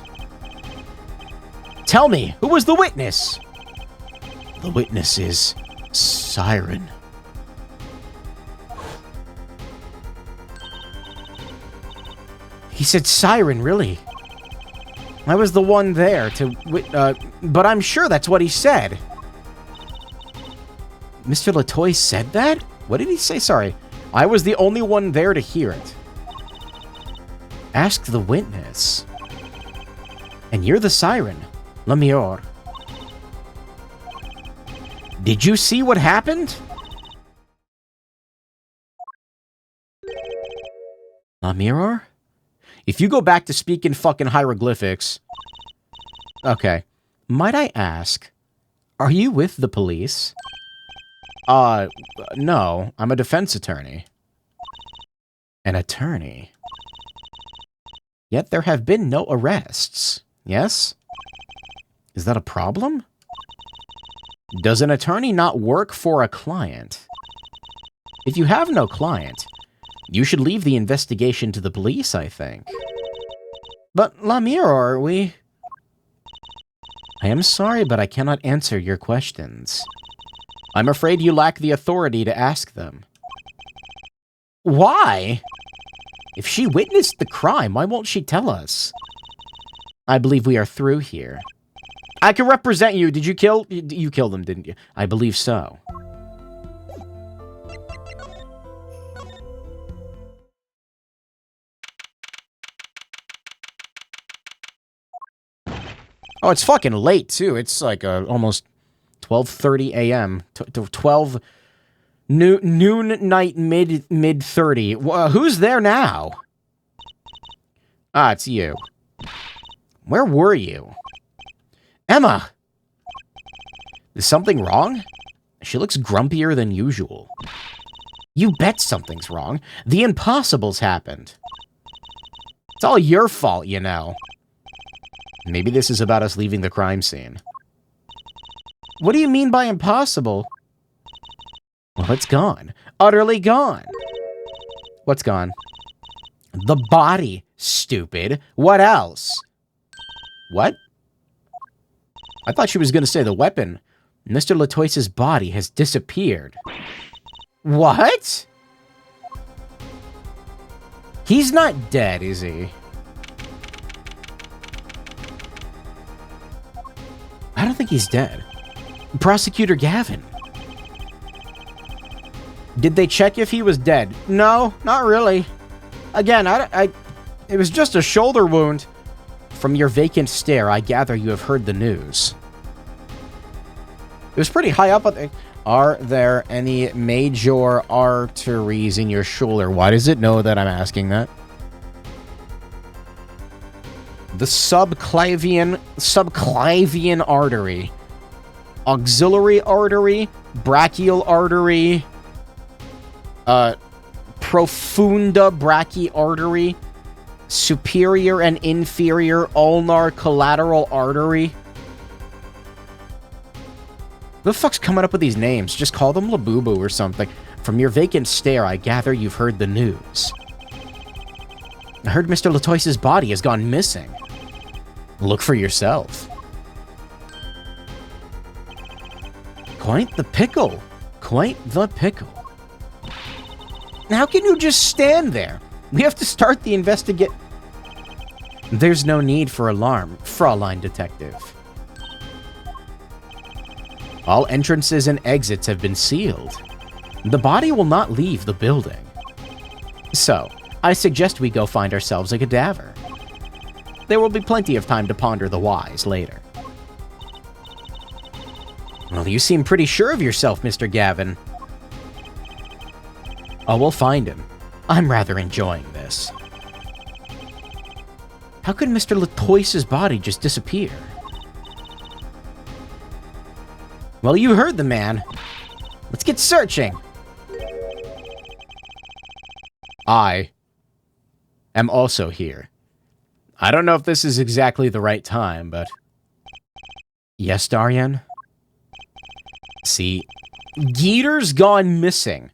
Tell me, who was the witness? The witness is Siren. He said Siren, really? I was the one there to but I'm sure that's what he said. Mr. Latois said that? What did he say? Sorry. I was the only one there to hear it. Ask the witness. And you're the siren, Lamiror. Did you see what happened? Lamiror? If you go back to speaking fucking hieroglyphics... Okay. Might I ask, are you with the police? No. I'm a defense attorney. An attorney? Yet there have been no arrests, yes? Is that a problem? Does an attorney not work for a client? If you have no client, you should leave the investigation to the police, I think. But, Lamiror, I am sorry, but I cannot answer your questions. I'm afraid you lack the authority to ask them. Why? If she witnessed the crime, why won't she tell us? I believe we are through here. I can represent you. Did you kill... You killed them, didn't you? I believe so. Oh, it's fucking late, too. It's like almost 12:30 a.m. 12... Noon night mid 30. Who's there now? Ah, it's you. Where were you? Emma! Is something wrong? She looks grumpier than usual. You bet something's wrong. The impossible's happened. It's all your fault, you know. Maybe this is about us leaving the crime scene. What do you mean by impossible? Well, it's gone. Utterly gone. What's gone? The body, stupid. What else? What? I thought she was going to say the weapon. Mr. Latoise's body has disappeared. What? He's not dead, is he? I don't think he's dead. Prosecutor Gavin. Did they check if he was dead? No, not really. Again, it was just a shoulder wound. From your vacant stare, I gather you have heard the news. It was pretty high up. Are there any major arteries in your shoulder? Why does it know that I'm asking that? The subclavian artery. Auxiliary artery. Brachial artery. Profunda brachii artery. Superior and inferior ulnar collateral artery. Who the fuck's coming up with these names? Just call them Labubu or something. From your vacant stare, I gather you've heard the news. I heard Mr. Latoise's body has gone missing. Look for yourself. Quite the pickle. Quite the pickle. How can you just stand there? We have to start the investigate. There's no need for alarm, Fraulein Detective. All entrances and exits have been sealed. The body will not leave the building. So, I suggest we go find ourselves a cadaver. There will be plenty of time to ponder the whys later. Well, you seem pretty sure of yourself, Mr. Gavin. Oh, we'll find him. I'm rather enjoying this. How could Mr. Latoise's body just disappear? Well, you heard the man. Let's get searching. I am also here. I don't know if this is exactly the right time, but... Yes, Darian? See, Geeter's gone missing.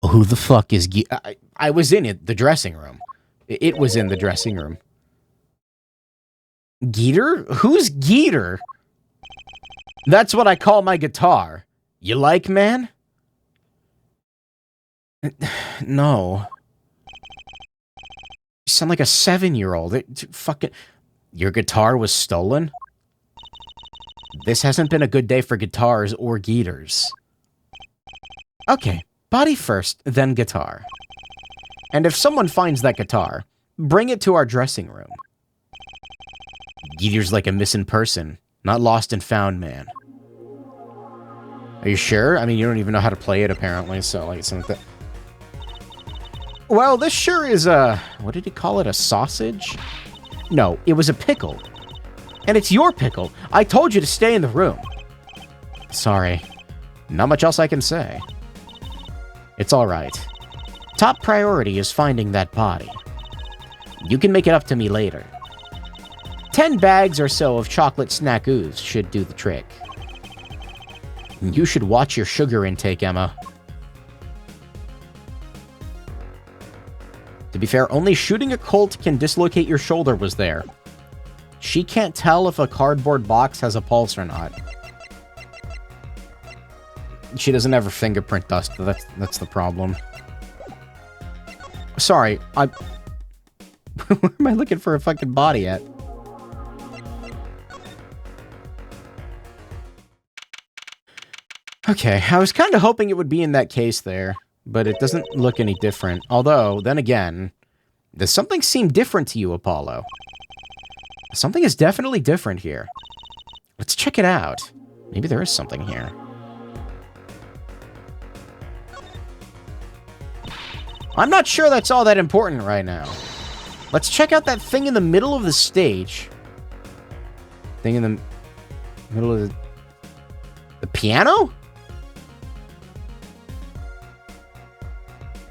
Who the fuck is I was in the dressing room. It was in the dressing room. Geeter? Who's Geeter? That's what I call my guitar. You like, man? No. You sound like a 7-year-old. Fucking... Your guitar was stolen? This hasn't been a good day for guitars or Geeters. Okay. Body first, then guitar. And if someone finds that guitar, bring it to our dressing room. Geeter's like a missing person, not lost and found man. Are you sure? I mean, you don't even know how to play it, apparently, so, like, something like that. Well, this sure is a... What did he call it? A sausage? No, it was a pickle. And it's your pickle. I told you to stay in the room. Sorry. Not much else I can say. It's all right. Top priority is finding that body. You can make it up to me later. 10 bags or so of chocolate snack-oos should do the trick. You should watch your sugar intake, Emma. To be fair, only shooting a Colt can dislocate your shoulder was there. She can't tell if a cardboard box has a pulse or not. She doesn't have her fingerprint dust, but that's the problem. Sorry, where am I looking for a fucking body at? Okay, I was kind of hoping it would be in that case there, but it doesn't look any different. Although, then again, does something seem different to you, Apollo? Something is definitely different here. Let's check it out. Maybe there is something here. I'm not sure that's all that important right now. Let's check out that thing in the middle of the stage. Thing in the middle of the piano?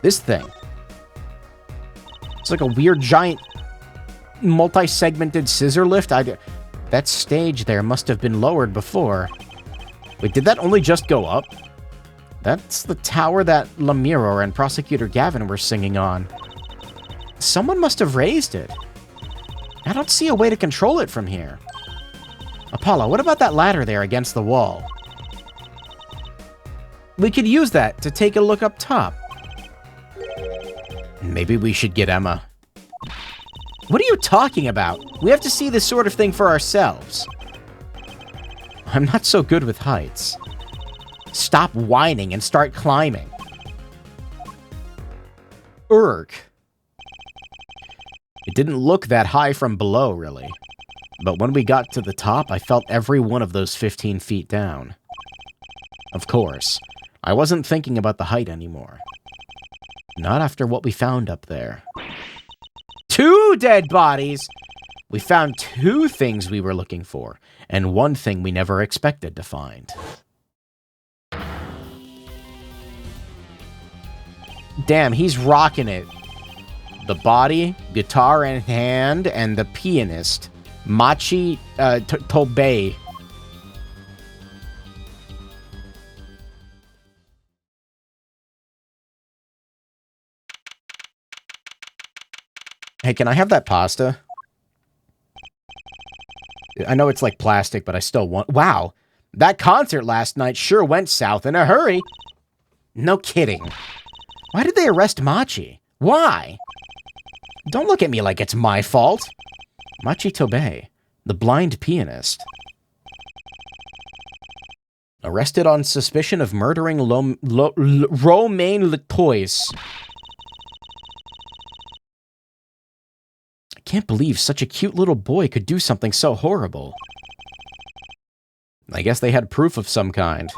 This thing. It's like a weird, giant, multi-segmented scissor lift. That stage there must have been lowered before. Wait, did that only just go up? That's the tower that Lemiro and Prosecutor Gavin were singing on. Someone must have raised it. I don't see a way to control it from here. Apollo, what about that ladder there against the wall? We could use that to take a look up top. Maybe we should get Emma. What are you talking about? We have to see this sort of thing for ourselves. I'm not so good with heights. Stop whining and start climbing. Urgh. It didn't look that high from below, really. But when we got to the top, I felt every one of those 15 feet down. Of course, I wasn't thinking about the height anymore. Not after what we found up there. 2 dead bodies! We found 2 things we were looking for, and 1 thing we never expected to find. Damn, he's rocking it. The body, guitar in hand, and the pianist, Machi Tobei. Hey, can I have that pasta? I know it's like plastic, but I still want... Wow, that concert last night sure went south in a hurry. No kidding. Why did they arrest Machi? Why? Don't look at me like it's my fault. Machi Tobei, the blind pianist. Arrested on suspicion of murdering Romain Letois. I can't believe such a cute little boy could do something so horrible. I guess they had proof of some kind.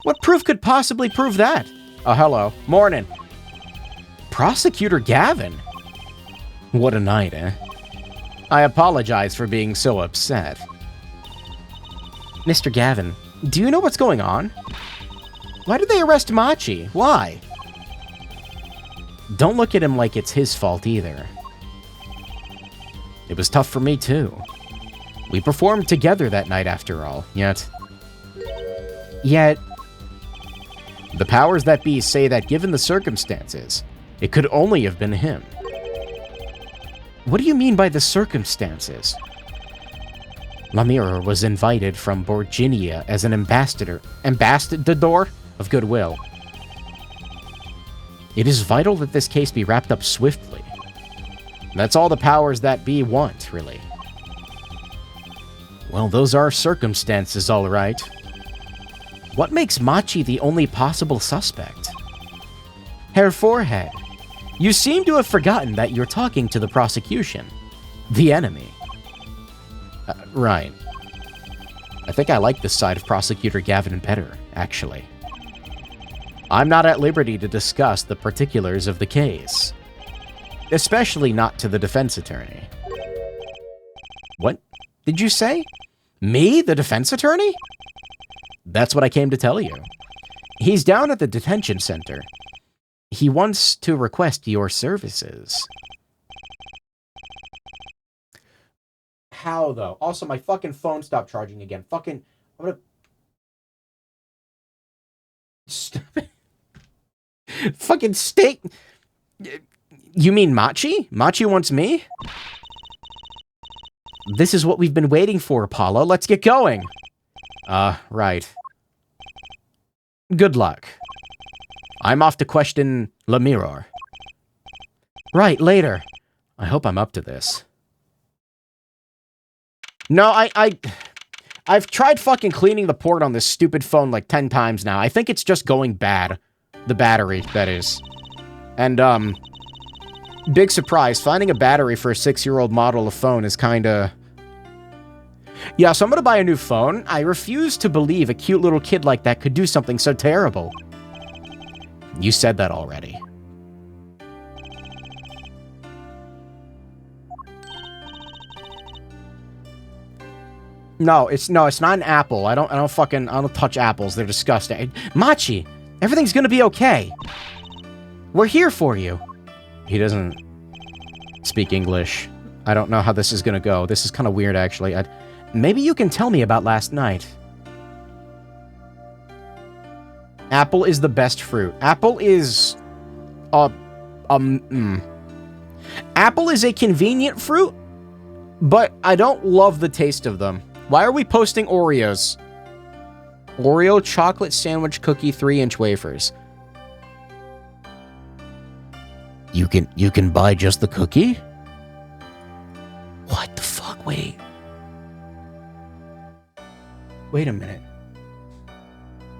What proof could possibly prove that? Oh, hello. Morning. Prosecutor Gavin? What a night, eh? I apologize for being so upset. Mr. Gavin, do you know what's going on? Why did they arrest Machi? Why? Don't look at him like it's his fault either. It was tough for me too. We performed together that night after all, yet... The powers that be say that given the circumstances, it could only have been him. What do you mean by the circumstances? Lemiro was invited from Borginia as an ambassador of goodwill. It is vital that this case be wrapped up swiftly. That's all the powers that be want, really. Well, those are circumstances, all right. What makes Machi the only possible suspect? Herr Forehead, you seem to have forgotten that you're talking to the prosecution. The enemy. Right. I think I like this side of Prosecutor Gavin better, actually. I'm not at liberty to discuss the particulars of the case. Especially not to the defense attorney. What did you say? Me, the defense attorney? That's what I came to tell you. He's down at the detention center. He wants to request your services. How, though? Also, my fucking phone stopped charging again. Fucking... I'm gonna... Stop it. Fucking steak... You mean Machi? Machi wants me? This is what we've been waiting for, Apollo. Let's get going. Right. Good luck. I'm off to question Lemiro. Right, later. I hope I'm up to this. No, I've tried fucking cleaning the port on this stupid phone like 10 times now. I think it's just going bad. The battery, that is. And, big surprise, finding a battery for a 6-year-old model of phone is kinda... Yeah, so I'm gonna buy a new phone. I refuse to believe a cute little kid like that could do something so terrible. You said that already. No, it's not an apple. I don't touch apples. They're disgusting. Machi, everything's gonna be okay. We're here for you. He doesn't speak English. I don't know how this is gonna go. This is kind of weird, actually. Maybe you can tell me about last night. Apple is the best fruit. Apple is... Apple is a convenient fruit, but I don't love the taste of them. Why are we posting Oreos? Oreo chocolate sandwich cookie 3-inch wafers. You can buy just the cookie? What the fuck? Wait a minute.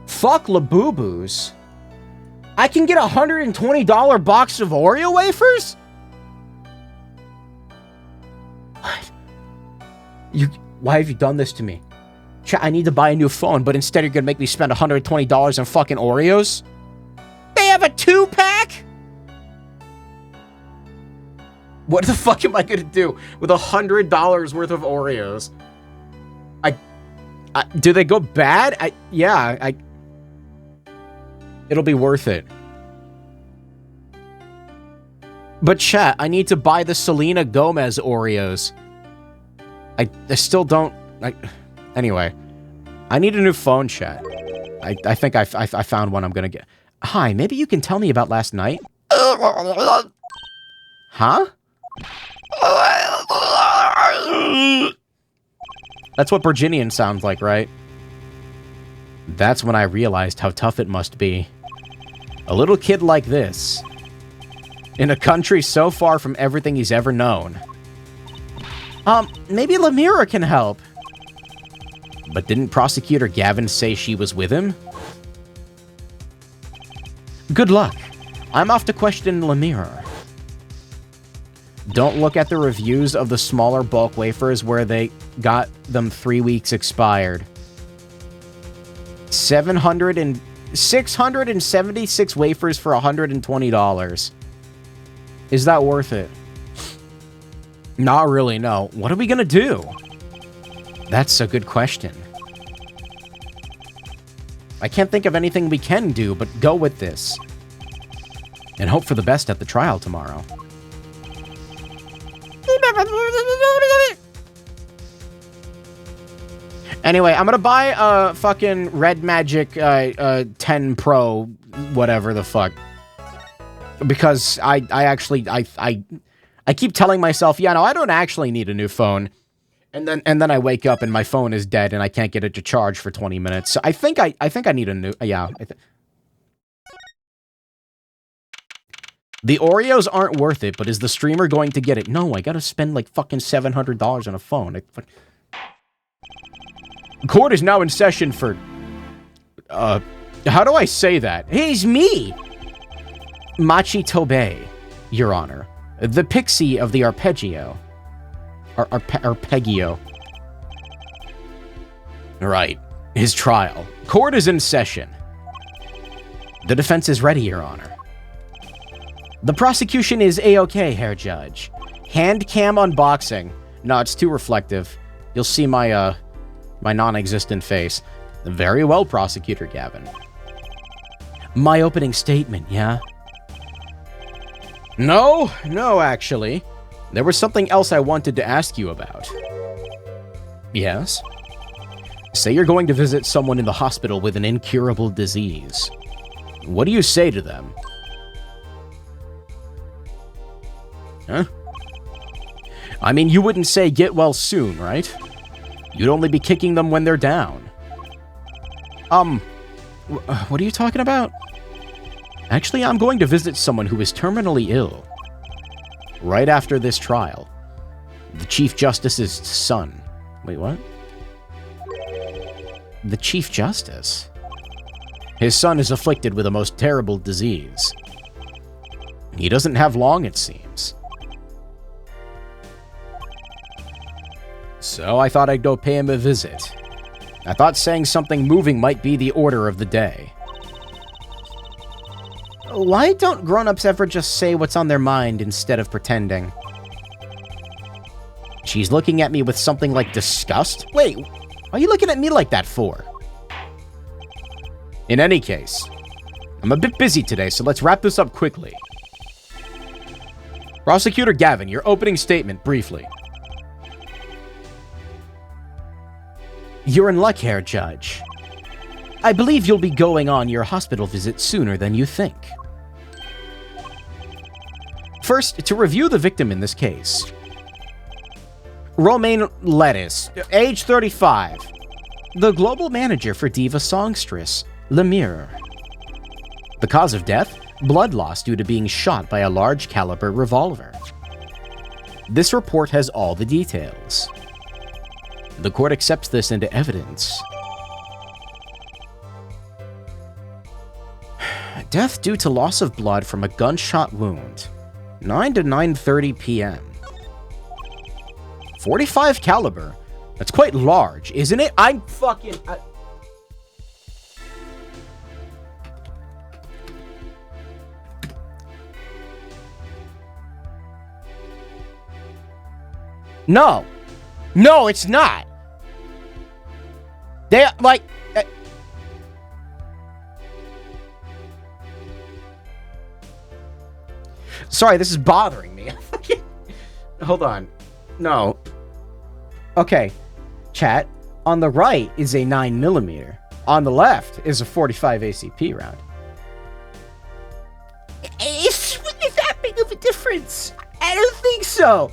Fuck Labubu's. I can get a $120 box of Oreo wafers? What? Why have you done this to me? I need to buy a new phone, but instead you're gonna make me spend $120 on fucking Oreos? They have a 2-pack? What the fuck am I gonna do with $100 worth of Oreos? Do they go bad? Yeah, it'll be worth it. But chat, I need to buy the Selena Gomez Oreos. I still don't... Anyway, I need a new phone, chat. I think I found one I'm gonna get. Hi, maybe you can tell me about last night? Huh? That's what Virginian sounds like, right? That's when I realized how tough it must be. A little kid like this, in a country so far from everything he's ever known. Maybe Lemira can help. But didn't Prosecutor Gavin say she was with him? Good luck. I'm off to question Lemira. Don't look at the reviews of the smaller bulk wafers where they got them 3 weeks expired. 676 wafers for $120. Is that worth it? Not really, no. What are we gonna do? That's a good question. I can't think of anything we can do, but go with this. And hope for the best at the trial tomorrow. Anyway, I'm gonna buy a fucking Red Magic 10 Pro, whatever the fuck. Because I keep telling myself, yeah, no, I don't actually need a new phone. And then I wake up and my phone is dead and I can't get it to charge for 20 minutes. So I think I need a new, yeah. The Oreos aren't worth it, but is the streamer going to get it? No, I gotta spend like fucking $700 on a phone. Court is now in session for... how do I say that? He's me! Machi Tobey, Your Honor. The pixie of the arpeggio. Arpeggio. Right. His trial. Court is in session. The defense is ready, Your Honor. The prosecution is A-OK, Herr Judge. Hand cam unboxing. No, it's too reflective. You'll see my, my non-existent face. Very well, Prosecutor Gavin. My opening statement, yeah? No, actually. There was something else I wanted to ask you about. Yes? Say you're going to visit someone in the hospital with an incurable disease. What do you say to them? Huh? I mean, you wouldn't say get well soon, right? You'd only be kicking them when they're down. What are you talking about? Actually, I'm going to visit someone who is terminally ill. Right after this trial. The Chief Justice's son. Wait, what? The Chief Justice? His son is afflicted with a most terrible disease. He doesn't have long, it seems. So I thought I'd go pay him a visit. I thought saying something moving might be the order of the day. Why don't grown-ups ever just say what's on their mind instead of pretending? She's looking at me with something like disgust? Wait, why are you looking at me like that for? In any case, I'm a bit busy today, so let's wrap this up quickly. Prosecutor Gavin, your opening statement, briefly. You're in luck here, Judge. I believe you'll be going on your hospital visit sooner than you think. First, to review the victim in this case. Romaine Lettuce, age 35. The global manager for diva songstress, Le Mirror. The cause of death? Blood loss due to being shot by a large caliber revolver. This report has all the details. The court accepts this into evidence. Death due to loss of blood from a gunshot wound. 9 to 9:30 p.m. 45 caliber. That's quite large, isn't it? No. No, it's not. They, like... Sorry, this is bothering me. Hold on. No. Okay. Chat. On the right is a 9mm. On the left is a 45 ACP round. It's really that big of a difference. I don't think so.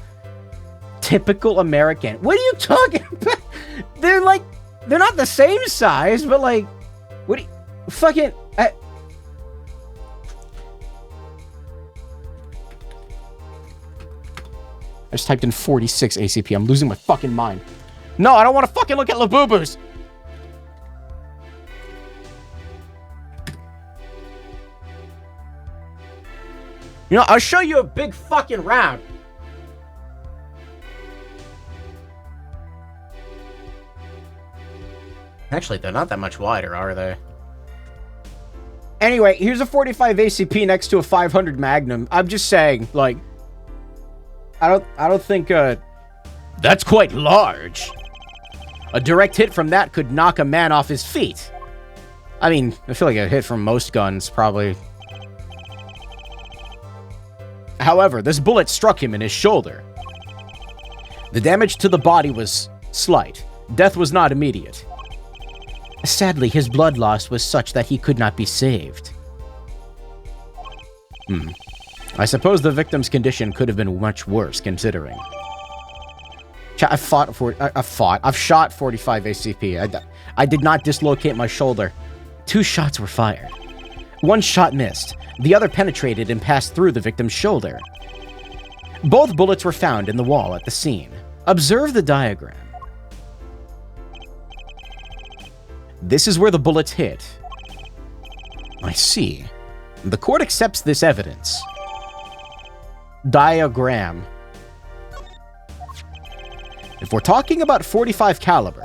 Typical American. What are you talking about? They're not the same size, but like, what do you, fucking, I just typed in 46 ACP. I'm losing my fucking mind. No, I don't want to fucking look at Labubus. You know, I'll show you a big fucking round. Actually, they're not that much wider, are they? Anyway, here's a 45 ACP next to a 500 Magnum. I'm just saying, like, I don't think, that's quite large. A direct hit from that could knock a man off his feet. I mean, I feel like a hit from most guns, probably. However, this bullet struck him in his shoulder. The damage to the body was slight. Death was not immediate. Sadly, his blood loss was such that he could not be saved. I suppose the victim's condition could have been much worse, considering. I've shot 45 ACP. I did not dislocate my shoulder. 2 shots were fired. 1 shot missed. The other penetrated and passed through the victim's shoulder. Both bullets were found in the wall at the scene. Observe the diagram. This is where the bullets hit. I see. The court accepts this evidence. Diagram. If we're talking about 45 caliber,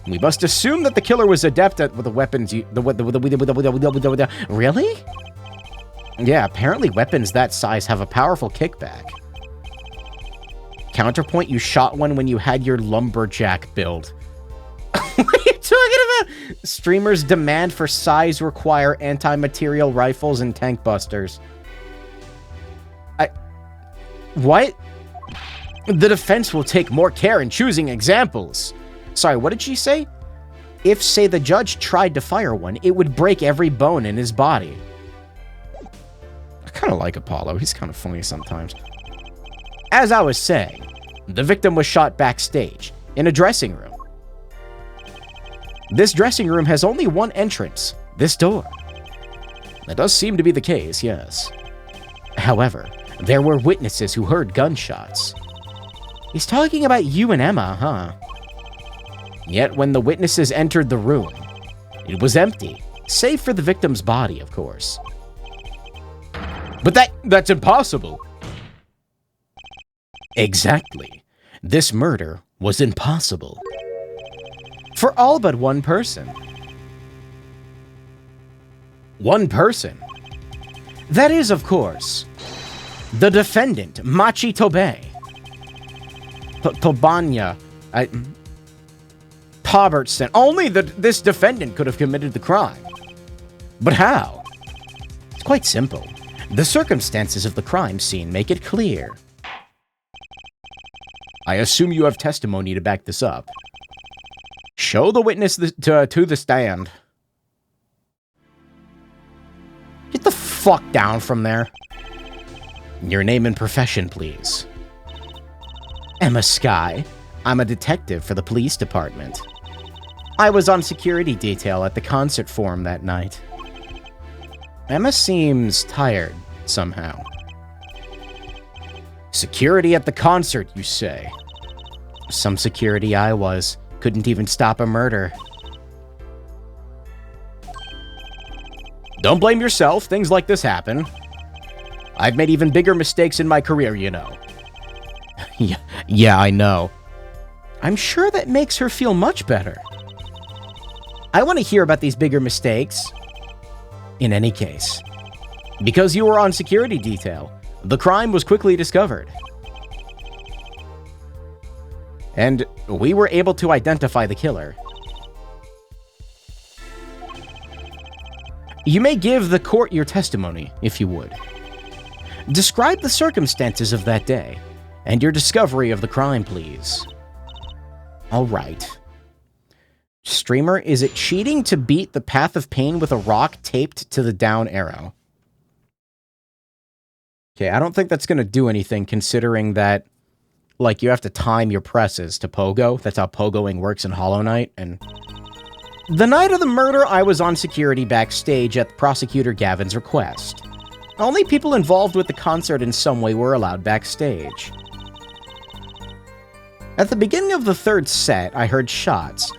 we must assume that the killer was adept at the weapons. Really? Yeah, apparently weapons that size have a powerful kickback. Counterpoint, you shot one when you had your lumberjack build. What are you talking about? Streamers demand for size require anti-material rifles and tank busters. What? The defense will take more care in choosing examples. Sorry, what did she say? If, say, the judge tried to fire one, it would break every bone in his body. I kind of like Apollo. He's kind of funny sometimes. As I was saying, the victim was shot backstage, in a dressing room. This dressing room has only one entrance, this door. That does seem to be the case, yes. However, there were witnesses who heard gunshots. He's talking about you and Emma, huh? Yet when the witnesses entered the room, it was empty, save for the victim's body, of course. But that's impossible. Exactly. This murder was impossible. For all but one person. One person. That is, of course, the defendant, Machi Tobey. Tobanya. Pobertson. Only this defendant could have committed the crime. But how? quite simple. The circumstances of the crime scene make it clear. I assume you have testimony to back this up. Show the witness to the stand. Get the fuck down from there. Your name and profession, please. Emma Skye. I'm a detective for the police department. I was on security detail at the concert forum that night. Emma seems tired, somehow. Security at the concert, you say? Some security I was. Couldn't even stop a murder. Don't blame yourself, things like this happen. I've made even bigger mistakes in my career, you know. Yeah, I know. I'm sure that makes her feel much better. I want to hear about these bigger mistakes. In any case, because you were on security detail, the crime was quickly discovered. And we were able to identify the killer. You may give the court your testimony, if you would. Describe the circumstances of that day, and your discovery of the crime, please. All right. Streamer, is it cheating to beat the Path of Pain with a rock taped to the down arrow? Okay, I don't think that's going to do anything, considering that, like, you have to time your presses to pogo. That's how pogoing works in Hollow Knight, and... The night of the murder, I was on security backstage at Prosecutor Gavin's request. Only people involved with the concert in some way were allowed backstage. At the beginning of the third set, I heard shots.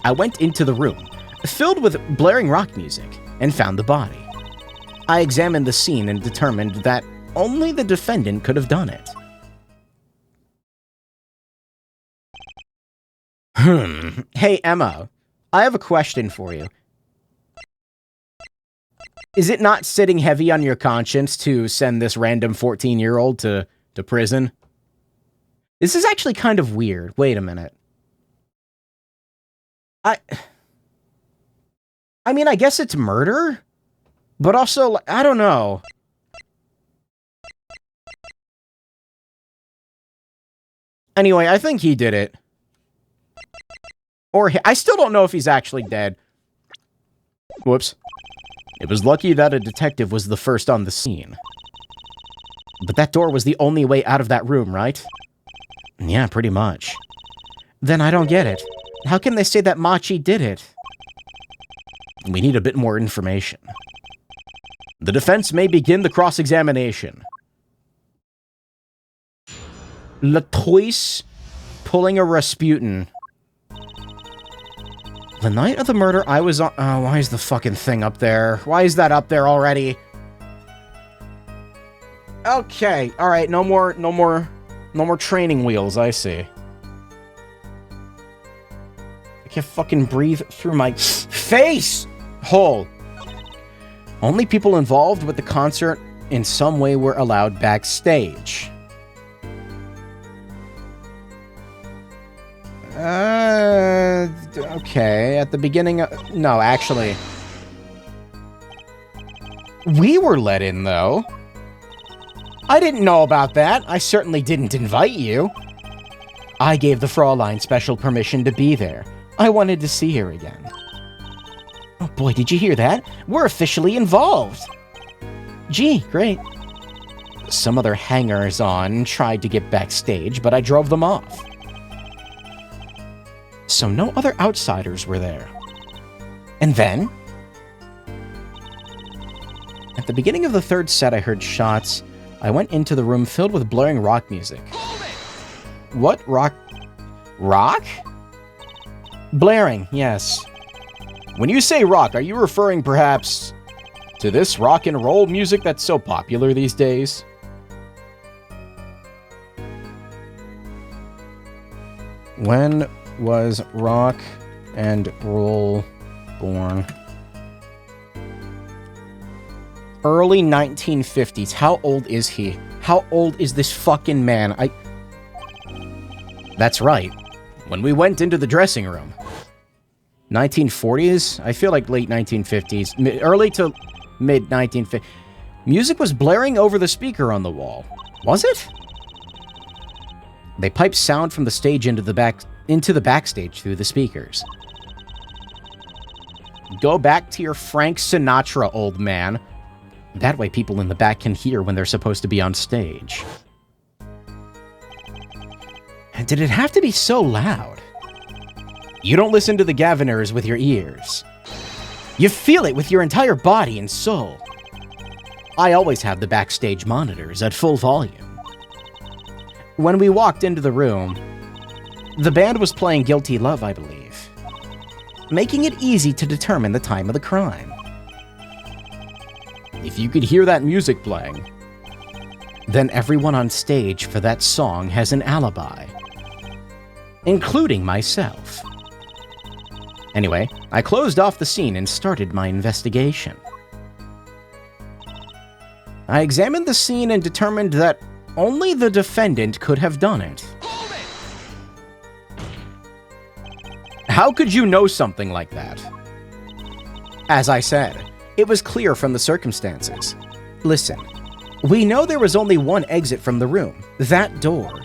I went into the room, filled with blaring rock music, and found the body. I examined the scene and determined that only the defendant could have done it. Hey, Emma, I have a question for you. Is it not sitting heavy on your conscience to send this random 14-year-old to prison? This is actually kind of weird. Wait a minute. I mean, I guess it's murder, but also, I don't know. Anyway, I think he did it. Or, I still don't know if he's actually dead. Whoops. It was lucky that a detective was the first on the scene. But that door was the only way out of that room, right? Yeah, pretty much. Then I don't get it. How can they say that Machi did it? We need a bit more information. The defense may begin the cross-examination. Latoise pulling a Rasputin. The night of the murder, I was on... Oh, why is the fucking thing up there? Why is that up there already? Okay, alright, no more training wheels, I see. I can't fucking breathe through my face hole. Only people involved with the concert in some way were allowed backstage. Okay, at the beginning of... No, actually. We were let in, though. I didn't know about that. I certainly didn't invite you. I gave the Fraulein special permission to be there. I wanted to see her again. Oh boy, did you hear that? We're officially involved. Gee, great. Some other hangers-on tried to get backstage, but I drove them off. So no other outsiders were there. And then... At the beginning of the third set, I heard shots. I went into the room filled with blaring rock music. What rock? Rock? Blaring, yes. When you say rock, are you referring perhaps to this rock and roll music that's so popular these days? When was rock and roll born? Early 1950s. How old is he? How old is this fucking man? That's right. When we went into the dressing room. 1940s? I feel like late 1950s. Early to mid-1950s. Music was blaring over the speaker on the wall. Was it? They piped sound from the stage into the backstage through the speakers. Go back to your Frank Sinatra, old man. That way people in the back can hear when they're supposed to be on stage. And did it have to be so loud? You don't listen to the Gaviners with your ears. You feel it with your entire body and soul. I always have the backstage monitors at full volume. When we walked into the room, the band was playing Guilty Love, I believe, making it easy to determine the time of the crime. If you could hear that music playing, then everyone on stage for that song has an alibi, including myself. Anyway, I closed off the scene and started my investigation. I examined the scene and determined that only the defendant could have done it. How could you know something like that? As I said, it was clear from the circumstances. Listen, we know there was only one exit from the room, that door.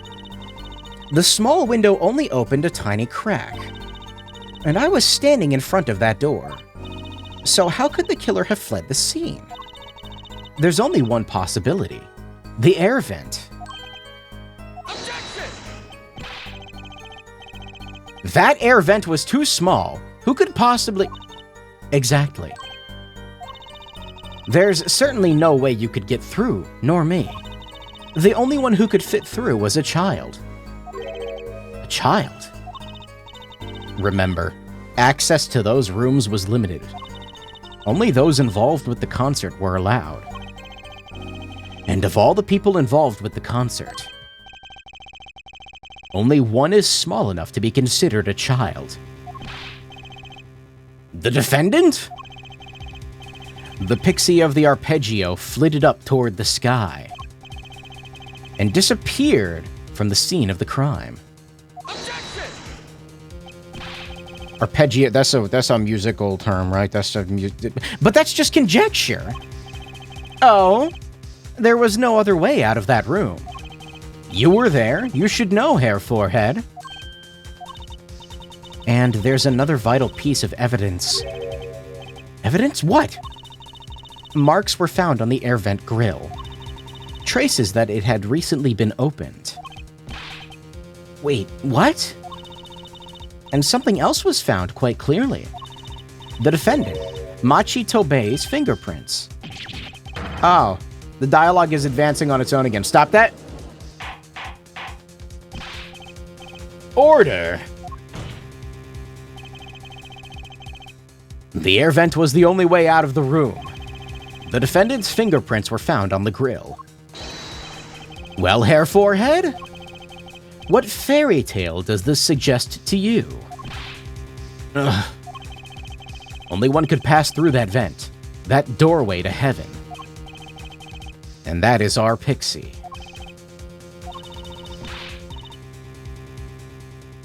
The small window only opened a tiny crack, and I was standing in front of that door. So how could the killer have fled the scene? There's only one possibility. The air vent. Objection! That air vent was too small. Who could possibly... Exactly. There's certainly no way you could get through, nor me. The only one who could fit through was a child. A child? Remember, access to those rooms was limited. Only those involved with the concert were allowed. And of all the people involved with the concert, only one is small enough to be considered a child. The defendant? The pixie of the arpeggio flitted up toward the sky and disappeared from the scene of the crime. Objection! Arpeggio, that's a musical term, right? But that's just conjecture. Oh, there was no other way out of that room. You were there. You should know, Hair Forehead. And there's another vital piece of evidence. Evidence? What? Marks were found on the air vent grill. Traces that it had recently been opened. Wait, what? And something else was found quite clearly. The defendant, Machi Tobei's fingerprints. Oh, the dialogue is advancing on its own again. Stop that. Order. The air vent was the only way out of the room. The defendant's fingerprints were found on the grill. Well, Hair Forehead? What fairy tale does this suggest to you? Ugh. Only one could pass through that vent, that doorway to heaven. And that is our Pixie.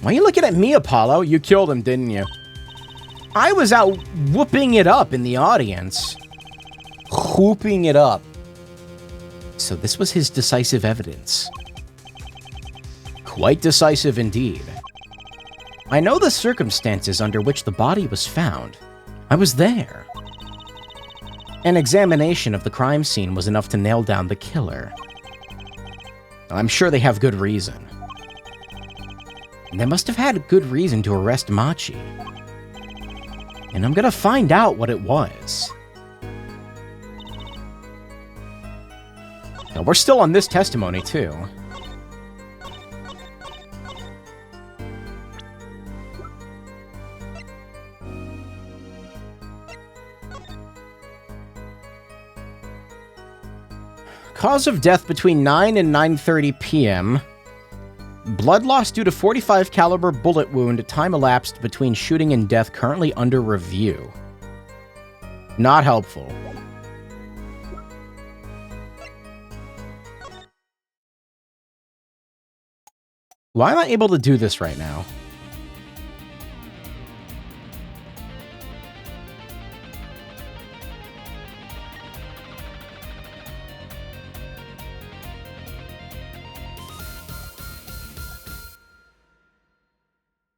Why are you looking at me, Apollo? You killed him, didn't you? I was out whooping it up in the audience. Whooping it up. So this was his decisive evidence. Quite decisive indeed. I know the circumstances under which the body was found. I was there. An examination of the crime scene was enough to nail down the killer. I'm sure they have good reason. They must have had a good reason to arrest Machi. And I'm gonna find out what it was. Now, we're still on this testimony, too. Cause of death between 9 and 9:30 p.m. Blood loss due to .45 caliber bullet wound. Time elapsed between shooting and death currently under review. Not helpful. Why am I able to do this right now?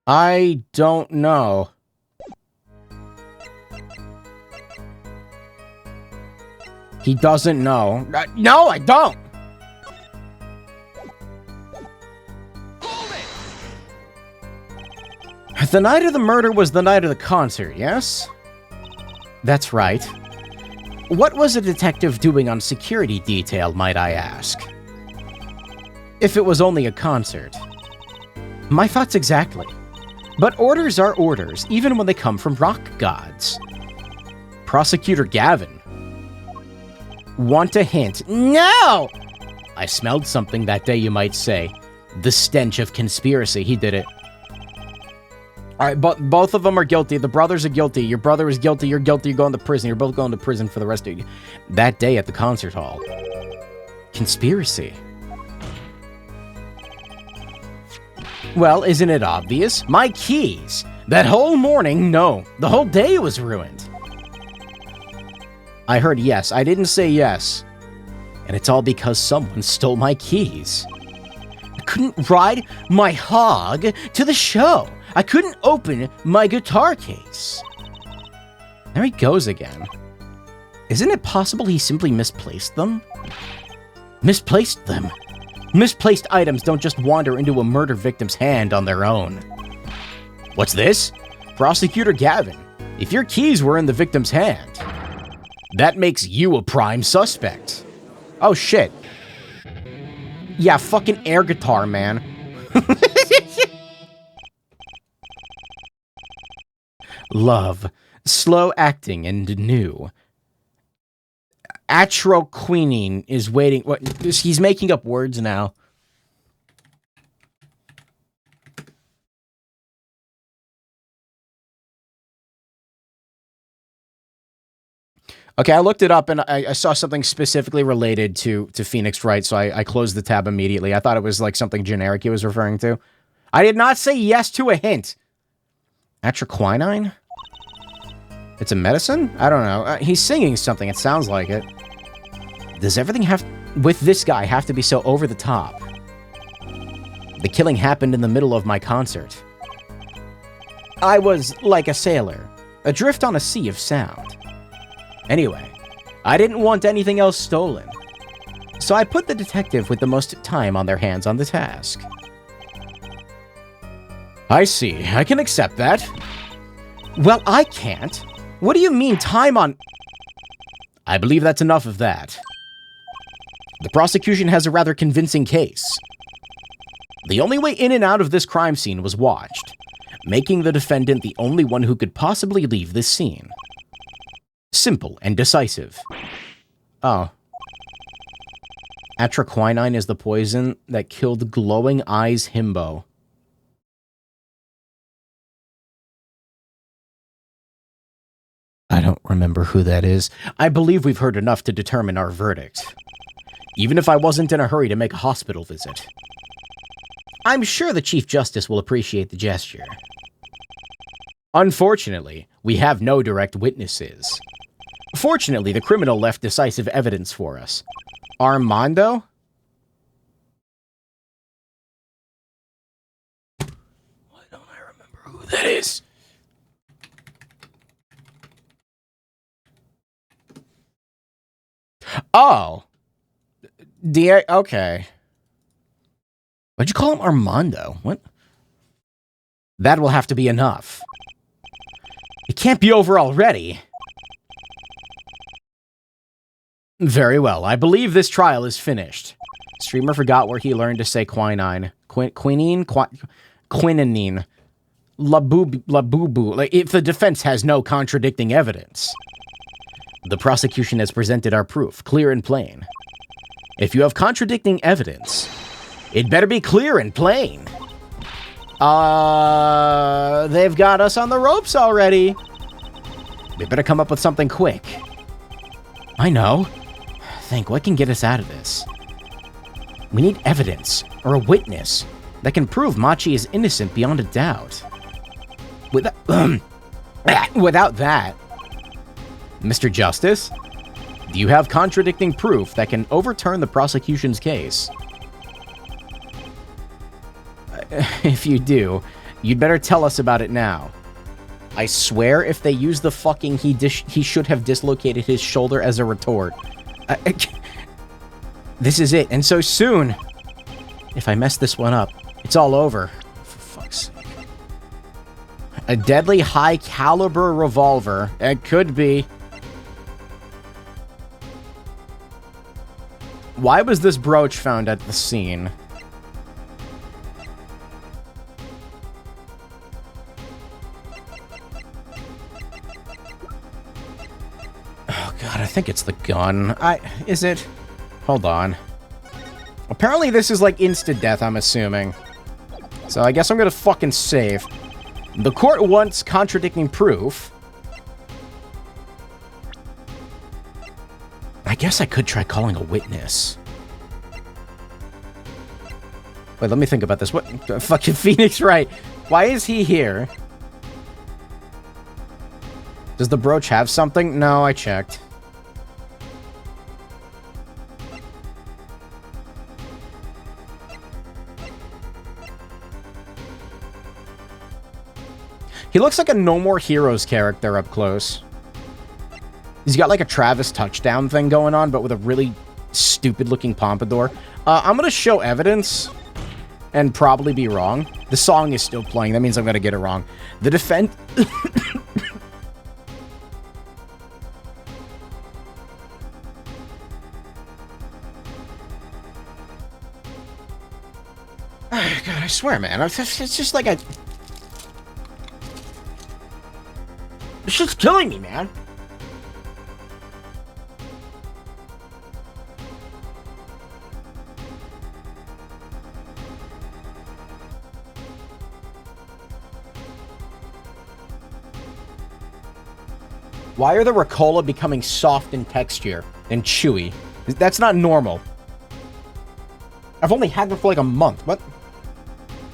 I don't know. He doesn't know. No, I don't! The night of the murder was the night of the concert, yes? That's right. What was a detective doing on security detail, might I ask? If it was only a concert. My thoughts exactly. But orders are orders, even when they come from rock gods. Prosecutor Gavin. Want a hint? No! I smelled something that day, you might say. The stench of conspiracy. He did it. Alright, but both of them are guilty. The brothers are guilty. Your brother is guilty. You're guilty. You're going to prison. You're both going to prison for the rest of you. That day at the concert hall. Conspiracy. Well, isn't it obvious? My keys. That whole morning, no. The whole day was ruined. I heard yes. I didn't say yes. And it's all because someone stole my keys. I couldn't ride my hog to the show. I couldn't open my guitar case. There he goes again. Isn't it possible he simply misplaced them? Misplaced them. Misplaced items don't just wander into a murder victim's hand on their own. What's this? Prosecutor Gavin, if your keys were in the victim's hand, that makes you a prime suspect. Oh shit. Yeah, fucking air guitar, man. Love, slow acting and new. Atroquinine is waiting. What? He's making up words now. Okay, I looked it up and I saw something specifically related to Phoenix Wright, so I closed the tab immediately. I thought it was like something generic he was referring to. I did not say yes to a hint. Atroquinine? It's a medicine? I don't know. He's singing something. It sounds like it. Does everything with this guy have to be so over the top? The killing happened in the middle of my concert. I was like a sailor, adrift on a sea of sound. Anyway, I didn't want anything else stolen, so I put the detective with the most time on their hands on the task. I see. I can accept that. Well, I can't. What do you mean, time on... I believe that's enough of that. The prosecution has a rather convincing case. The only way in and out of this crime scene was watched, making the defendant the only one who could possibly leave this scene. Simple and decisive. Oh. Atroquinine is the poison that killed Glowing Eyes Himbo. I don't remember who that is. I believe we've heard enough to determine our verdict. Even if I wasn't in a hurry to make a hospital visit. I'm sure the Chief Justice will appreciate the gesture. Unfortunately, we have no direct witnesses. Fortunately, the criminal left decisive evidence for us. Armando? Why don't I remember who that is? Oh. Okay. Why'd you call him Armando? What? That will have to be enough. It can't be over already. Very well. I believe this trial is finished. Streamer forgot where he learned to say quinine. Quinine? Quinine. Labubu. Like, if the defense has no contradicting evidence. The prosecution has presented our proof, clear and plain. If you have contradicting evidence, it better be clear and plain. They've got us on the ropes already. They better come up with something quick. I know. Think, what can get us out of this? We need evidence, or a witness, that can prove Machi is innocent beyond a doubt. Without that... Mr. Justice, do you have contradicting proof that can overturn the prosecution's case? If you do, You'd better tell us about it now. I swear if they use the fucking he should have dislocated his shoulder as a retort. This is it, and so soon. If I mess this one up, it's all over. For fuck's sake. A deadly high-caliber revolver. It could be. Why was this brooch found at the scene? Oh god, I think it's the gun. Is it? Hold on. Apparently this is like insta-death, I'm assuming. So I guess I'm gonna fucking save. The court wants contradicting proof. I guess I could try calling a witness. Wait, let me think about this. What? Fucking Phoenix Wright. Why is he here? Does the brooch have something? No, I checked. He looks like a No More Heroes character up close. He's got like a Travis Touchdown thing going on, but with a really stupid-looking pompadour. I'm gonna show evidence and probably be wrong. The song is still playing. That means I'm gonna get it wrong. The defense... Oh, God, I swear, man. It's just like a... This shit's killing me, man. Why are the Ricola becoming soft in texture and chewy? That's not normal. I've only had them for like a month. What?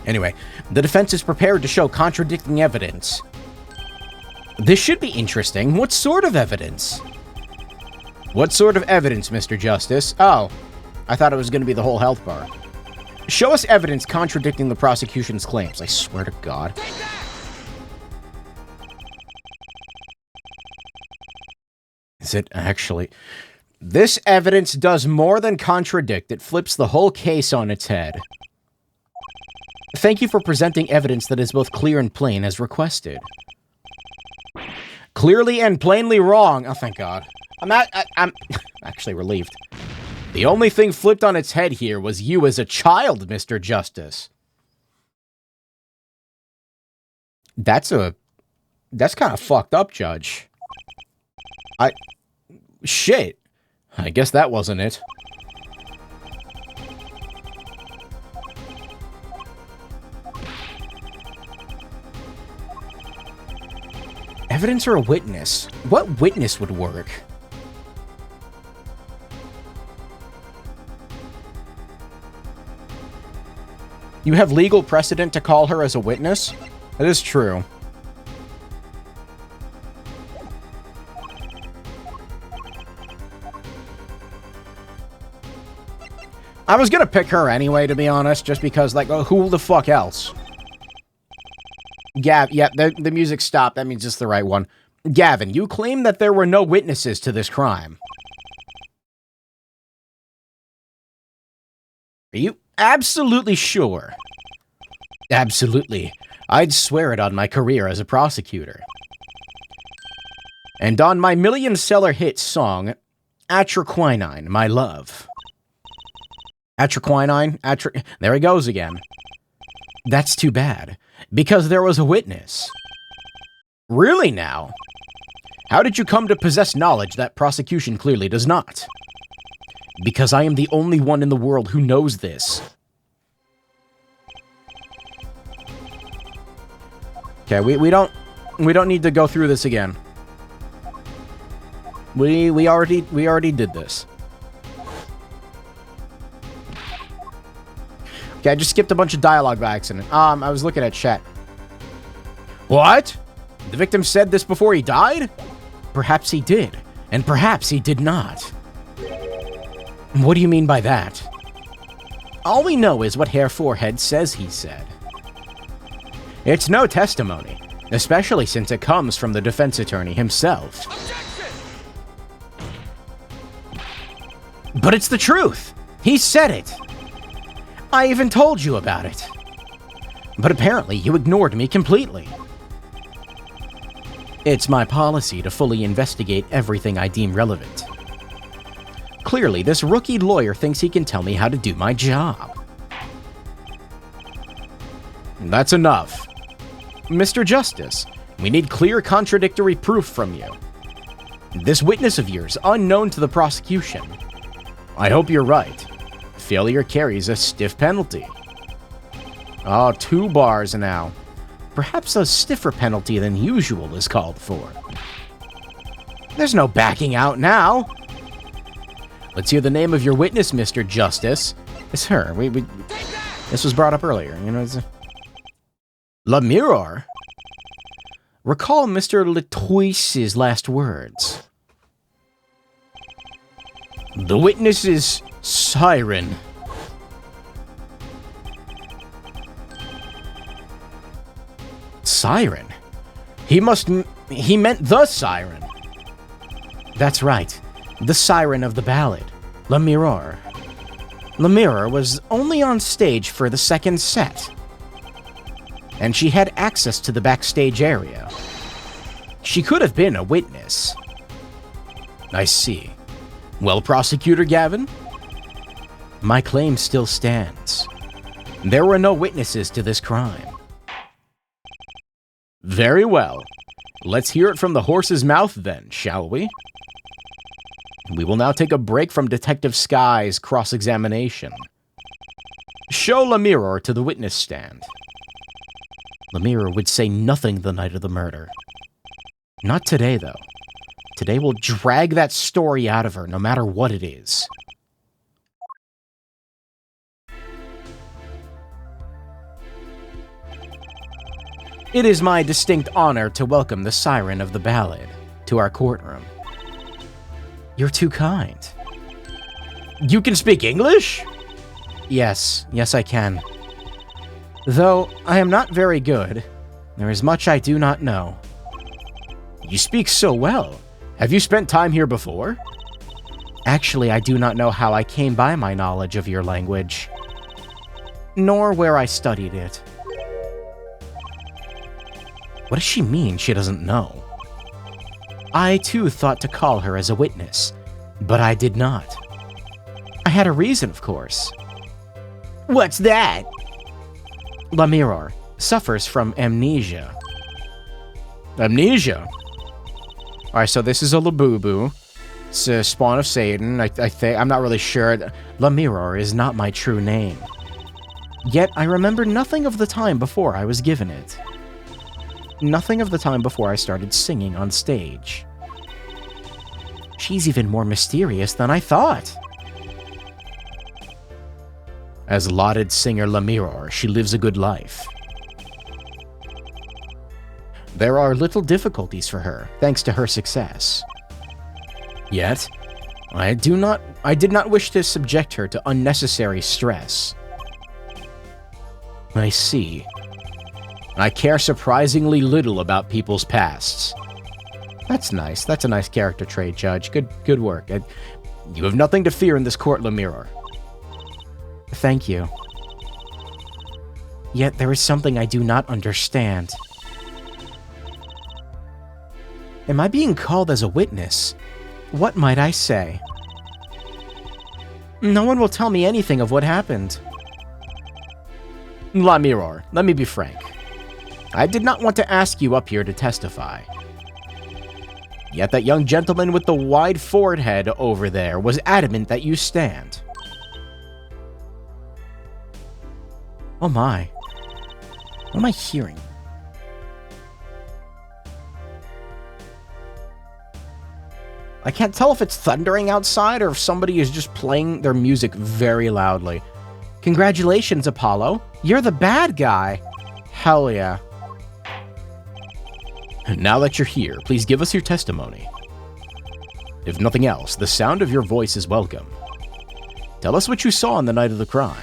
Anyway, the defense is prepared to show contradicting evidence. This should be interesting. What sort of evidence? What sort of evidence, Mr. Justice? Oh, I thought it was going to be the whole health bar. Show us evidence contradicting the prosecution's claims. I swear to God. Is it actually? This evidence does more than contradict. It flips the whole case on its head. Thank you for presenting evidence that is both clear and plain as requested. Clearly and plainly wrong. Oh, thank God. I'm actually relieved. The only thing flipped on its head here was you as a child, Mr. Justice. That's kind of fucked up, Judge. Shit. I guess that wasn't it. Evidence or a witness? What witness would work? You have legal precedent to call her as a witness? That is true. I was gonna pick her anyway, to be honest, just because, like, oh, who the fuck else? Yeah, the music stopped. That means it's the right one. Gavin, you claim that there were no witnesses to this crime. Are you absolutely sure? Absolutely. I'd swear it on my career as a prosecutor. And on my million-seller hit song, Atroquinine, My Love. Atroquinine? There he goes again. That's too bad, because there was a witness. Really now? How did you come to possess knowledge that prosecution clearly does not? Because I am the only one in the world who knows this. Okay, we don't need to go through this again. We already did this. Okay, I just skipped a bunch of dialogue by accident. I was looking at chat. What? The victim said this before he died? Perhaps he did, and perhaps he did not. What do you mean by that? All we know is what Herr Forehead says he said. It's no testimony, especially since it comes from the defense attorney himself. But it's the truth! He said it! I even told you about it. But apparently you ignored me completely. It's my policy to fully investigate everything I deem relevant. Clearly, this rookie lawyer thinks he can tell me how to do my job. That's enough. Mr. Justice, we need clear contradictory proof from you. This witness of yours, unknown to the prosecution. I hope you're right. Failure carries a stiff penalty. Oh, 2 bars now. Perhaps a stiffer penalty than usual is called for. There's no backing out now. Let's hear the name of your witness, Mr. Justice. It's her. This was brought up earlier. You know, La Mirror? Recall Mr. Letoise's last words. The witness is Siren. Siren? He meant the Siren. That's right. The Siren of the ballad, La Mirror. La Mirror was only on stage for the second set, and she had access to the backstage area. She could have been a witness. I see. Well, Prosecutor Gavin? My claim still stands. There were no witnesses to this crime. Very well. Let's hear it from the horse's mouth then, shall we? We will now take a break from Detective Sky's cross-examination. Show La Mirror to the witness stand. La Mirror would say nothing the night of the murder. Not today, though. Today we'll drag that story out of her, no matter what it is. It is my distinct honor to welcome the Siren of the ballad to our courtroom. You're too kind. You can speak English? Yes, I can. Though I am not very good, there is much I do not know. You speak so well. Have you spent time here before? Actually, I do not know how I came by my knowledge of your language, nor where I studied it. What does she mean she doesn't know? I, too, thought to call her as a witness, but I did not. I had a reason, of course. What's that? La Mirror suffers from amnesia. Amnesia? Alright, so this is a Labubu. It's a spawn of Satan. I think I'm not really sure. La Mirror is not my true name. Yet I remember nothing of the time before I was given it. Nothing of the time before I started singing on stage. She's even more mysterious than I thought. As lauded singer La Mirror, she lives a good life. There are little difficulties for her, thanks to her success. Yet, I did not wish to subject her to unnecessary stress. I see. I care surprisingly little about people's pasts. That's nice. That's a nice character trait, Judge. Good work. You have nothing to fear in this court, La Mirror. Thank you. Yet there is something I do not understand. Am I being called as a witness? What might I say? No one will tell me anything of what happened. La Mirror, let me be frank. I did not want to ask you up here to testify. Yet that young gentleman with the wide forehead over there was adamant that you stand. Oh my. What am I hearing? I can't tell if it's thundering outside or if somebody is just playing their music very loudly. Congratulations, Apollo. You're the bad guy. Hell yeah. Now that you're here, please give us your testimony. If nothing else, the sound of your voice is welcome. Tell us what you saw on the night of the crime.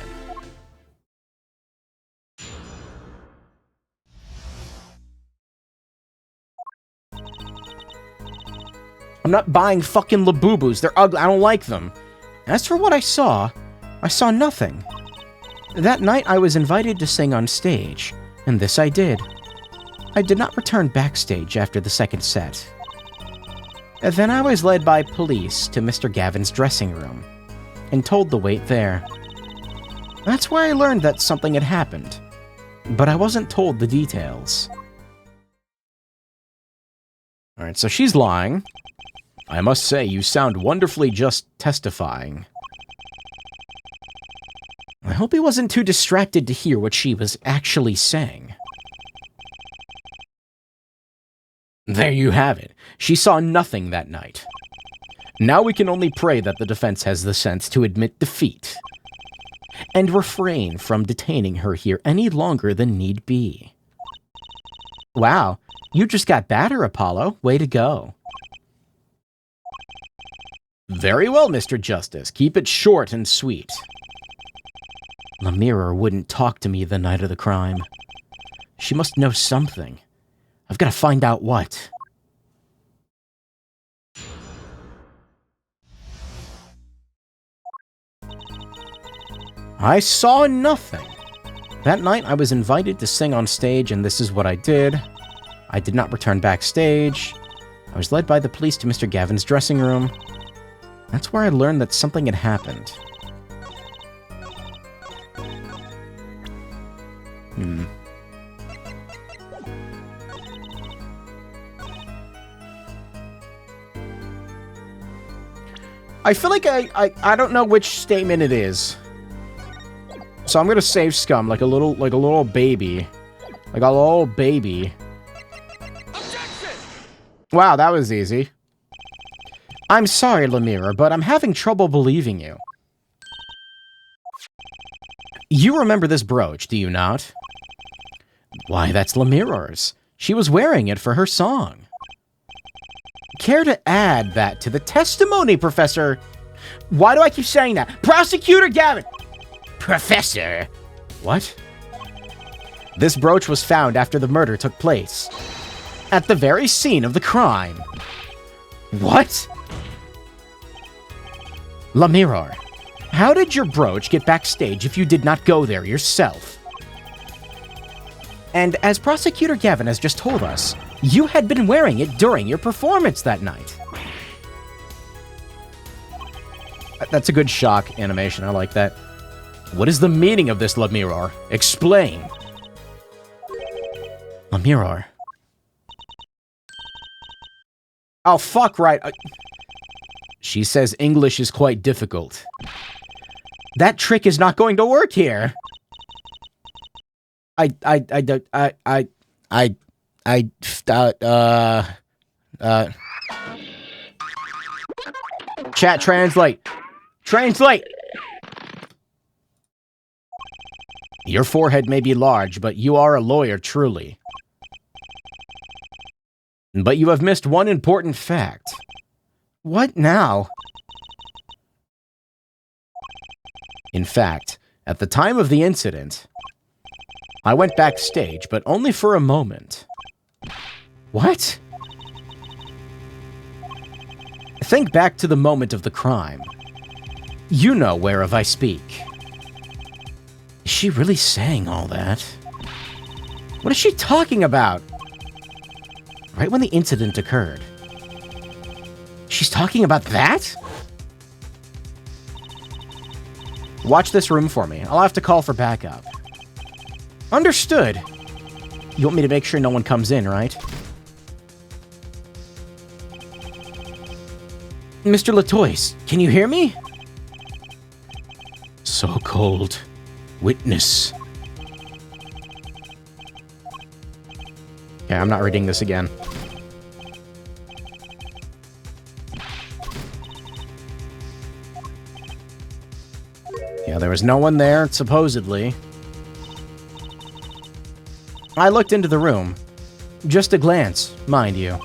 I'm not buying fucking Labubus. They're ugly. I don't like them. As for what I saw nothing. That night I was invited to sing on stage, and this I did. I did not return backstage after the second set. Then I was led by police to Mr. Gavin's dressing room, and told to wait there. That's where I learned that something had happened, but I wasn't told the details. Alright, so she's lying. I must say, you sound wonderfully just testifying. I hope he wasn't too distracted to hear what she was actually saying. There you have it. She saw nothing that night. Now we can only pray that the defense has the sense to admit defeat and refrain from detaining her here any longer than need be. Wow, you just got better, Apollo. Way to go. Very well, Mr. Justice. Keep it short and sweet. Lemire wouldn't talk to me the night of the crime. She must know something. I've got to find out what. I saw nothing. That night I was invited to sing on stage, and this is what I did. I did not return backstage. I was led by the police to Mr. Gavin's dressing room. That's where I learned that something had happened. I feel like I don't know which statement it is. So I'm gonna save Scum like a little baby. Like a little baby. Objection! Wow, that was easy. I'm sorry, Lemire, but I'm having trouble believing you. You remember this brooch, do you not? Why, that's Lemire's. She was wearing it for her song. Care to add that to the testimony, Professor? Why do I keep saying that? Prosecutor Gavin! Professor! What? This brooch was found after the murder took place. At the very scene of the crime. What? Lemire, how did your brooch get backstage if you did not go there yourself? And as Prosecutor Gavin has just told us, you had been wearing it during your performance that night. That's a good shock animation, I like that. What is the meaning of this, Lemire? Explain. Lemire. Oh, fuck right. She says English is quite difficult. That trick is not going to work here. Chat, translate. Translate! Your forehead may be large, but you are a lawyer, truly. But you have missed one important fact. What now? In fact, at the time of the incident, I went backstage, but only for a moment. What? Think back to the moment of the crime. You know whereof I speak. Is she really saying all that? What is she talking about? Right when the incident occurred. She's talking about that? Watch this room for me. I'll have to call for backup. Understood. You want me to make sure no one comes in, right? Mr. Latois, can you hear me? So cold. Witness. Yeah, I'm not reading this again. Yeah, there was no one there, supposedly. I looked into the room. Just a glance, mind you.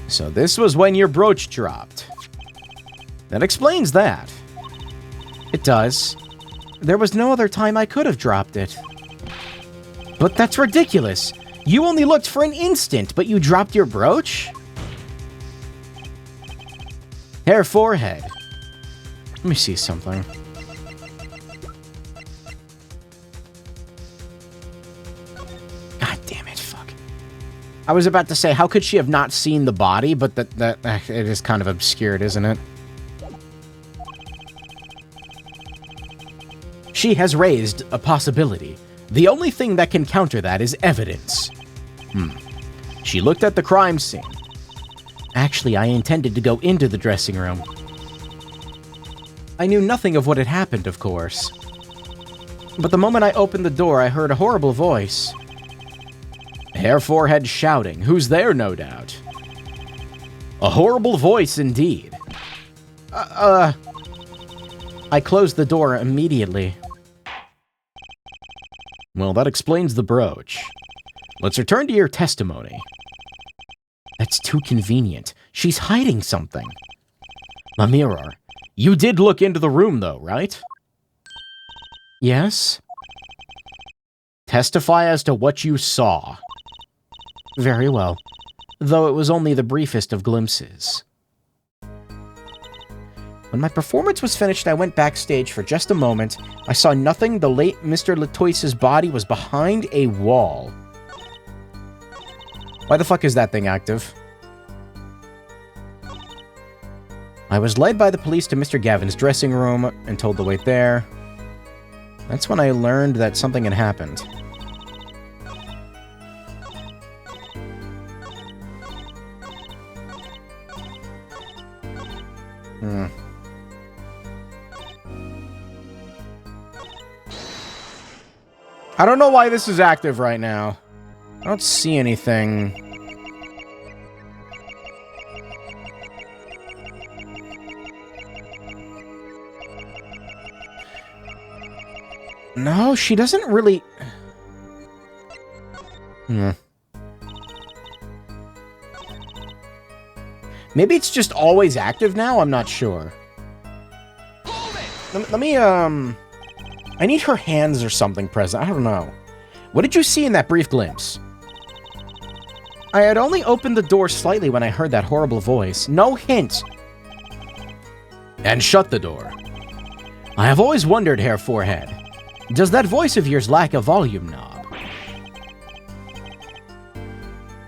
So this was when your brooch dropped. That explains that. It does. There was no other time I could have dropped it. But that's ridiculous. You only looked for an instant, but you dropped your brooch? Hair forehead. Let me see something. God damn it, fuck. I was about to say, how could she have not seen the body? But that it is kind of obscured, isn't it? She has raised a possibility. The only thing that can counter that is evidence. She looked at the crime scene. Actually, I intended to go into the dressing room. I knew nothing of what had happened, of course. But the moment I opened the door, I heard a horrible voice. Hair forehead shouting. Who's there, no doubt? A horrible voice indeed. I closed the door immediately. Well, that explains the brooch. Let's return to your testimony. That's too convenient. She's hiding something. Lemire, you did look into the room, though, right? Yes? Testify as to what you saw. Very well, though it was only the briefest of glimpses. When my performance was finished, I went backstage for just a moment. I saw nothing. The late Mr. Latoise's body was behind a wall. Why the fuck is that thing active? I was led by the police to Mr. Gavin's dressing room and told to wait there. That's when I learned that something had happened. I don't know why this is active right now. I don't see anything. No, she doesn't really... Maybe it's just always active now? I'm not sure. Let me, I need her hands or something present. I don't know. What did you see in that brief glimpse? I had only opened the door slightly when I heard that horrible voice. No hint. And shut the door. I have always wondered, Hair Forehead. Does that voice of yours lack a volume knob?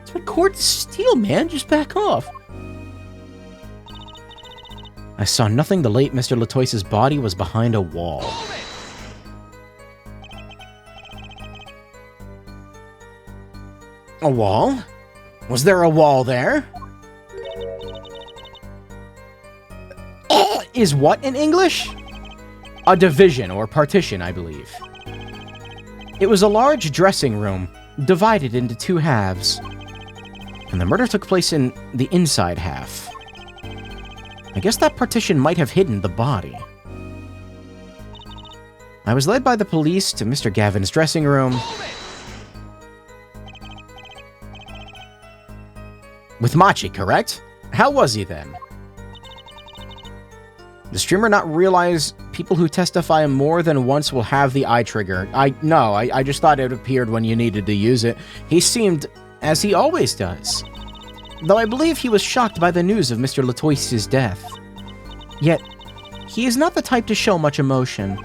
It's what Court Steel, man. Just back off. I saw nothing. The late Mr. Latoise's body was behind a wall. A wall? Was there a wall there? Is what in English? A division or partition, I believe. It was a large dressing room, divided into two halves. And the murder took place in the inside half. I guess that partition might have hidden the body. I was led by the police to Mr. Gavin's dressing room. With Machi, correct? How was he then? The streamer not realize people who testify more than once will have the eye trigger. I just thought it appeared when you needed to use it. He seemed as he always does. Though I believe he was shocked by the news of Mr. Latoise's death. Yet, he is not the type to show much emotion.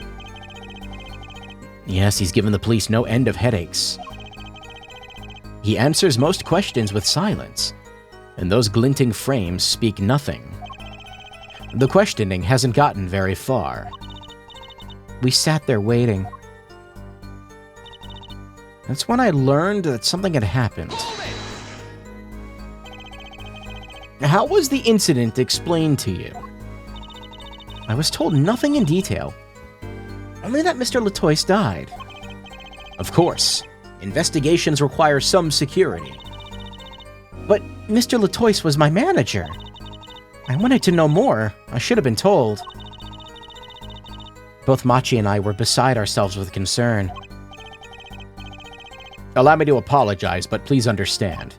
Yes, he's given the police no end of headaches. He answers most questions with silence, and those glinting frames speak nothing. The questioning hasn't gotten very far. We sat there waiting. That's when I learned that something had happened. How was the incident explained to you? I was told nothing in detail. Only that Mr. Latoise died. Of course, investigations require some security. But Mr. Latoise was my manager. I wanted to know more. I should have been told. Both Machi and I were beside ourselves with concern. Allow me to apologize, but please understand.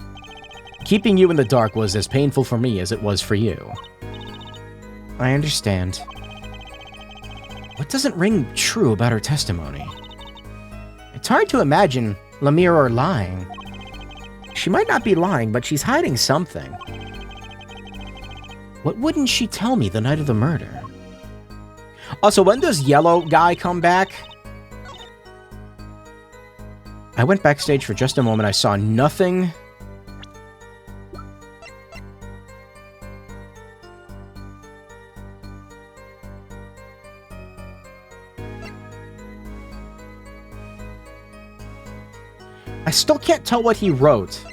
Keeping you in the dark was as painful for me as it was for you. I understand. What doesn't ring true about her testimony? It's hard to imagine Lemire lying. She might not be lying, but she's hiding something. What wouldn't she tell me the night of the murder? Also, when does Yellow Guy come back? I went backstage for just a moment. I saw nothing. I still can't tell what he wrote.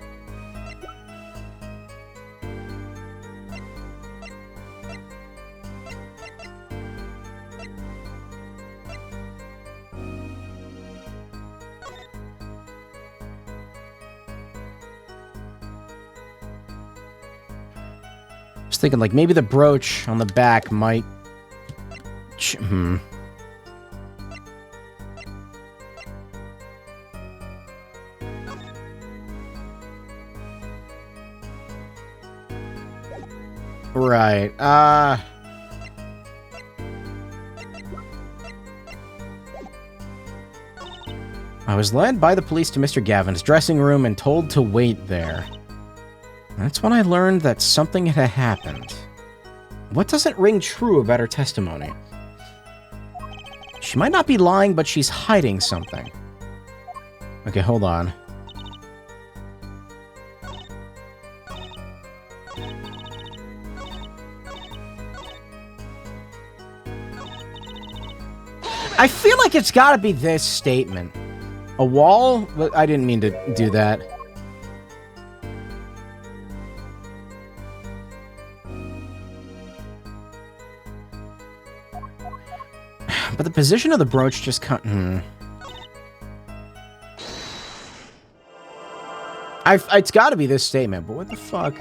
I was thinking, like, maybe the brooch on the back might... Right, I was led by the police to Mr. Gavin's dressing room and told to wait there. That's when I learned that something had happened. What doesn't ring true about her testimony? She might not be lying, but she's hiding something. Okay, hold on. I feel like it's gotta be this statement. A wall? I didn't mean to do that. But the position of the brooch just it's gotta be this statement, but what the fuck?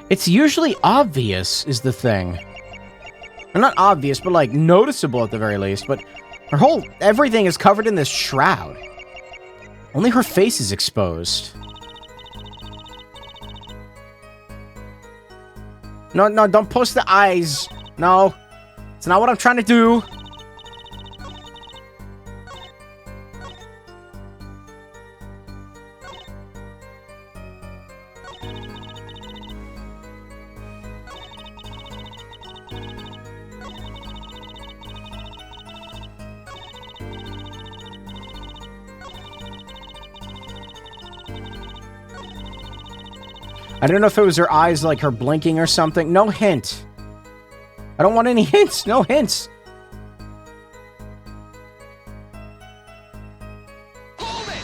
It's usually obvious, is the thing. Or not obvious, but, like, noticeable at the very least, but everything is covered in this shroud. Only her face is exposed. No, don't post the eyes. No. It's not what I'm trying to do. I don't know if it was her eyes, like her blinking or something. No hint. I don't want any hints. No hints. Hold it!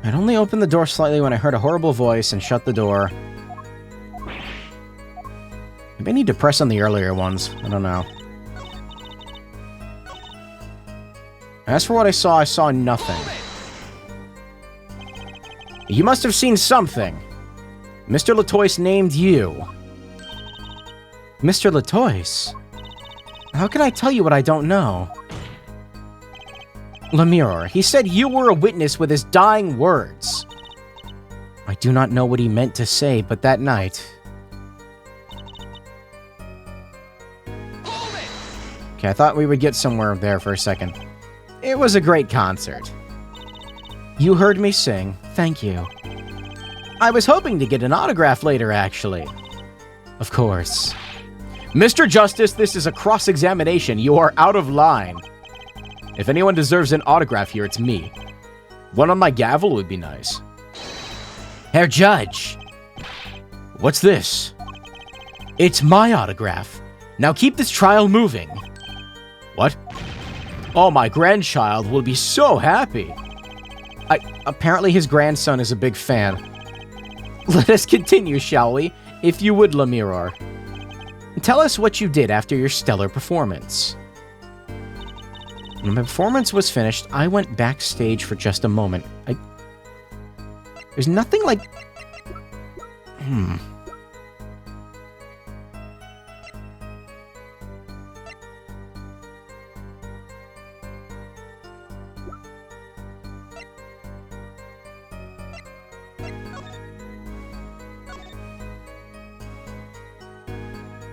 I'd only opened the door slightly when I heard a horrible voice and shut the door. Maybe I need to press on the earlier ones. I don't know. As for what I saw nothing. You must have seen something. Mr. Latois named you. Mr. Latois? How can I tell you what I don't know? Lemure, he said you were a witness with his dying words. I do not know what he meant to say, but that night... Okay, I thought we would get somewhere there for a second. It was a great concert. You heard me sing. Thank you. I was hoping to get an autograph later, actually. Of course. Mr. Justice, this is a cross-examination. You are out of line. If anyone deserves an autograph here, it's me. One on my gavel would be nice. Herr Judge. What's this? It's my autograph. Now keep this trial moving. What? Oh, my grandchild will be so happy. Apparently his grandson is a big fan. Let us continue, shall we? If you would, Lemure. Tell us what you did after your stellar performance. When my performance was finished, I went backstage for just a moment. There's nothing like...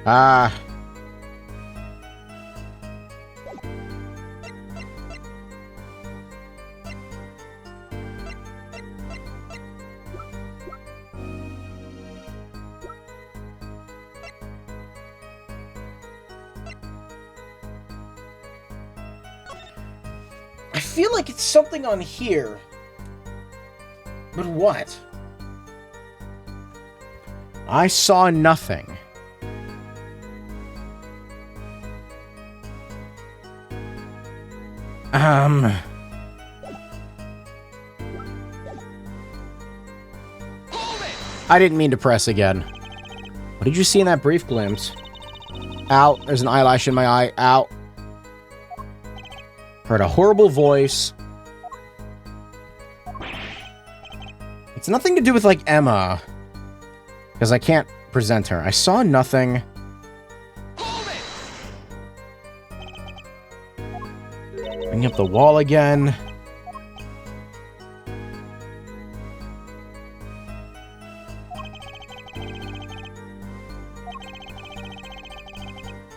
Ah. I feel like it's something on here. But what? I saw nothing. I didn't mean to press again. What did you see in that brief glimpse? Ow, there's an eyelash in my eye. Ow. Heard a horrible voice. It's nothing to do with, like, Emma. Because I can't present her. I saw nothing. Bring up the wall again.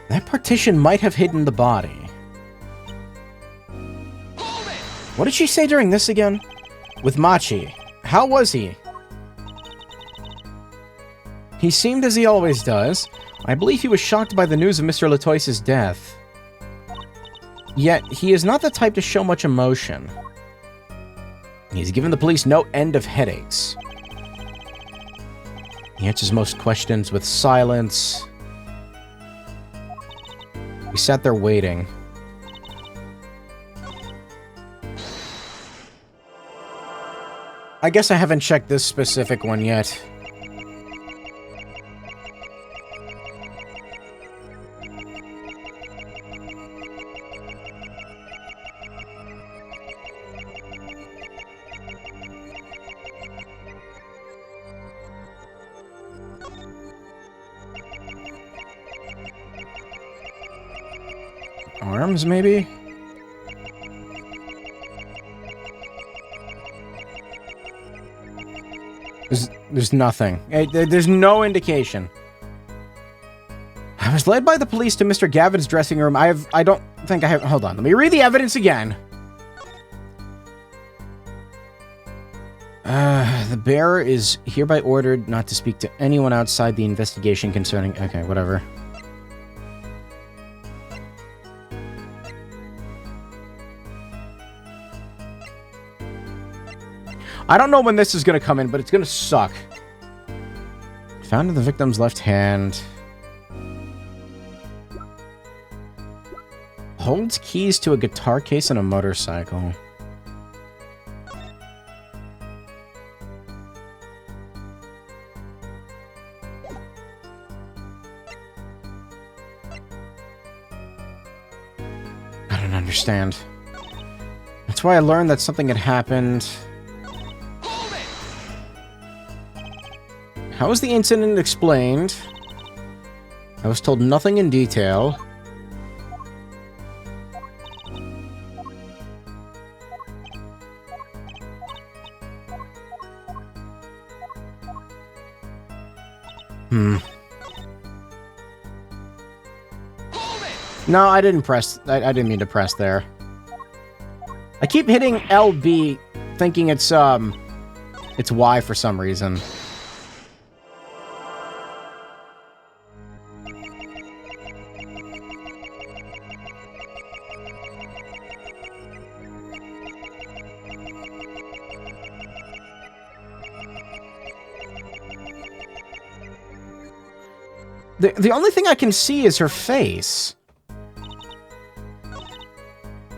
That partition might have hidden the body. What did she say during this again? With Machi. How was he? He seemed as he always does. I believe he was shocked by the news of Mr. Latois's death. Yet, he is not the type to show much emotion. He's given the police no end of headaches. He answers most questions with silence. We sat there waiting. I guess I haven't checked this specific one yet. Arms, maybe? There's nothing. There's no indication. I was led by the police to Mr. Gavin's dressing room. I don't think I have... Hold on, let me read the evidence again. The bearer is hereby ordered not to speak to anyone outside the investigation concerning... Okay, whatever. I don't know when this is going to come in, but it's going to suck. Found in the victim's left hand. Holds keys to a guitar case and a motorcycle. I don't understand. That's why I learned that something had happened. How was the incident explained? I was told nothing in detail. No, I didn't press... I didn't mean to press there. I keep hitting LB, thinking it's Y for some reason. The only thing I can see is her face.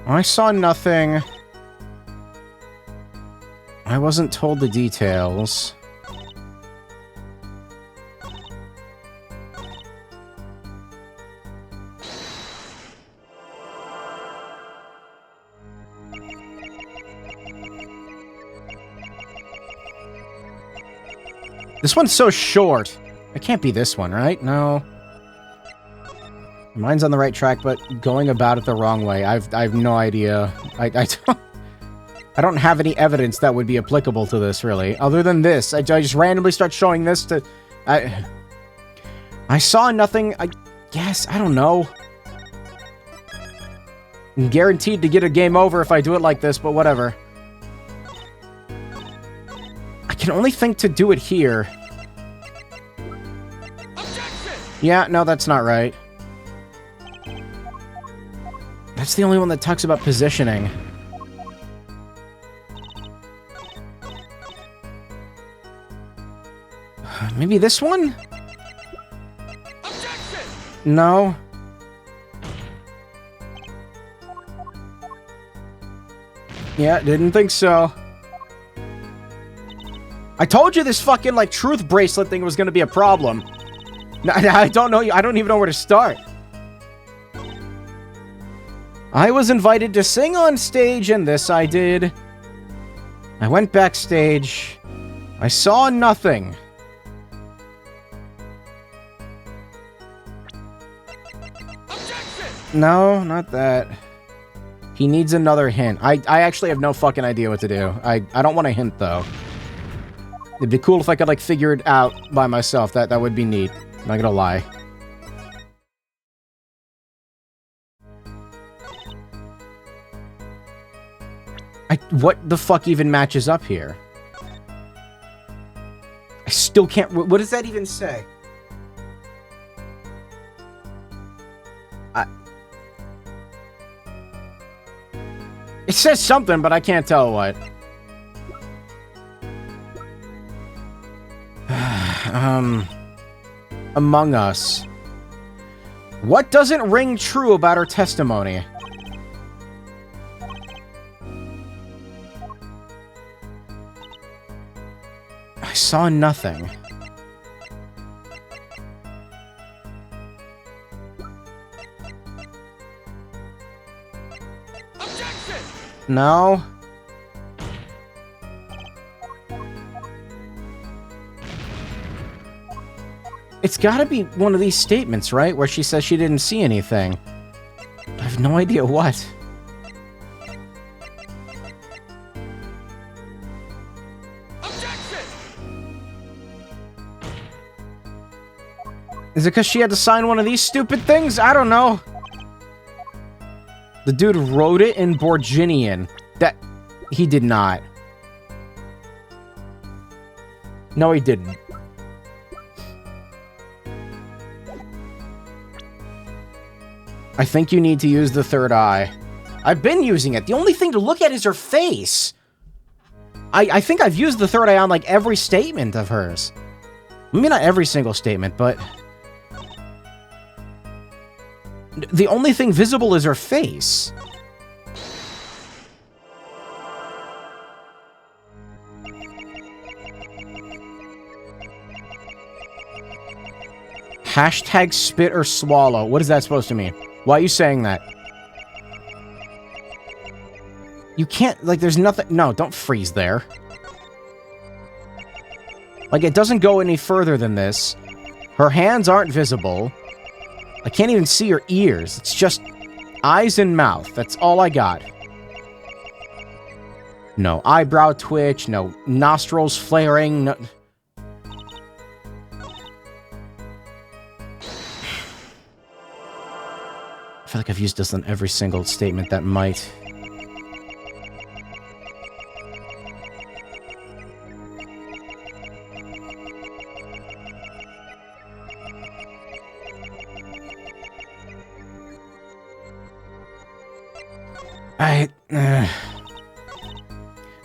I saw nothing. I wasn't told the details. This one's so short. It can't be this one, right? No. Mine's on the right track, but going about it the wrong way. I have no idea. I don't have any evidence that would be applicable to this, really. Other than this. I just randomly start showing this to... I saw nothing, I guess, I don't know. I'm guaranteed to get a game over if I do it like this, but whatever. I can only think to do it here. Objection! Yeah, no, that's not right. That's the only one that talks about positioning. Maybe this one? Objection! No. Yeah, didn't think so. I told you this fucking, like, truth bracelet thing was gonna be a problem. I don't know. I don't even know where to start. I was invited to sing on stage, and this I did. I went backstage. I saw nothing. Objection! No, not that. He needs another hint. I actually have no fucking idea what to do. I don't want a hint, though. It'd be cool if I could, like, figure it out by myself. That would be neat. I'm not gonna lie. What the fuck even matches up here? I still can't... What does that even say? It says something, but I can't tell what. Among Us. What doesn't ring true about her testimony? I saw nothing. Objection! No. It's gotta be one of these statements, right? Where she says she didn't see anything. I have no idea what. Objection! Is it because she had to sign one of these stupid things? I don't know. The dude wrote it in Borginian. That... He did not. No, he didn't. I think you need to use the third eye. I've been using it. The only thing to look at is her face. I think I've used the third eye on, like, every statement of hers. Maybe not every single statement, but... The only thing visible is her face. Hashtag spit or swallow. What is that supposed to mean? Why are you saying that? You can't, like, there's nothing... No, don't freeze there. Like, it doesn't go any further than this. Her hands aren't visible. I can't even see her ears. It's just eyes and mouth. That's all I got. No eyebrow twitch, no nostrils flaring, no... I feel like I've used this on every single statement that might.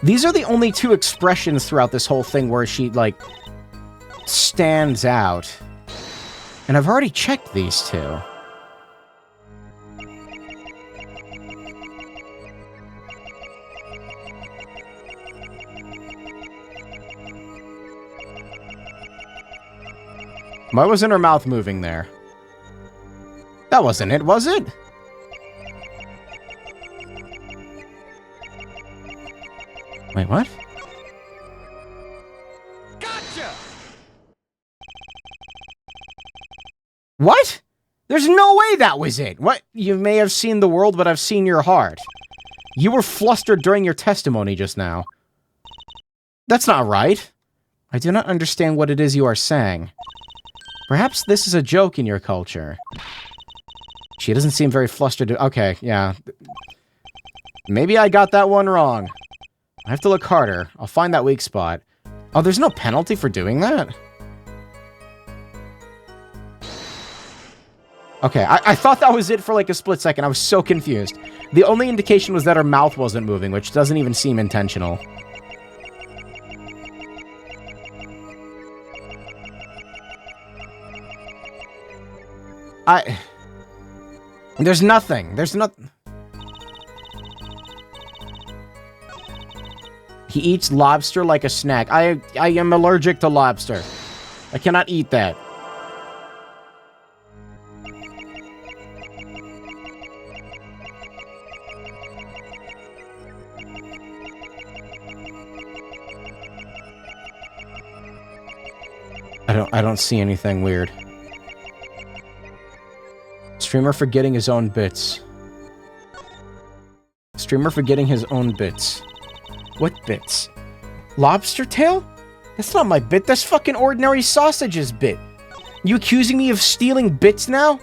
These are the only two expressions throughout this whole thing where she, like, stands out. And I've already checked these two. Why wasn't her mouth moving there? That wasn't it, was it? Wait, what? Gotcha! What? There's no way that was it! What? You may have seen the world, but I've seen your heart. You were flustered during your testimony just now. That's not right. I do not understand what it is you are saying. Perhaps this is a joke in your culture. She doesn't seem very flustered. Okay, yeah. Maybe I got that one wrong. I have to look harder. I'll find that weak spot. Oh, there's no penalty for doing that? Okay, I thought that was it for like a split second. I was so confused. The only indication was that her mouth wasn't moving, which doesn't even seem intentional. There's nothing. There's nothing. He eats lobster like a snack. I am allergic to lobster. I cannot eat that. I don't see anything weird. Streamer forgetting his own bits. Streamer forgetting his own bits. What bits? Lobster tail? That's not my bit. That's fucking ordinary sausage's bit. You accusing me of stealing bits now?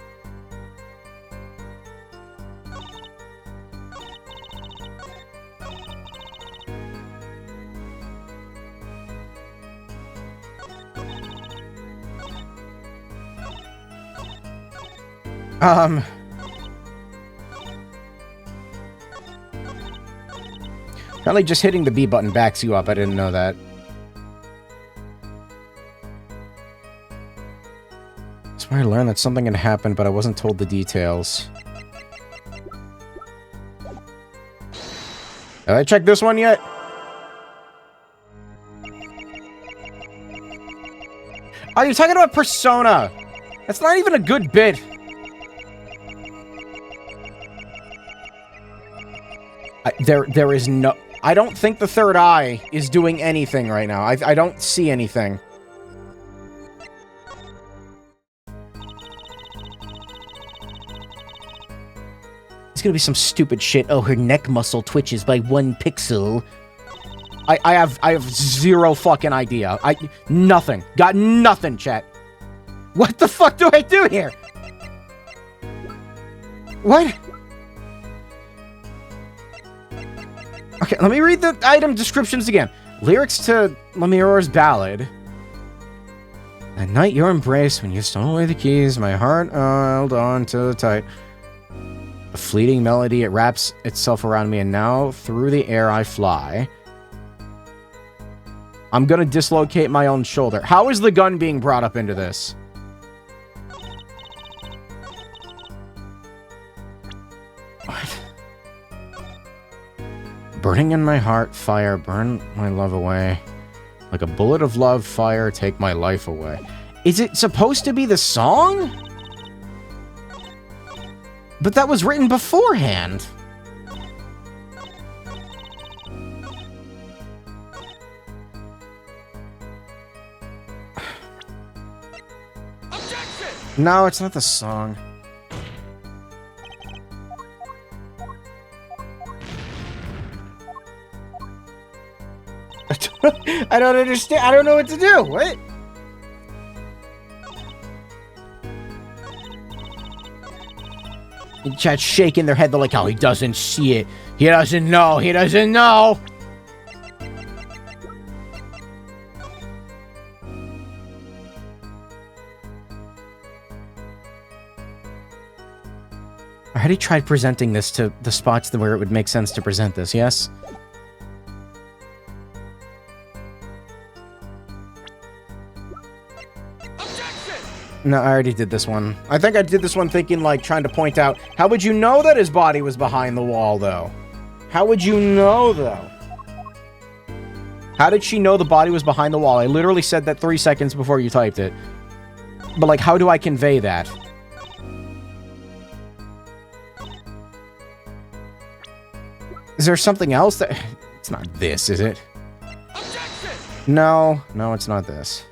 Apparently just hitting the B button backs you up. I didn't know that. That's where I learned that something had happened, but I wasn't told the details. Have I checked this one yet? Oh, you're talking about Persona! That's not even a good bit. There is no... I don't think the third eye is doing anything right now. I don't see anything. It's gonna be some stupid shit. Oh, her neck muscle twitches by 1 pixel. I have zero fucking idea. Nothing. Got nothing, chat. What the fuck do I do here? What? Okay, let me read the item descriptions again. Lyrics to Lemireur's ballad. At night your embrace, when you stole away the keys, my heart held on too tight. A fleeting melody, it wraps itself around me, and now through the air I fly. I'm gonna dislocate my own shoulder. How is the gun being brought up into this? What? Burning in my heart, fire, burn my love away. Like a bullet of love, fire, take my life away. Is it supposed to be the song? But that was written beforehand. Objection! No, it's not the song. I don't understand. I don't know what to do. What? The chat's shaking their head. They're like, oh, he doesn't see it. He doesn't know. He doesn't know. I already tried presenting this to the spots where it would make sense to present this, yes? No, I already did this one. I think I did this one thinking, like, trying to point out... How would you know that his body was behind the wall, though? How would you know, though? How did she know the body was behind the wall? I literally said that 3 seconds before you typed it. But, like, how do I convey that? Is there something else that... It's not this, is it? Objection! No. No, it's not this.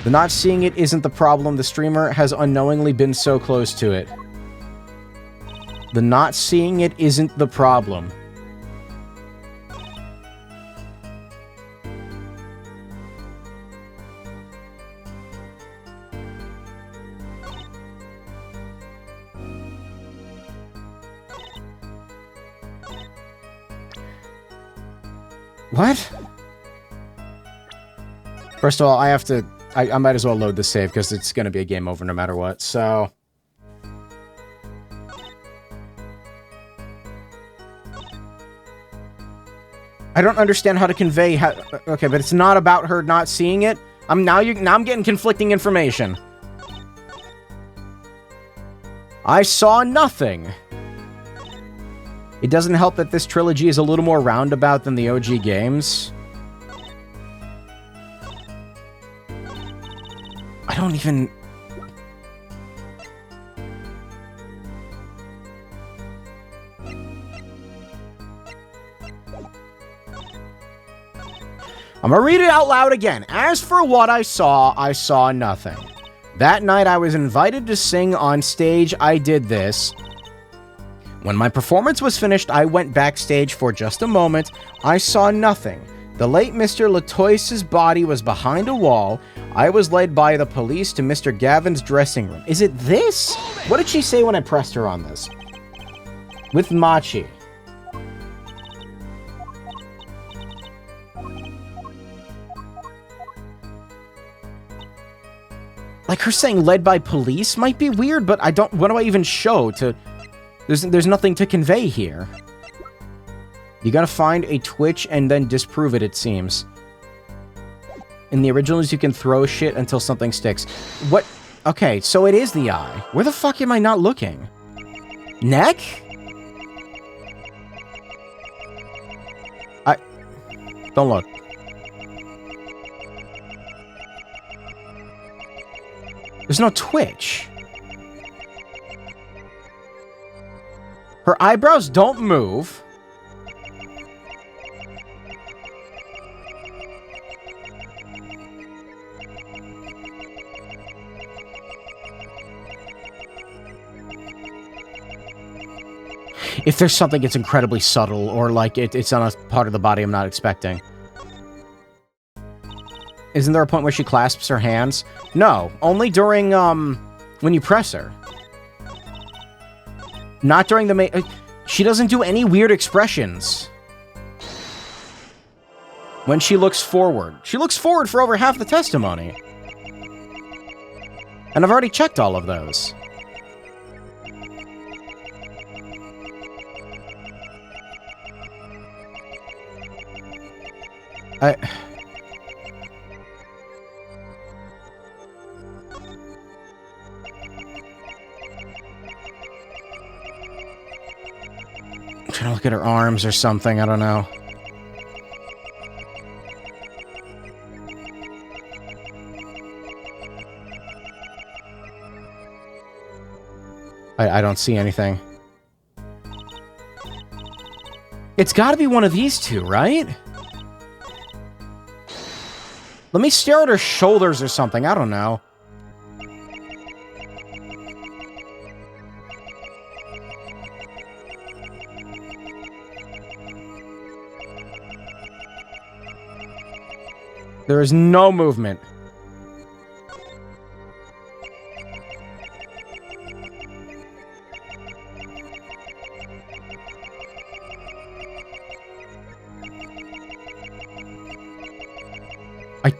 The not seeing it isn't the problem. The streamer has unknowingly been so close to it. The not seeing it isn't the problem. What? First of all, I have to... I might as well load the save, because it's going to be a game over no matter what, so... I don't understand how to convey how... Okay, but it's not about her not seeing it. Now I'm getting conflicting information. I saw nothing. It doesn't help that this trilogy is a little more roundabout than the OG games. I don't even... I'm gonna read it out loud again. As for what I saw nothing. That night I was invited to sing on stage. I did this. When my performance was finished, I went backstage for just a moment. I saw nothing. The late Mr. Latois's body was behind a wall. I was led by the police to Mr. Gavin's dressing room. Is it this? What did she say when I pressed her on this? With Machi. Like, her saying led by police might be weird, but I don't... What do I even show to... There's nothing to convey here. You gotta find a Twitch and then disprove it, it seems. In the originals, you can throw shit until something sticks. What? Okay, so it is the eye. Where the fuck am I not looking? Neck? Don't look. There's no twitch. Her eyebrows don't move. If there's something, it's incredibly subtle, or like it's on a part of the body I'm not expecting. Isn't there a point where she clasps her hands? No, only during, when you press her. Not during the main... she doesn't do any weird expressions. When she looks forward. She looks forward for over half the testimony. And I've already checked all of those. I'm trying to look at her arms or something, I don't know. I don't see anything. It's gotta be one of these two, right? Let me stare at her shoulders or something, I don't know. There is no movement.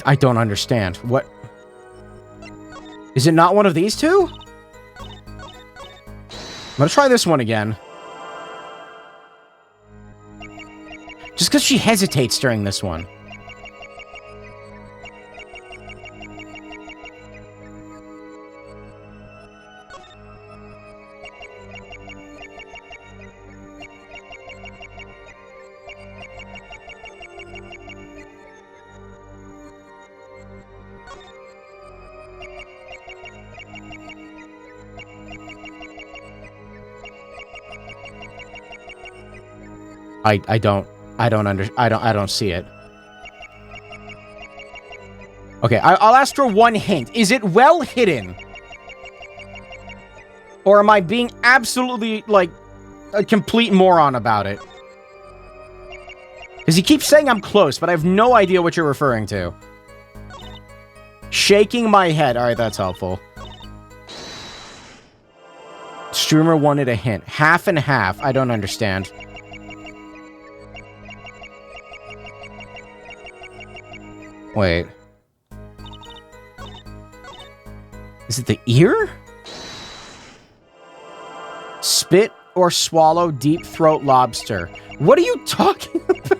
I don't understand. What? Is it not one of these two? I'm gonna try this one again. Just because she hesitates during this one. I don't see it. Okay, I'll ask for one hint. Is it well hidden? Or am I being absolutely, like, a complete moron about it? Because he keeps saying I'm close, but I have no idea what you're referring to. Shaking my head. Alright, that's helpful. Streamer wanted a hint. Half and half. I don't understand. Wait. Is it the ear? Spit or swallow deep throat lobster. What are you talking about?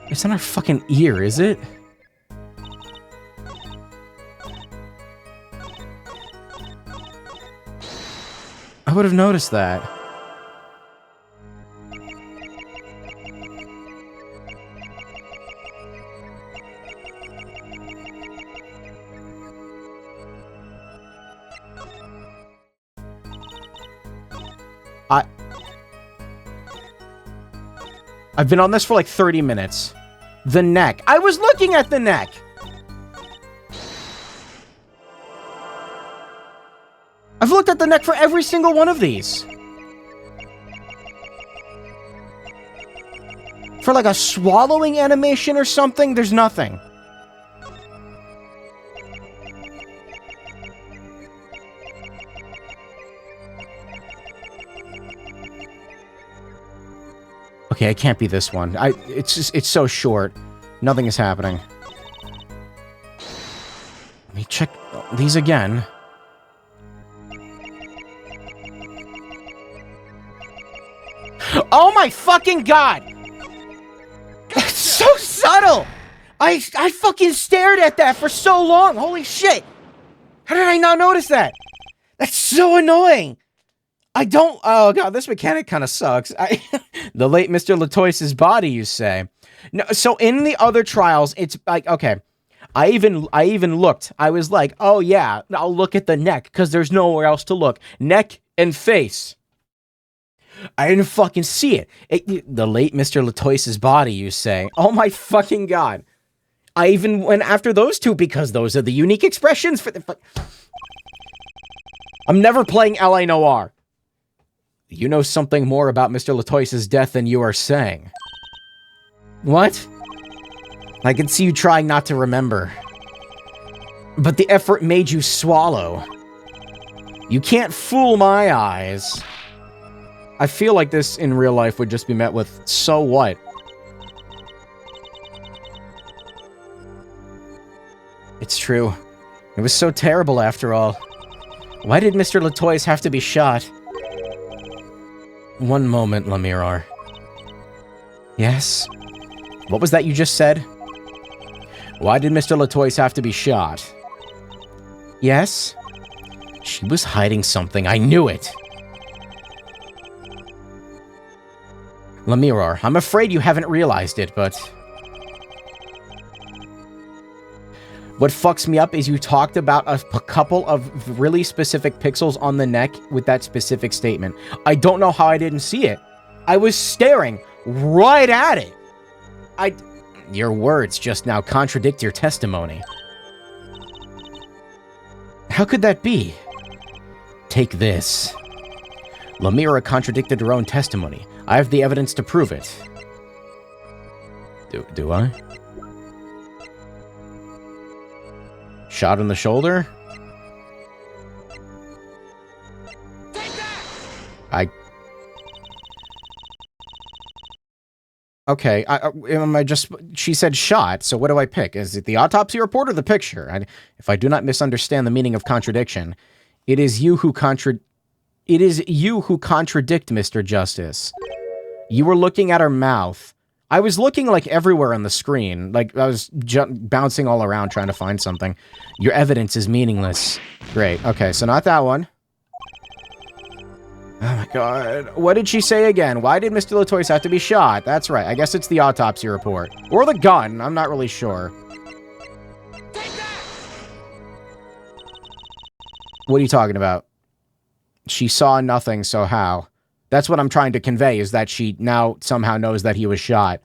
It's not our fucking ear, is it? I would have noticed that. I've been on this for like 30 minutes. The neck. I was looking at the neck! I've looked at the neck for every single one of these. For like a swallowing animation or something, there's nothing. Okay, it can't be this one. It's so short. Nothing is happening. Let me check these again. Oh my fucking god! It's so subtle! I fucking stared at that for so long! Holy shit! How did I not notice that? That's so annoying! Oh god, this mechanic kind of sucks. The late Mr. Latoise's body, you say? No, so in the other trials, it's like, okay, I even looked. I was like, oh yeah, I'll look at the neck, because there's nowhere else to look. Neck and face. I didn't fucking see it. The late Mr. Latoise's body, you say? Oh my fucking god. I even went after those two, because those are the unique expressions for the... I'm never playing L.A. Noire. You know something more about Mr. Latoise's death than you are saying. What? I can see you trying not to remember. But the effort made you swallow. You can't fool my eyes. I feel like this in real life would just be met with, so what? It's true. It was so terrible after all. Why did Mr. Latoise have to be shot? One moment, Lamirar. Yes? What was that you just said? Why did Mr. Latoise have to be shot? Yes? She was hiding something. I knew it. Lamirar, I'm afraid you haven't realized it, but... What fucks me up is you talked about a couple of really specific pixels on the neck with that specific statement. I don't know how I didn't see it. I was staring right at it. Your words just now contradict your testimony. How could that be? Take this. Lamira contradicted her own testimony. I have the evidence to prove it. Do I? Shot in the shoulder? Take that! Okay, she said shot, so what do I pick? Is it the autopsy report or the picture? If I do not misunderstand the meaning of contradiction, it is you who contradict, Mr. Justice. You were looking at her mouth. I was looking, like, everywhere on the screen. Like, I was bouncing all around trying to find something. Your evidence is meaningless. Great. Okay, so not that one. Oh my god. What did she say again? Why did Mr. Latoise have to be shot? That's right. I guess it's the autopsy report. Or the gun. I'm not really sure. What are you talking about? She saw nothing, so how? That's what I'm trying to convey, is that she now somehow knows that he was shot.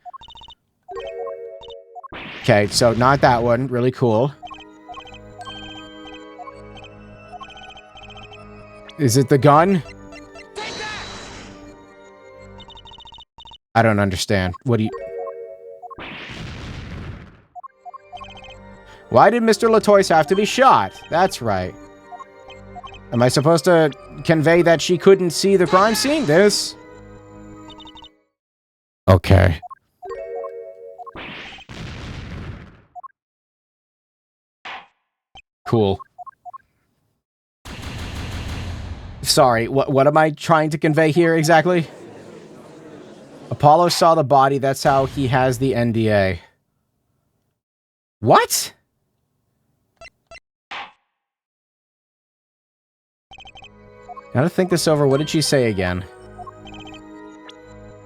Okay, so not that one. Really cool. Is it the gun? I don't understand. What do you... Why did Mr. Latoise have to be shot? That's right. Am I supposed to convey that she couldn't see the crime scene? This? Okay. cool. Sorry, what am I trying to convey here exactly? Apollo saw the body, that's how he has the NDA. What? Gotta think this over. What did she say again?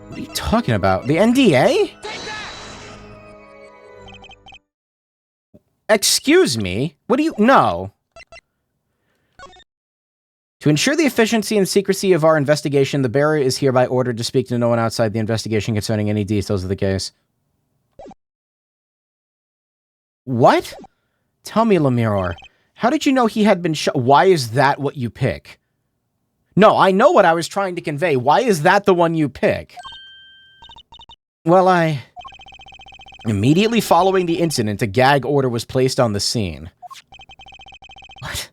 What are you talking about? The NDA? Excuse me? What do you... No. To ensure the efficiency and secrecy of our investigation, the bearer is hereby ordered to speak to no one outside the investigation concerning any details of the case. What? Tell me, Lemire, how did you know he had been shot? Why is that what you pick? No, I know what I was trying to convey. Why is that the one you pick? Well, immediately following the incident, a gag order was placed on the scene. What?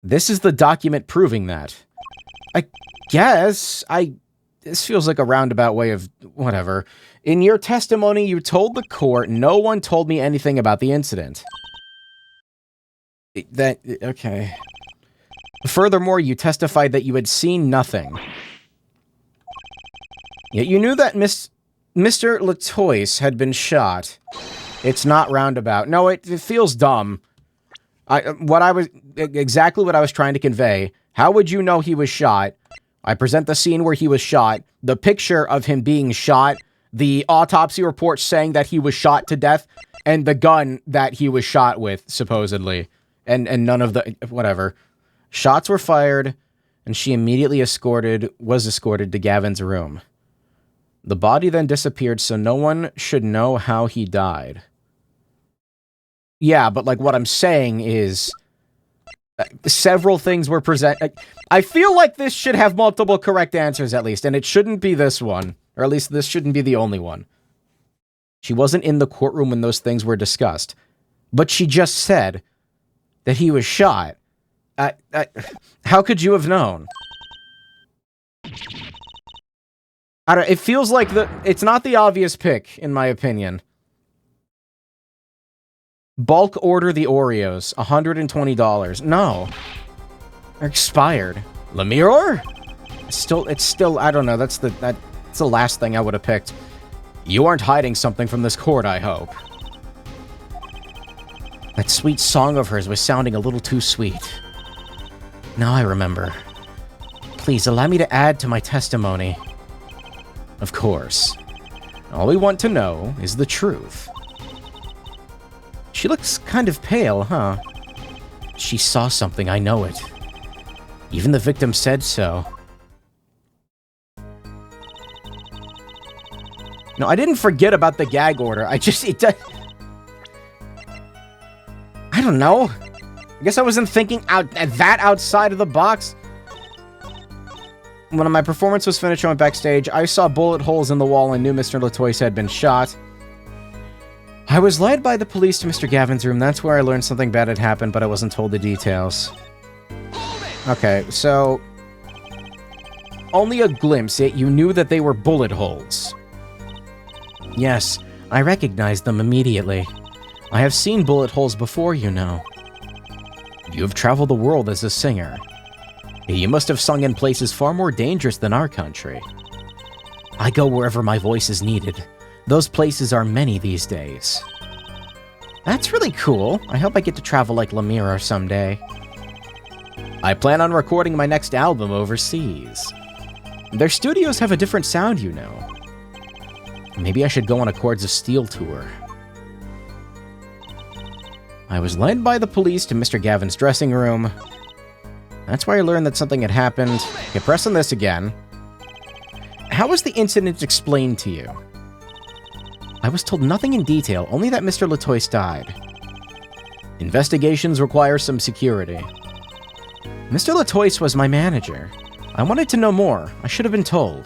This is the document proving that. I guess, this feels like a roundabout way of, whatever. In your testimony, you told the court no one told me anything about the incident. Okay. Furthermore, you testified that you had seen nothing. Yet you knew that Mr. Latois had been shot. It's not roundabout. No, it feels dumb. Exactly what I was trying to convey. How would you know he was shot? I present the scene where he was shot, the picture of him being shot, the autopsy report saying that he was shot to death, and the gun that he was shot with, supposedly. And none of the... whatever. Shots were fired, and she immediately was escorted to Gavin's room. The body then disappeared, so no one should know how he died. Yeah, but like what I'm saying is... several things were presented. I feel like this should have multiple correct answers at least, and it shouldn't be this one. Or at least this shouldn't be the only one. She wasn't in the courtroom when those things were discussed. But she just said that he was shot. How could you have known? It feels like it's not the obvious pick, in my opinion. Bulk order the Oreos, $120. No. They're expired. Lemire? It's still, I don't know, that's the last thing I would have picked. You aren't hiding something from this court, I hope. That sweet song of hers was sounding a little too sweet. Now I remember. Please, allow me to add to my testimony. Of course. All we want to know is the truth. She looks kind of pale, huh? She saw something, I know it. Even the victim said so. No, I didn't forget about the gag order. I don't know. I guess I wasn't thinking outside of the box. When my performance was finished, I went backstage. I saw bullet holes in the wall and knew Mr. Latois had been shot. I was led by the police to Mr. Gavin's room. That's where I learned something bad had happened, but I wasn't told the details. Okay, so... only a glimpse, yet you knew that they were bullet holes. Yes, I recognized them immediately. I have seen bullet holes before, you know. You have traveled the world as a singer. You must have sung in places far more dangerous than our country. I go wherever my voice is needed. Those places are many these days. That's really cool. I hope I get to travel like Lemire someday. I plan on recording my next album overseas. Their studios have a different sound, you know. Maybe I should go on a Chords of Steel tour. I was led by the police to Mr. Gavin's dressing room. That's where I learned that something had happened. Okay, press on this again. How was the incident explained to you? I was told nothing in detail, only that Mr. Latois died. Investigations require some security. Mr. Latois was my manager. I wanted to know more. I should have been told.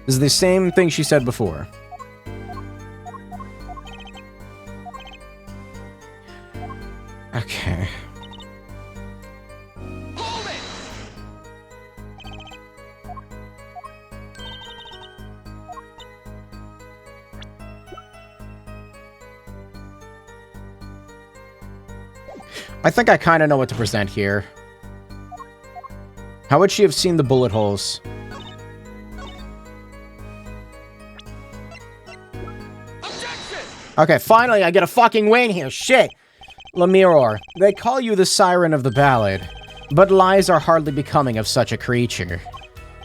This is the same thing she said before. Okay. I think I kind of know what to present here. How would she have seen the bullet holes? Okay, finally I get a fucking win here. Shit! Lamiror, they call you the siren of the ballad, but lies are hardly becoming of such a creature.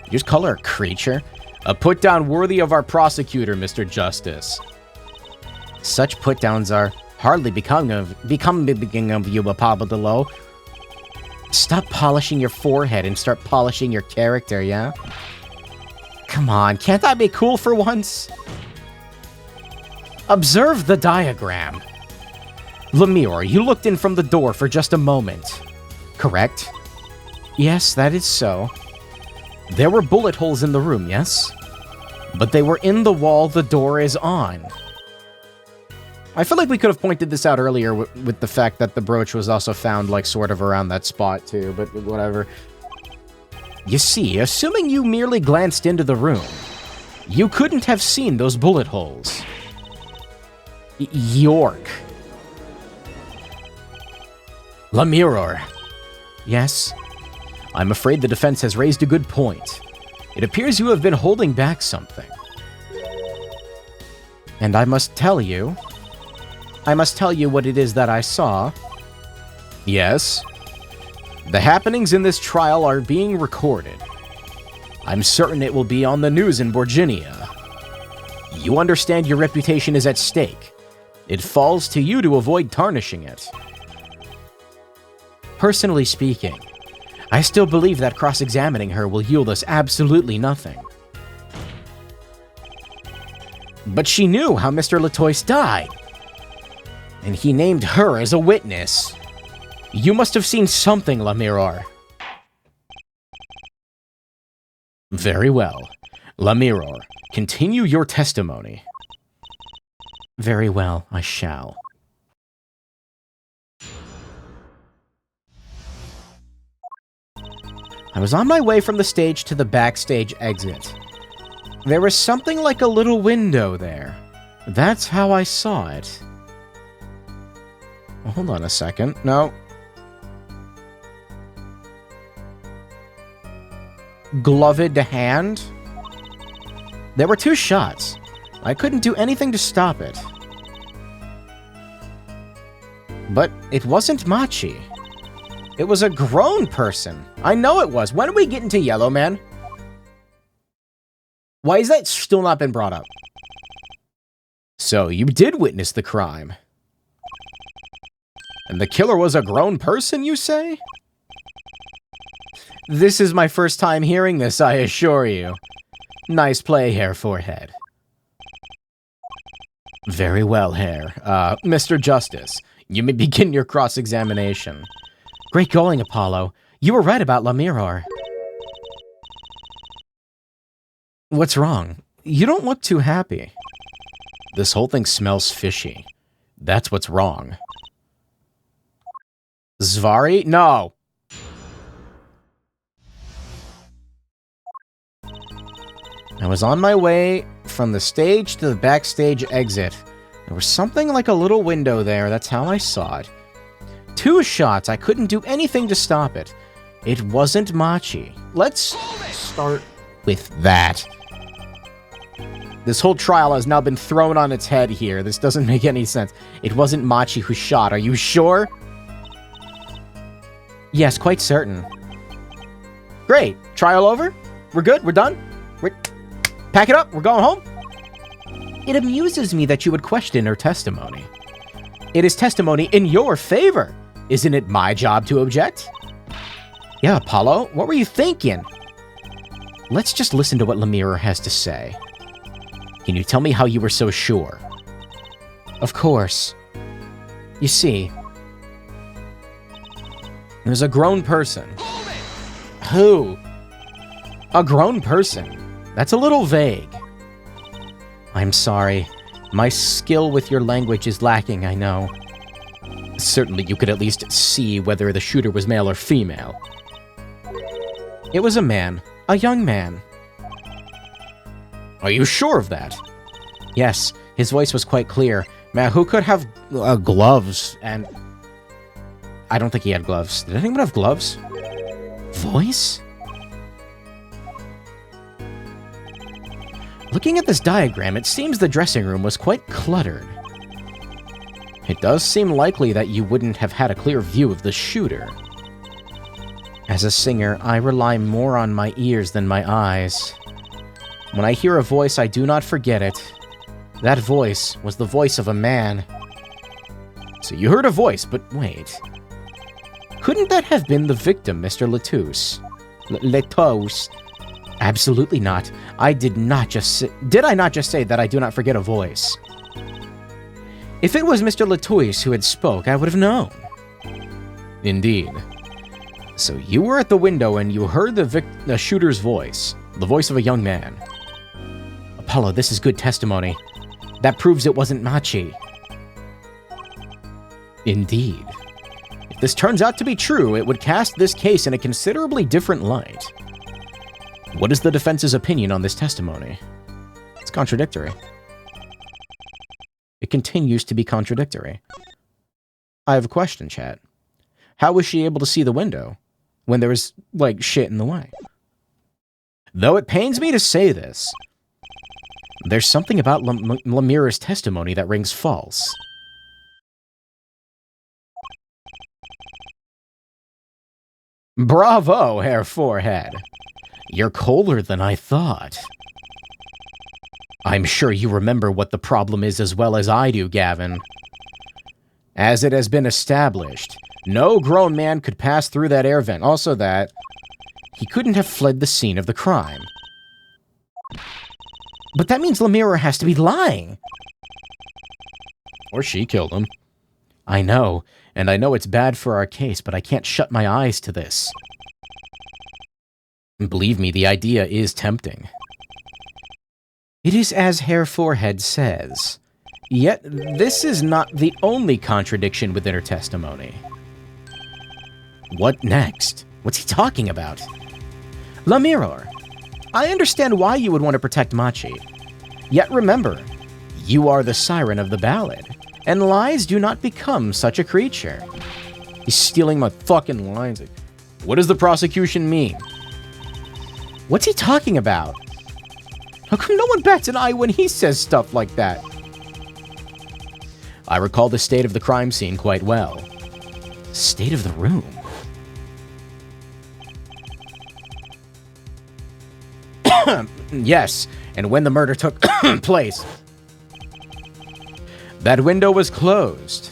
You just call her a creature? A put-down worthy of our prosecutor, Mr. Justice. Such put-downs are hardly becoming of you, Papadolo. Stop polishing your forehead and start polishing your character, yeah? Come on, can't I be cool for once? Observe the diagram. Lemire, you looked in from the door for just a moment. Correct? Yes, that is so. There were bullet holes in the room, yes? But they were in the wall the door is on. I feel like we could have pointed this out earlier with the fact that the brooch was also found, like, sort of around that spot, too, but whatever. You see, assuming you merely glanced into the room, you couldn't have seen those bullet holes. York. Lamiror. Yes? I'm afraid the defense has raised a good point. It appears you have been holding back something. And I must tell you what it is that I saw. Yes? The happenings in this trial are being recorded. I'm certain it will be on the news in Borginia. You understand your reputation is at stake. It falls to you to avoid tarnishing it. Personally speaking, I still believe that cross-examining her will yield us absolutely nothing. But she knew how Mr. Latois died, and he named her as a witness. You must have seen something, Lamiror. Very well. Lamiror, continue your testimony. Very well, I shall. I was on my way from the stage to the backstage exit. There was something like a little window there. That's how I saw it. Well, hold on a second. No. Gloved hand? There were 2 shots. I couldn't do anything to stop it. But it wasn't Machi. It was a grown person. I know it was. When did we get into Yellow Man? Why has that still not been brought up? So, you did witness the crime. And the killer was a grown person, you say? This is my first time hearing this, I assure you. Nice play, Hair Forehead. Very well, Hair. Mr. Justice, you may begin your cross-examination. Great going, Apollo. You were right about Lamiror. What's wrong? You don't look too happy. This whole thing smells fishy. That's what's wrong. Zvari? No! I was on my way from the stage to the backstage exit. There was something like a little window there, that's how I saw it. 2 shots, I couldn't do anything to stop it. It wasn't Machi. Let's start with that. This whole trial has now been thrown on its head here. This doesn't make any sense. It wasn't Machi who shot, are you sure? Yes, quite certain. Great. Trial over? We're good? We're done? Pack it up, we're going home? It amuses me that you would question her testimony. It is testimony in your favor. Isn't it my job to object? Yeah, Apollo, what were you thinking? Let's just listen to what Lamiror has to say. Can you tell me how you were so sure? Of course. You see, there's a grown person. Who? A grown person. That's a little vague. I'm sorry. My skill with your language is lacking, I know. Certainly you could at least see whether the shooter was male or female. It was a man. A young man. Are you sure of that? Yes, his voice was quite clear. Man, who could have gloves and... I don't think he had gloves. Did anyone have gloves? Voice? Looking at this diagram, it seems the dressing room was quite cluttered. It does seem likely that you wouldn't have had a clear view of the shooter. As a singer, I rely more on my ears than my eyes. When I hear a voice, I do not forget it. That voice was the voice of a man. So you heard a voice, but wait. Couldn't that have been the victim, Mr. Lettuce? Lettuce? Absolutely not. I did not just say... Did I not just say that I do not forget a voice? If it was Mr. Lettuce who had spoke, I would have known. Indeed. So you were at the window and you heard the shooter's voice. The voice of a young man. Apollo, this is good testimony. That proves it wasn't Machi. Indeed. If this turns out to be true, it would cast this case in a considerably different light. What is the defense's opinion on this testimony? It's contradictory. It continues to be contradictory. I have a question, chat. How was she able to see the window when there was, like, shit in the way? Though it pains me to say this, there's something about Lemira's testimony that rings false. Bravo, Herr Forehead. You're colder than I thought. I'm sure you remember what the problem is as well as I do, Gavin. As it has been established, no grown man could pass through that air vent. Also that, he couldn't have fled the scene of the crime. But that means Lemira has to be lying. Or she killed him. I know, and I know it's bad for our case, but I can't shut my eyes to this. Believe me, the idea is tempting. It is as Herr Forehead says. Yet, this is not the only contradiction within her testimony. What next? What's he talking about? Lemira, I understand why you would want to protect Machi. Yet remember, you are the siren of the ballad, and lies do not become such a creature. He's stealing my fucking lines. What does the prosecution mean? What's he talking about? How come no one bats an eye when he says stuff like that? I recall the state of the crime scene quite well. State of the room? Yes, and when the murder took place. That window was closed.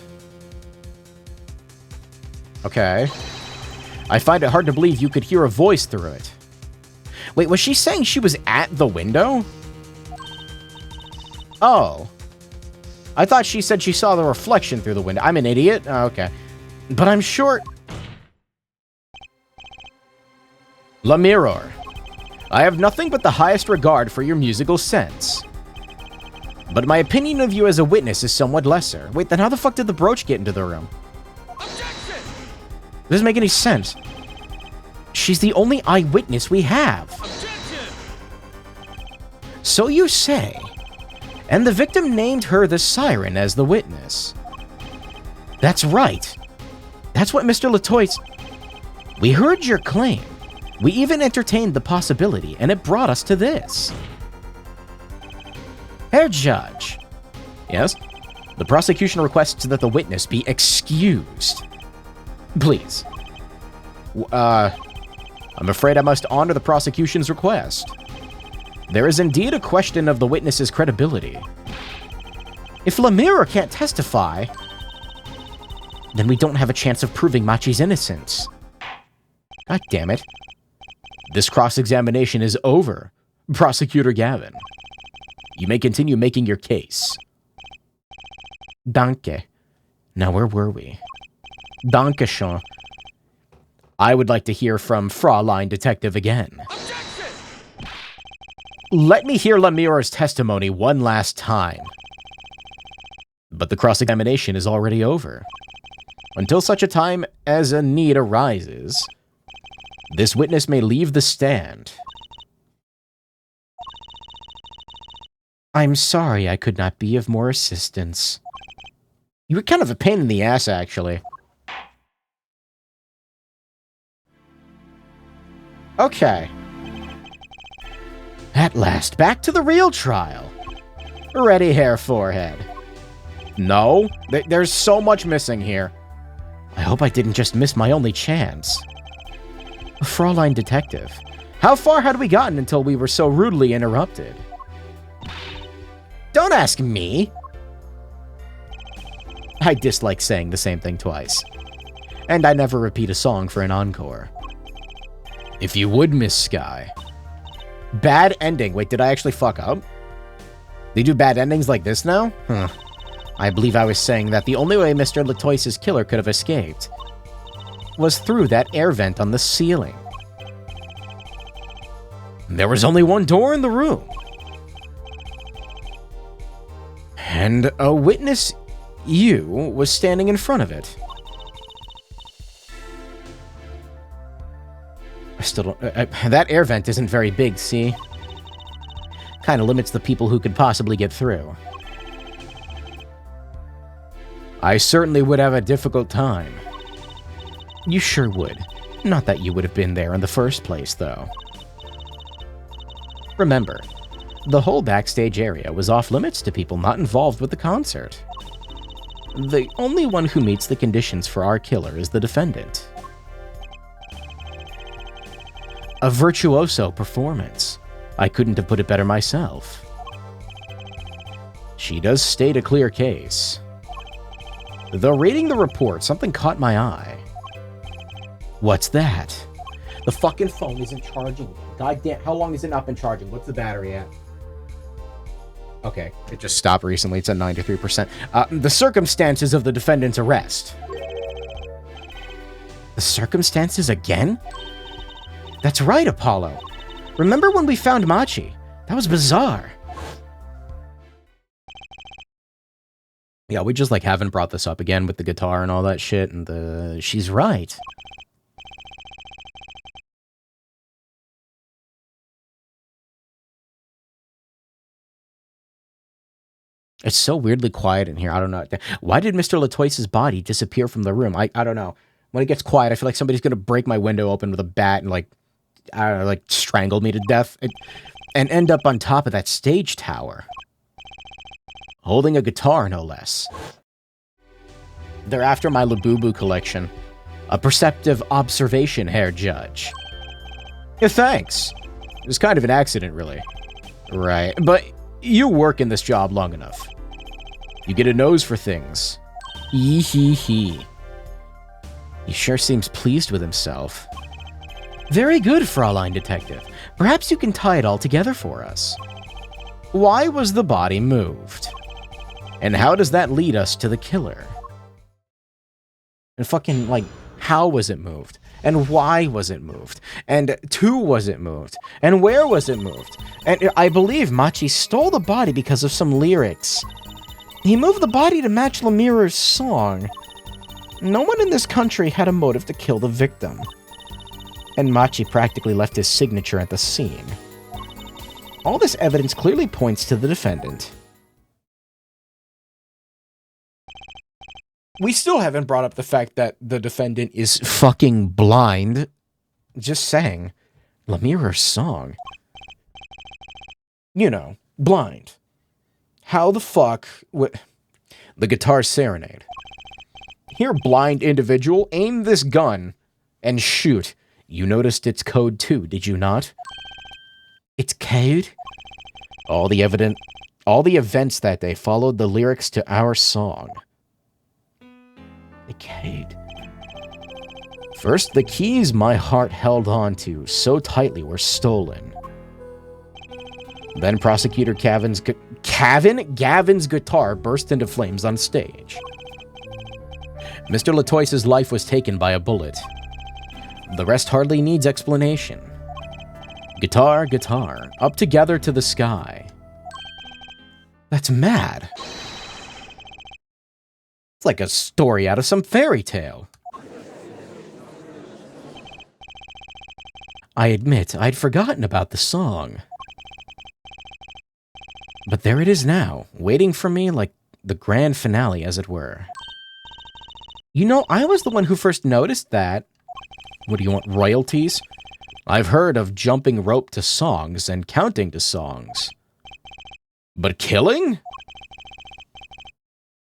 Okay. I find it hard to believe you could hear a voice through it. Wait, was she saying she was at the window? Oh. I thought she said she saw the reflection through the window. I'm an idiot? Oh, okay. But I'm sure... Lemira, I have nothing but the highest regard for your musical sense. But my opinion of you as a witness is somewhat lesser. Wait, then how the fuck did the brooch get into the room? Objection! Doesn't make any sense. She's the only eyewitness we have. Objection! So you say. And the victim named her the siren as the witness. That's right. That's what Mr. Lettuce... We heard your claim. We even entertained the possibility, and it brought us to this. Herr Judge. Yes? The prosecution requests that the witness be excused. Please. I'm afraid I must honor the prosecution's request. There is indeed a question of the witness's credibility. If Lemira can't testify, then we don't have a chance of proving Machi's innocence. God damn it. This cross-examination is over, Prosecutor Gavin. You may continue making your case. Danke. Now, where were we? Dankeschön. I would like to hear from Fraulein Detective again. Objection! Let me hear Lemira's testimony one last time. But the cross-examination is already over. Until such a time as a need arises, this witness may leave the stand. I'm sorry I could not be of more assistance. You were kind of a pain in the ass, actually. Okay. At last, back to the real trial. Ready hair forehead. No, there's so much missing here. I hope I didn't just miss my only chance. Fraulein Detective, how far had we gotten until we were so rudely interrupted? Don't ask me. I dislike saying the same thing twice. And I never repeat a song for an encore. If you would, Miss Sky. Bad ending. Wait, did I actually fuck up? They do bad endings like this now? Huh. I believe I was saying that the only way Mr. Latoise's killer could have escaped was through that air vent on the ceiling. There was only one door in the room. And a witness, you, was standing in front of it. I still don't... that air vent isn't very big, see? Kind of limits the people who could possibly get through. I certainly would have a difficult time. You sure would. Not that you would have been there in the first place, though. Remember, the whole backstage area was off-limits to people not involved with the concert. The only one who meets the conditions for our killer is the defendant. A virtuoso performance. I couldn't have put it better myself. She does state a clear case. Though reading the report, something caught my eye. What's that? The fucking phone isn't charging. God damn, how long has it not been charging? What's the battery at? Okay, it just stopped recently. It's at 93%. The circumstances of the defendant's arrest. The circumstances again? That's right, Apollo. Remember when we found Machi? That was bizarre. Yeah, we just, like, haven't brought this up again with the guitar and all that shit, and she's right. It's so weirdly quiet in here. I don't know. Why did Mr. Latoise's body disappear from the room? I don't know. When it gets quiet, I feel like somebody's gonna break my window open with a bat and, like, I don't know, like, strangle me to death. And end up on top of that stage tower. Holding a guitar, no less. They're after my Labubu collection. A perceptive observation, Herr Judge. Yeah, thanks. It was kind of an accident, really. Right, but you work in this job long enough. You get a nose for things. Hee. He sure seems pleased with himself. Very good, Fraulein Detective. Perhaps you can tie it all together for us. Why was the body moved? And how does that lead us to the killer? And fucking, like, how was it moved? And why was it moved? And to was it moved? And where was it moved? And I believe Machi stole the body because of some lyrics. He moved the body to match Lemurer's song. No one in this country had a motive to kill the victim. And Machi practically left his signature at the scene. All this evidence clearly points to the defendant. We still haven't brought up the fact that the defendant is fucking blind. Just saying. Lemurer's song. You know, blind. How the fuck... The guitar serenade. Here, blind individual, aim this gun and shoot. You noticed it's code too, did you not? It's code? All the events that day followed the lyrics to our song. The code. First, the keys my heart held on to so tightly were stolen. Then Prosecutor Gavin's guitar burst into flames on stage. Mr. Latoise's life was taken by a bullet. The rest hardly needs explanation. Guitar, up together to the sky. That's mad. It's like a story out of some fairy tale. I admit, I'd forgotten about the song. But there it is now, waiting for me like the grand finale, as it were. You know, I was the one who first noticed that. What do you want, royalties? I've heard of jumping rope to songs and counting to songs. But killing?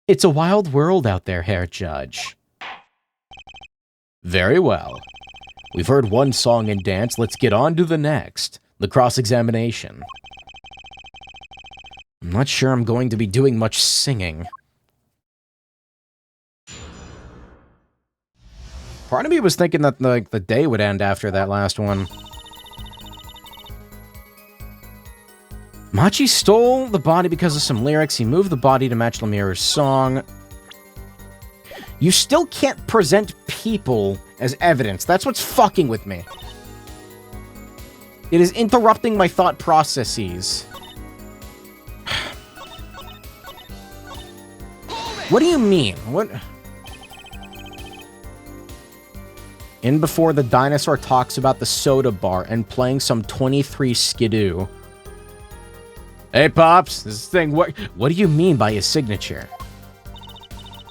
It's a wild world out there, Herr Judge. Very well. We've heard one song and dance, let's get on to the next. The cross-examination. I'm not sure I'm going to be doing much singing. Part of me was thinking that the day would end after that last one. Machi stole the body because of some lyrics. He moved the body to match Lemire's song. You still can't present people as evidence. That's what's fucking with me. It is interrupting my thought processes. What do you mean? What? In before the dinosaur talks about the soda bar and playing some 23 skidoo. Hey, Pops, this thing, what do you mean by his signature?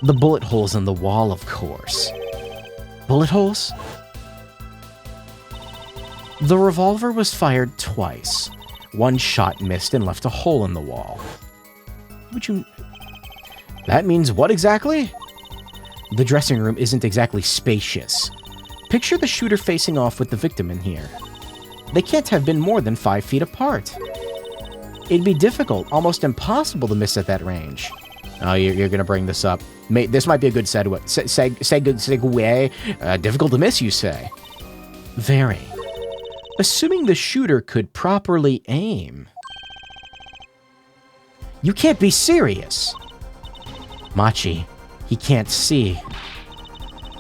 The bullet holes in the wall, of course. Bullet holes? The revolver was fired twice. One shot missed and left a hole in the wall. Would you... That means what exactly? The dressing room isn't exactly spacious. Picture the shooter facing off with the victim in here. They can't have been more than 5 feet apart. It'd be difficult, almost impossible to miss at that range. Oh, you're gonna bring this up. This might be a good segue. Difficult to miss, you say? Very. Assuming the shooter could properly aim. You can't be serious. Machi, he can't see.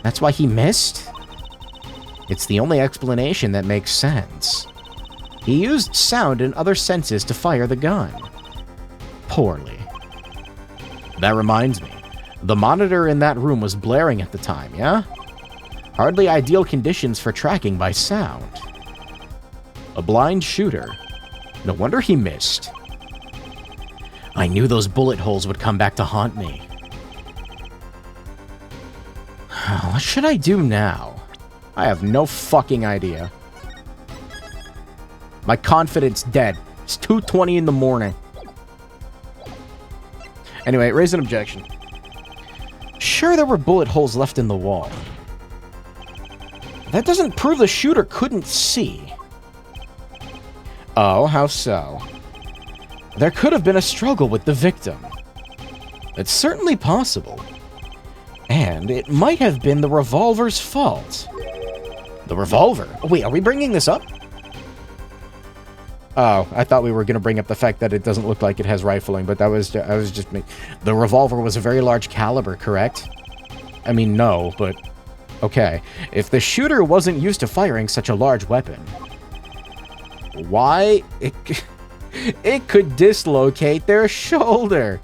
That's why he missed? It's the only explanation that makes sense. He used sound and other senses to fire the gun. Poorly. That reminds me. The monitor in that room was blaring at the time, yeah? Hardly ideal conditions for tracking by sound. A blind shooter. No wonder he missed. I knew those bullet holes would come back to haunt me. What should I do now? I have no fucking idea. My confidence dead. It's 2:20 in the morning. Anyway, raise an objection. Sure, there were bullet holes left in the wall. That doesn't prove the shooter couldn't see. Oh, how so? There could have been a struggle with the victim. It's certainly possible. And it might have been the revolver's fault. The revolver? Wait, are we bringing this up? Oh, I thought we were going to bring up the fact that it doesn't look like it has rifling, but that was I was just me. The revolver was a very large caliber, correct? I mean, no, but okay. If the shooter wasn't used to firing such a large weapon, why it could dislocate their shoulder?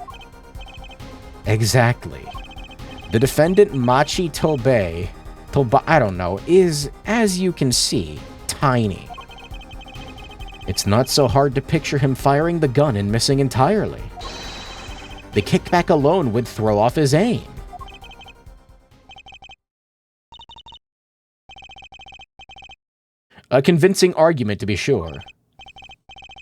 Exactly. The defendant Machi Toba, I don't know, is, as you can see, tiny. It's not so hard to picture him firing the gun and missing entirely. The kickback alone would throw off his aim. A convincing argument, to be sure.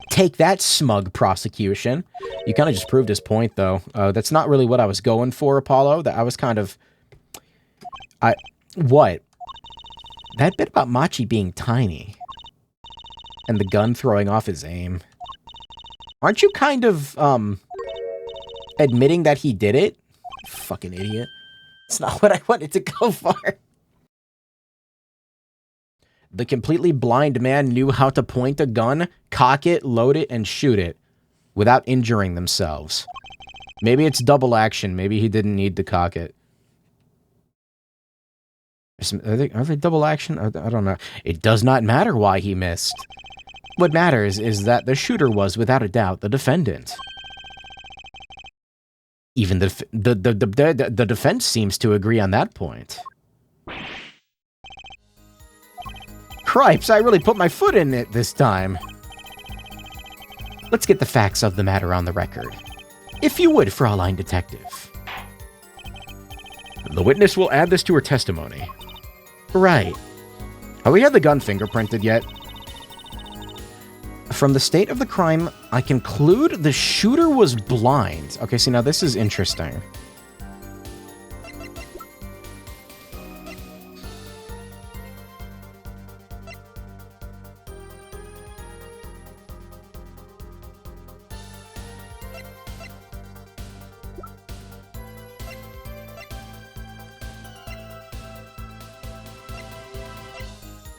Take that, smug prosecution. You kind of just proved his point, though. That's not really what I was going for, Apollo. That I was kind of... What? That bit about Machi being tiny. And the gun throwing off his aim. Aren't you kind of, admitting that he did it? Fucking idiot. It's not what I wanted to go for. The completely blind man knew how to point a gun, cock it, load it, and shoot it without injuring themselves. Maybe it's double action. Maybe he didn't need to cock it. Are they double action? I don't know. It does not matter why he missed. What matters is that the shooter was, without a doubt, the defendant. Even the defense seems to agree on that point. Cripes, I really put my foot in it this time. Let's get the facts of the matter on the record. If you would, Fraulein Detective. The witness will add this to her testimony. Right. Have we had the gun fingerprinted yet? From the state of the crime, I conclude the shooter was blind. Okay, see, now this is interesting.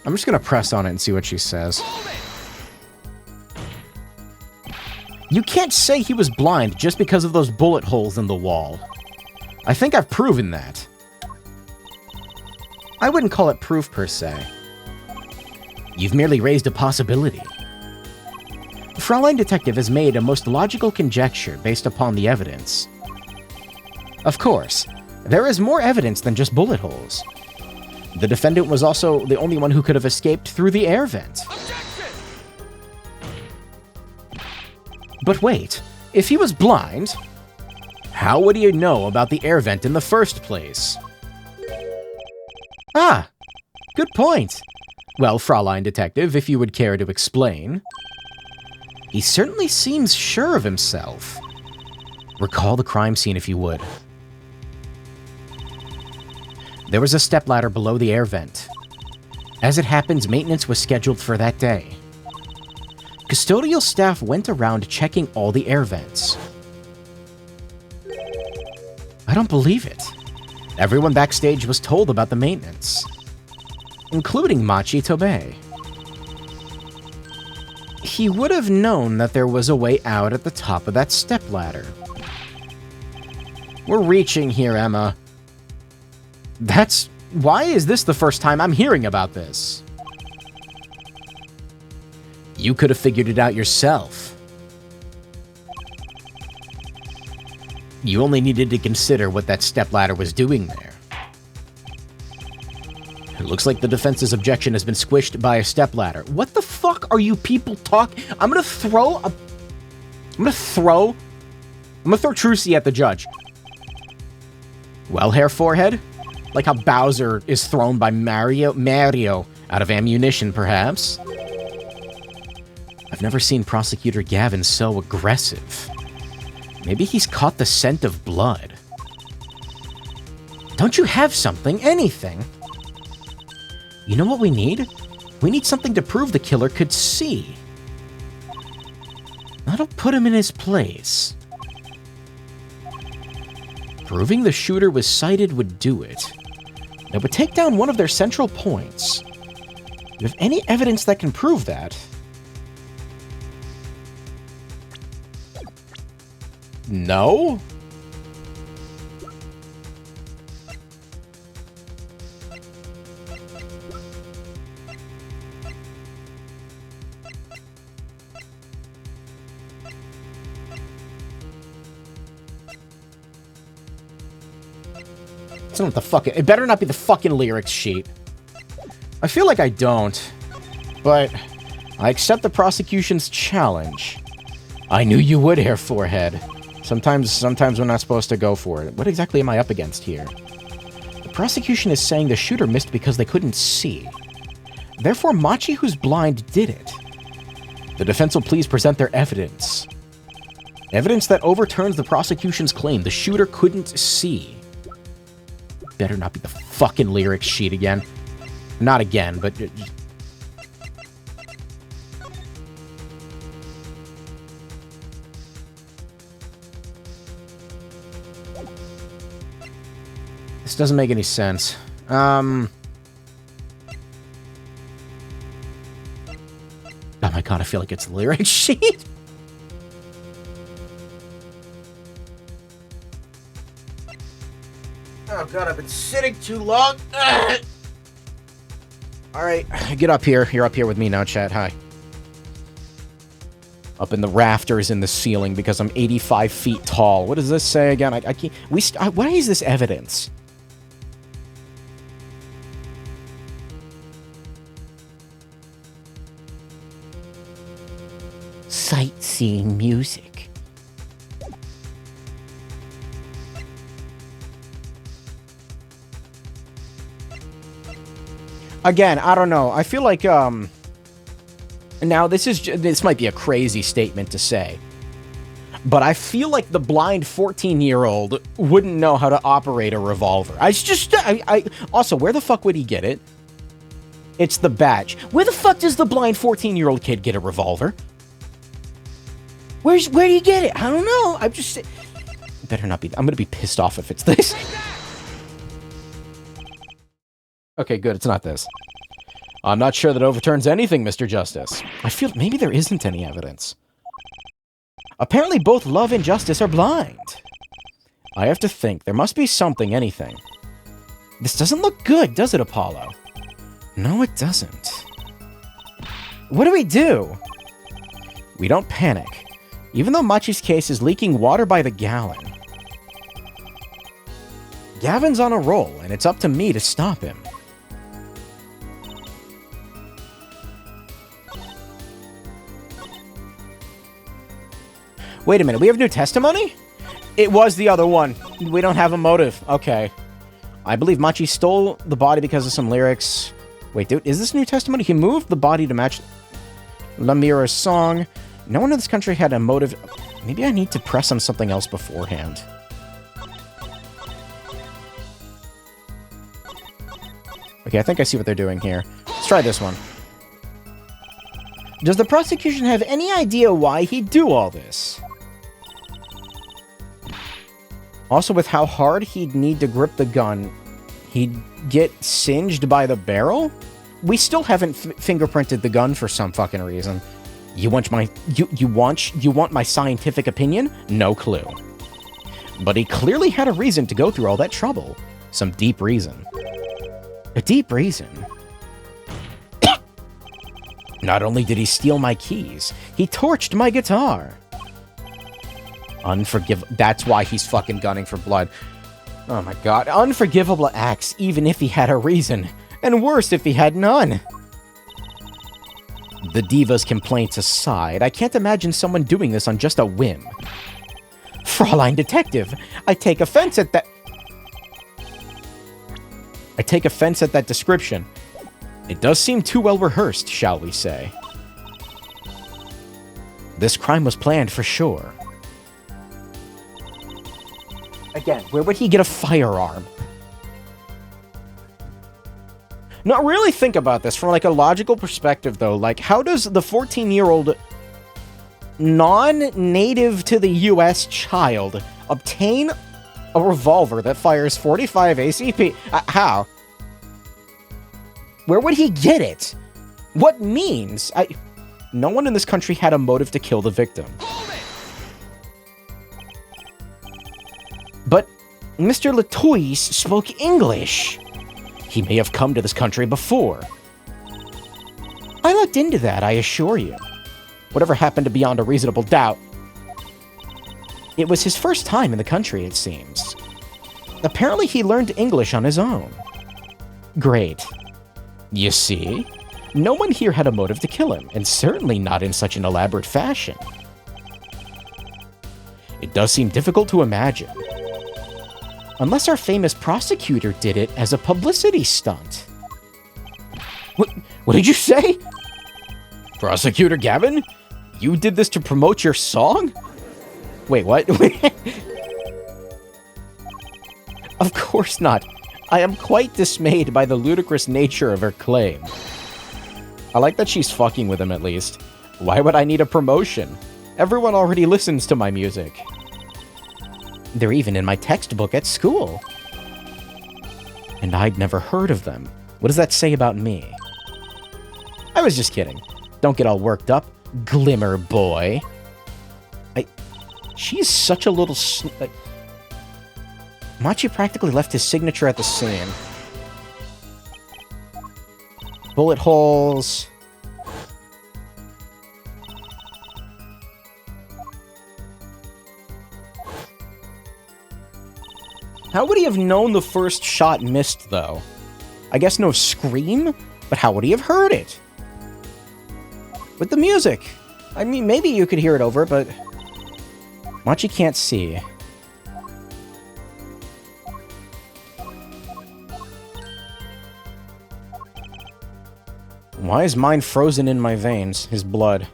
I'm just gonna press on it and see what she says. You can't say he was blind just because of those bullet holes in the wall. I think I've proven that. I wouldn't call it proof per se. You've merely raised a possibility. Fraulein Detective has made a most logical conjecture based upon the evidence. Of course, there is more evidence than just bullet holes. The defendant was also the only one who could have escaped through the air vent. But wait, if he was blind, how would he know about the air vent in the first place? Ah, good point. Well, Fraulein Detective, if you would care to explain. He certainly seems sure of himself. Recall the crime scene if you would. There was a stepladder below the air vent. As it happens, maintenance was scheduled for that day. Custodial staff went around checking all the air vents. I don't believe it. Everyone backstage was told about the maintenance, including Machi Tobei. He would have known that there was a way out at the top of that stepladder. We're reaching here, Emma. Why is this the first time I'm hearing about this? You could have figured it out yourself. You only needed to consider what that stepladder was doing there. It looks like the defense's objection has been squished by a stepladder. What the fuck are you people talking? I'm gonna throw Trucy at the judge. Well, Hair Forehead? Like how Bowser is thrown by Mario out of ammunition, perhaps? I've never seen Prosecutor Gavin so aggressive. Maybe he's caught the scent of blood. Don't you have something? Anything? You know what we need? We need something to prove the killer could see. That'll put him in his place. Proving the shooter was sighted would do it. It would take down one of their central points. You have any evidence that can prove that? No? It's not the fucking... It better not be the fucking lyrics sheet. I feel like I don't. But I accept the prosecution's challenge. I knew you would, Hair Forehead. Sometimes we're not supposed to go for it. What exactly am I up against here? The prosecution is saying the shooter missed because they couldn't see. Therefore, Machi, who's blind, did it. The defense will please present their evidence. Evidence that overturns the prosecution's claim the shooter couldn't see. Better not be the fucking lyrics sheet again. Not again, but... This doesn't make any sense. Oh my god, I feel like it's the lyrics sheet. Oh god, I've been sitting too long. Alright, get up here. You're up here with me now, chat. Hi. Up in the rafters in the ceiling because I'm 85 feet tall. What does this say again? I can't... What is this evidence? Sightseeing music. Again, I don't know. I feel like, Now, this might be a crazy statement to say, but I feel like the blind 14-year-old wouldn't know how to operate a revolver. Also, where the fuck would he get it? It's the badge. Where the fuck does the blind 14-year-old kid get a revolver? Where do you get it? I don't know. I'm just... Better not be... I'm gonna be pissed off if it's this. Okay, good. It's not this. I'm not sure that overturns anything, Mr. Justice. I feel maybe there isn't any evidence. Apparently both love and justice are blind. I have to think. There must be something, anything. This doesn't look good, does it, Apollo? No, it doesn't. What do we do? We don't panic. Even though Machi's case is leaking water by the gallon. Gavin's on a roll, and it's up to me to stop him. Wait a minute, we have new testimony? It was the other one. We don't have a motive. Okay. I believe Machi stole the body because of some lyrics. Wait, dude, is this new testimony? He moved the body to match Lamira's song. No one in this country had a motive. Maybe I need to press on something else beforehand. Okay, I think I see what they're doing here. Let's try this one. Does the prosecution have any idea why he'd do all this? Also, with how hard he'd need to grip the gun, he'd get singed by the barrel? We still haven't fingerprinted the gun for some fucking reason. You want my scientific opinion? No clue. But he clearly had a reason to go through all that trouble. Some deep reason. A deep reason. Not only did he steal my keys, he torched my guitar. That's why he's fucking gunning for blood. Oh my god. Unforgivable acts, even if he had a reason. And worse if he had none. The diva's complaints aside, I can't imagine someone doing this on just a whim. Fraulein Detective, I take offense at that description. It does seem too well rehearsed, shall we say. This crime was planned for sure. Again, where would he get a firearm? No, really think about this from, like, a logical perspective, though. Like, how does the 14-year-old non-native to the U.S. child obtain a revolver that fires 45 ACP? How? Where would he get it? What means? No one in this country had a motive to kill the victim. But Mr. Latoise spoke English. He may have come to this country before. I looked into that, I assure you. Whatever happened to beyond a reasonable doubt. It was his first time in the country, it seems. Apparently he learned English on his own. Great. You see? No one here had a motive to kill him, and certainly not in such an elaborate fashion. It does seem difficult to imagine. Unless our famous prosecutor did it as a publicity stunt. What did you say? Prosecutor Gavin? You did this to promote your song? Wait, what? Of course not. I am quite dismayed by the ludicrous nature of her claim. I like that she's fucking with him at least. Why would I need a promotion? Everyone already listens to my music. They're even in my textbook at school. And I'd never heard of them. What does that say about me? I was just kidding. Don't get all worked up, Glimmer Boy. She's such a little... Machi practically left his signature at the scene. Bullet holes. How would he have known the first shot missed, though? I guess no scream? But how would he have heard it? With the music. I mean, maybe you could hear it over, but... Machi can't see. Why is mine frozen in my veins? His blood.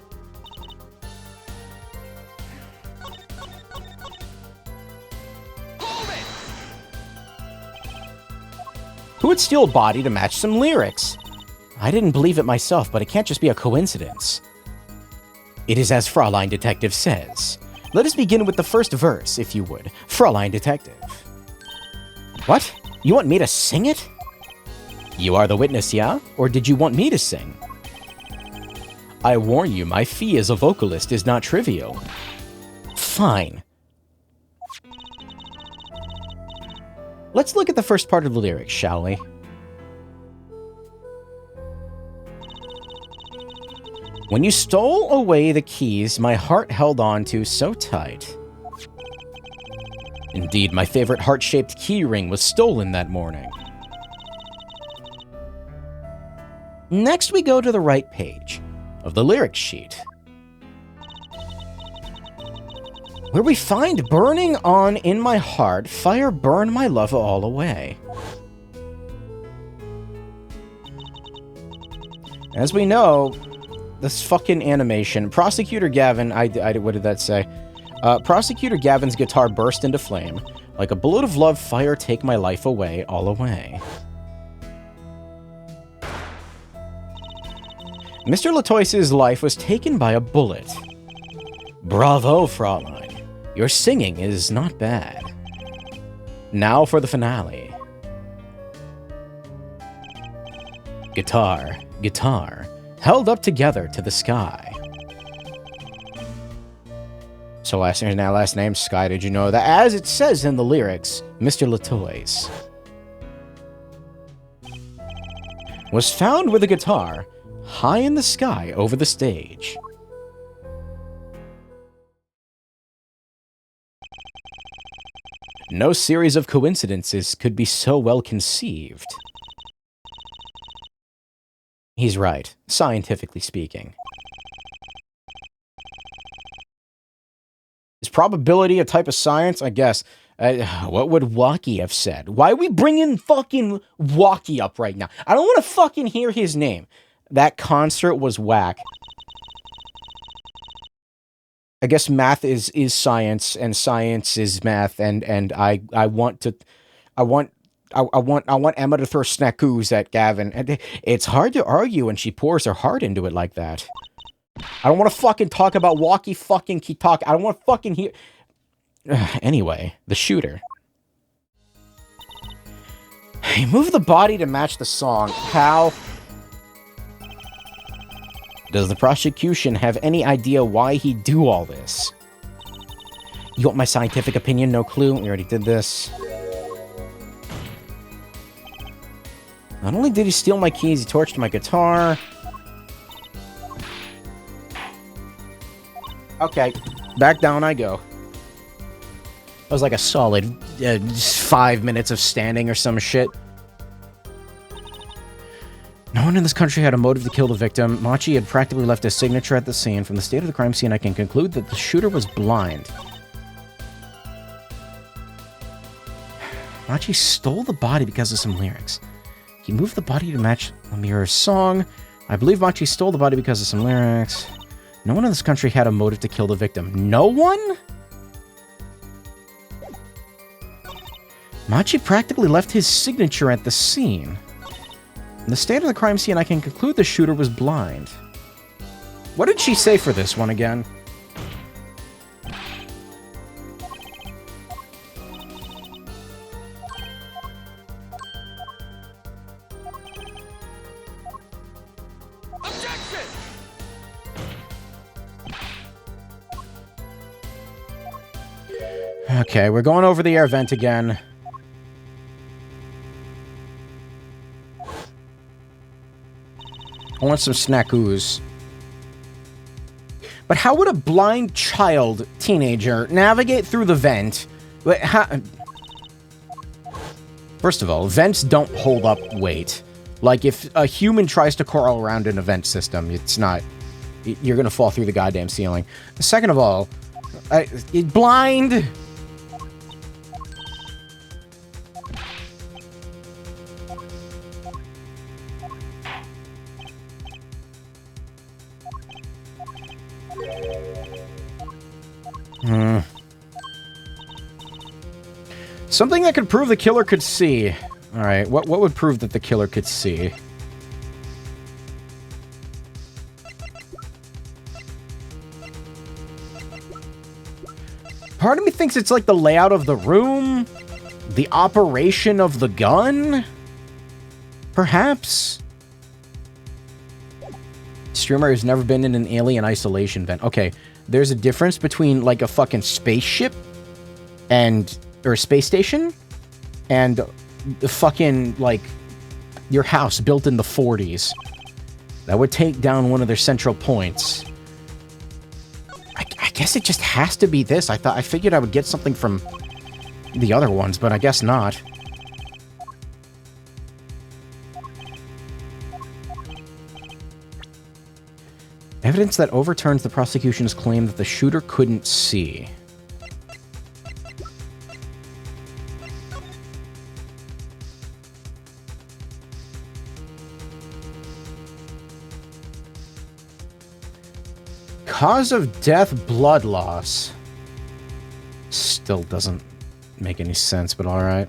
Who would steal a body to match some lyrics? I didn't believe it myself, but it can't just be a coincidence. It is as Fraulein Detective says. Let us begin with the first verse, if you would. Fraulein Detective. What? You want me to sing it? You are the witness, yeah? Or did you want me to sing? I warn you, my fee as a vocalist is not trivial. Fine. Let's look at the first part of the lyrics, shall we? When you stole away the keys my heart held on to so tight. Indeed, my favorite heart-shaped key ring was stolen that morning. Next, we go to the right page of the lyric sheet, where we find burning on in my heart, fire burn my love all away. As we know, this fucking animation, Prosecutor Gavin, what did that say? Prosecutor Gavin's guitar burst into flame. Like a bullet of love, fire take my life away, all away. Mr. Latois's life was taken by a bullet. Bravo, Fraulein. Your singing is not bad. Now for the finale. Guitar, guitar, held up together to the sky. So last name, Sky, did you know that? As it says in the lyrics, Mr. Latois was found with a guitar high in the sky over the stage. No series of coincidences could be so well conceived. He's right, scientifically speaking. Is probability a type of science? I guess. What would Waki have said? Why are we bringing fucking Waki up right now? I don't want to fucking hear his name. That concert was whack. I guess math is science and science is math, and I want Emma to throw snackoos at Gavin. And it's hard to argue when she pours her heart into it like that. I don't want to fucking talk about walkie fucking talk. I don't want to fucking hear. Anyway, the shooter. He moved the body to match the song. How? Does the prosecution have any idea why he'd do all this? You want my scientific opinion? No clue. We already did this. Not only did he steal my keys, he torched my guitar. Okay, back down I go. That was like a solid 5 minutes of standing or some shit. No one in this country had a motive to kill the victim. Machi had practically left his signature at the scene. From the state of the crime scene, I can conclude that the shooter was blind. Machi stole the body because of some lyrics. He moved the body to match the mirror's song. I believe Machi stole the body because of some lyrics. No one in this country had a motive to kill the victim. No one? Machi practically left his signature at the scene. In the state of the crime scene, I can conclude the shooter was blind. What did she say for this one again? Objection! Okay, we're going over the air vent again. I want some snackoos. But how would a blind child, teenager, navigate through the vent? First of all, vents don't hold up weight. Like, if a human tries to crawl around in a vent system, it's not... You're gonna fall through the goddamn ceiling. Second of all, blind... Something that could prove the killer could see. Alright, what would prove that the killer could see? Part of me thinks it's like the layout of the room, the operation of the gun, perhaps? Streamer has never been in an alien isolation vent. Okay, there's a difference between like a fucking spaceship or a space station and the fucking like your house built in the 40s. That would take down one of their central points. I guess it just has to be this. I figured I would get something from the other ones, but I guess not. Evidence that overturns the prosecution's claim that the shooter couldn't see. Cause of death, blood loss. Still doesn't make any sense, but alright.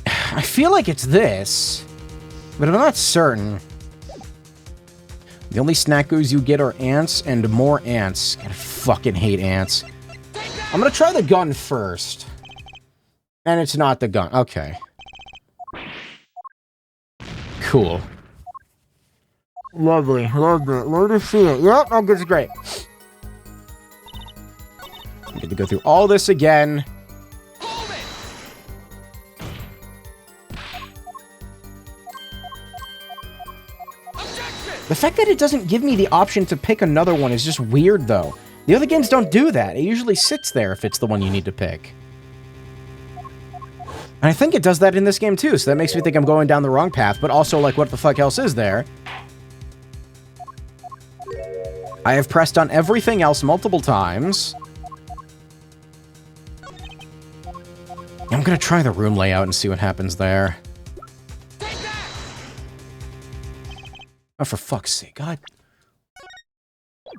I feel like it's this, but I'm not certain. The only snackos you get are ants and more ants. God, I fucking hate ants. I'm gonna try the gun first. And it's not the gun. Okay. Cool. Lovely. Loved it. Love to see it. Yep, oh, it's great. I get to go through all this again. The fact that it doesn't give me the option to pick another one is just weird, though. The other games don't do that. It usually sits there if it's the one you need to pick. And I think it does that in this game, too, so that makes me think I'm going down the wrong path, but also, like, what the fuck else is there? I have pressed on everything else multiple times. I'm gonna try the room layout and see what happens there. Oh, for fuck's sake, God.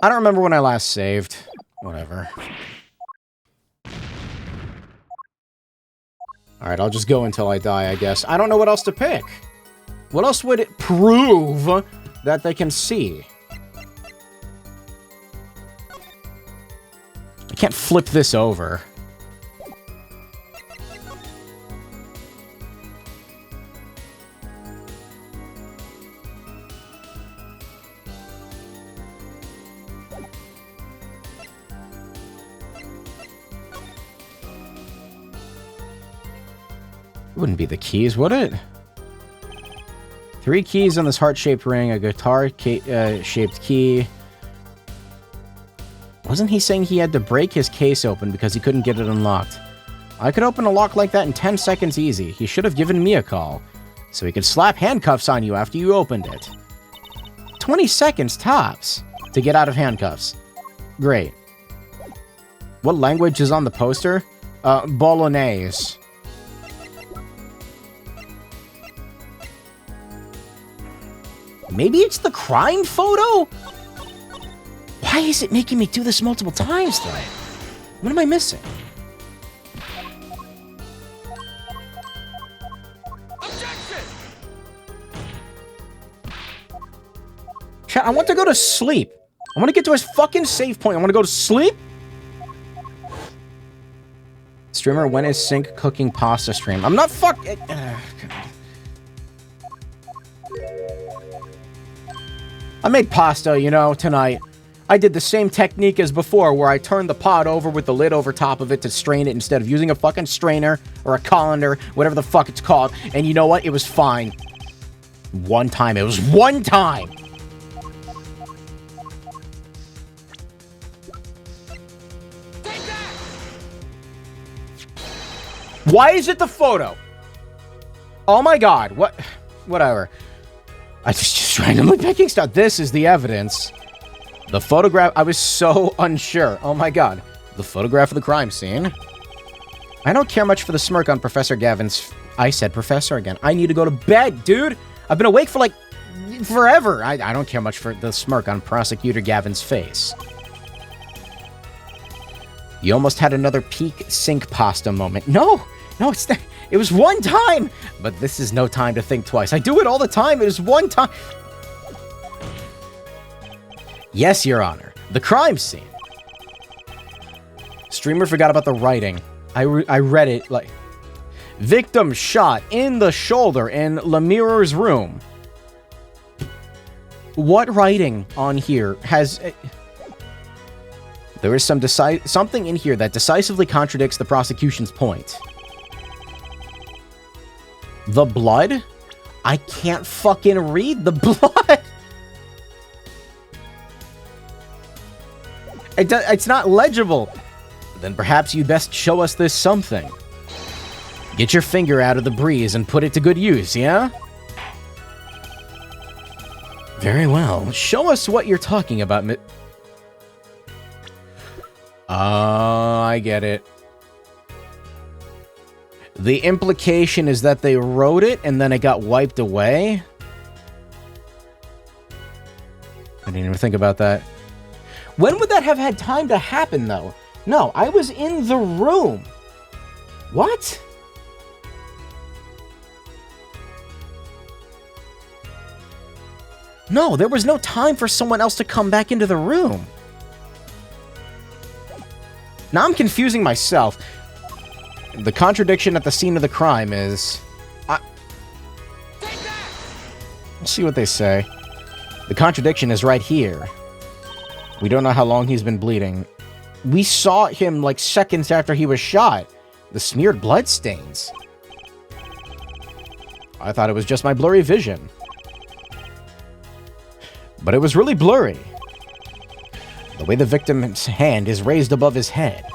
I don't remember when I last saved. Whatever. Alright, I'll just go until I die, I guess. I don't know what else to pick. What else would it prove that they can see? I can't flip this over. Wouldn't be the keys, would it? 3 keys on this heart-shaped ring, a guitar-shaped key. Wasn't he saying he had to break his case open because he couldn't get it unlocked? I could open a lock like that in 10 seconds easy. He should have given me a call, so he could slap handcuffs on you after you opened it. 20 seconds tops to get out of handcuffs. Great. What language is on the poster? Bolognese. Maybe it's the crime photo? Why is it making me do this multiple times, though? What am I missing? Objection! Chat, I want to go to sleep. I want to get to his fucking save point. I want to go to sleep. Streamer, when is Sync cooking pasta stream? I'm not I made pasta, you know, tonight. I did the same technique as before, where I turned the pot over with the lid over top of it to strain it instead of using a fucking strainer or a colander, whatever the fuck it's called. And you know what? It was fine. One time. It was one time! Why is it the photo? Oh my god. What? Whatever. I just randomly picking stuff. This is the evidence. The photograph. I was so unsure. Oh my god. The photograph of the crime scene. I don't care much for the smirk on Professor Gavin's I said professor again. I need to go to bed, dude. I've been awake for like forever. I don't care much for the smirk on Prosecutor Gavin's face. You almost had another peak sink pasta moment. No, it was one time. But this is no time to think twice. I do it all the time. It was one time. Yes, Your Honor. The crime scene. Streamer forgot about the writing. I read it like... Victim shot in the shoulder in Lemirer's room. What writing on here has... There is something in here that decisively contradicts the prosecution's point. The blood? I can't fucking read the blood! It's not legible. Then perhaps you'd best show us this something. Get your finger out of the breeze and put it to good use, yeah? Very well. Show us what you're talking about, I get it. The implication is that they wrote it and then it got wiped away? I didn't even think about that. When would that have had time to happen, though? No, I was in the room. What? No, there was no time for someone else to come back into the room. Now I'm confusing myself. The contradiction at the scene of the crime is... Let's see what they say. The contradiction is right here. We don't know how long he's been bleeding. We saw him like seconds after he was shot. The smeared blood stains. I thought it was just my blurry vision. But it was really blurry. The way the victim's hand is raised above his head.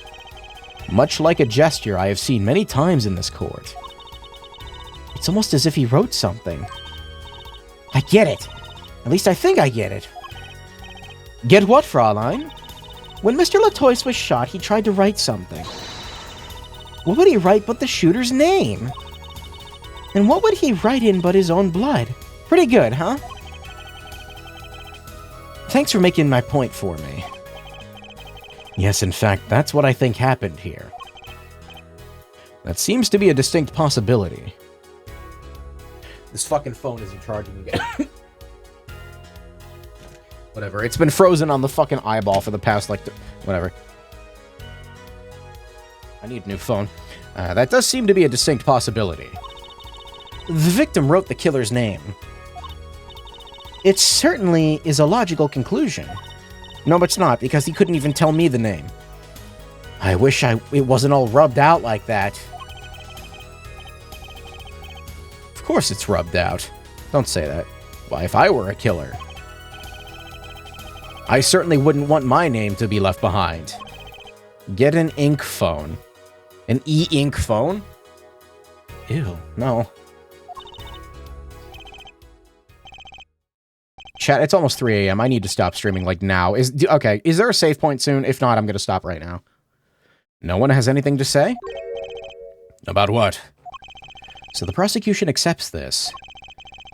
Much like a gesture I have seen many times in this court. It's almost as if he wrote something. I get it. At least I think I get it. Get what, Fraulein? When Mr. Latois was shot, he tried to write something. What would he write but the shooter's name? And what would he write in but his own blood? Pretty good, huh? Thanks for making my point for me. Yes, in fact, that's what I think happened here. That seems to be a distinct possibility. This fucking phone isn't charging again. Whatever, it's been frozen on the fucking eyeball for the past, like, whatever. I need a new phone. That does seem to be a distinct possibility. The victim wrote the killer's name. It certainly is a logical conclusion. No, it's not, because he couldn't even tell me the name. I wish it wasn't all rubbed out like that. Of course it's rubbed out. Don't say that. Why, if I were a killer, I certainly wouldn't want my name to be left behind. Get an ink phone. An e-ink phone? Ew, no. Chat, it's almost 3 a.m. I need to stop streaming, like, now. Okay, is there a save point soon? If not, I'm gonna stop right now. No one has anything to say? About what? So the prosecution accepts this.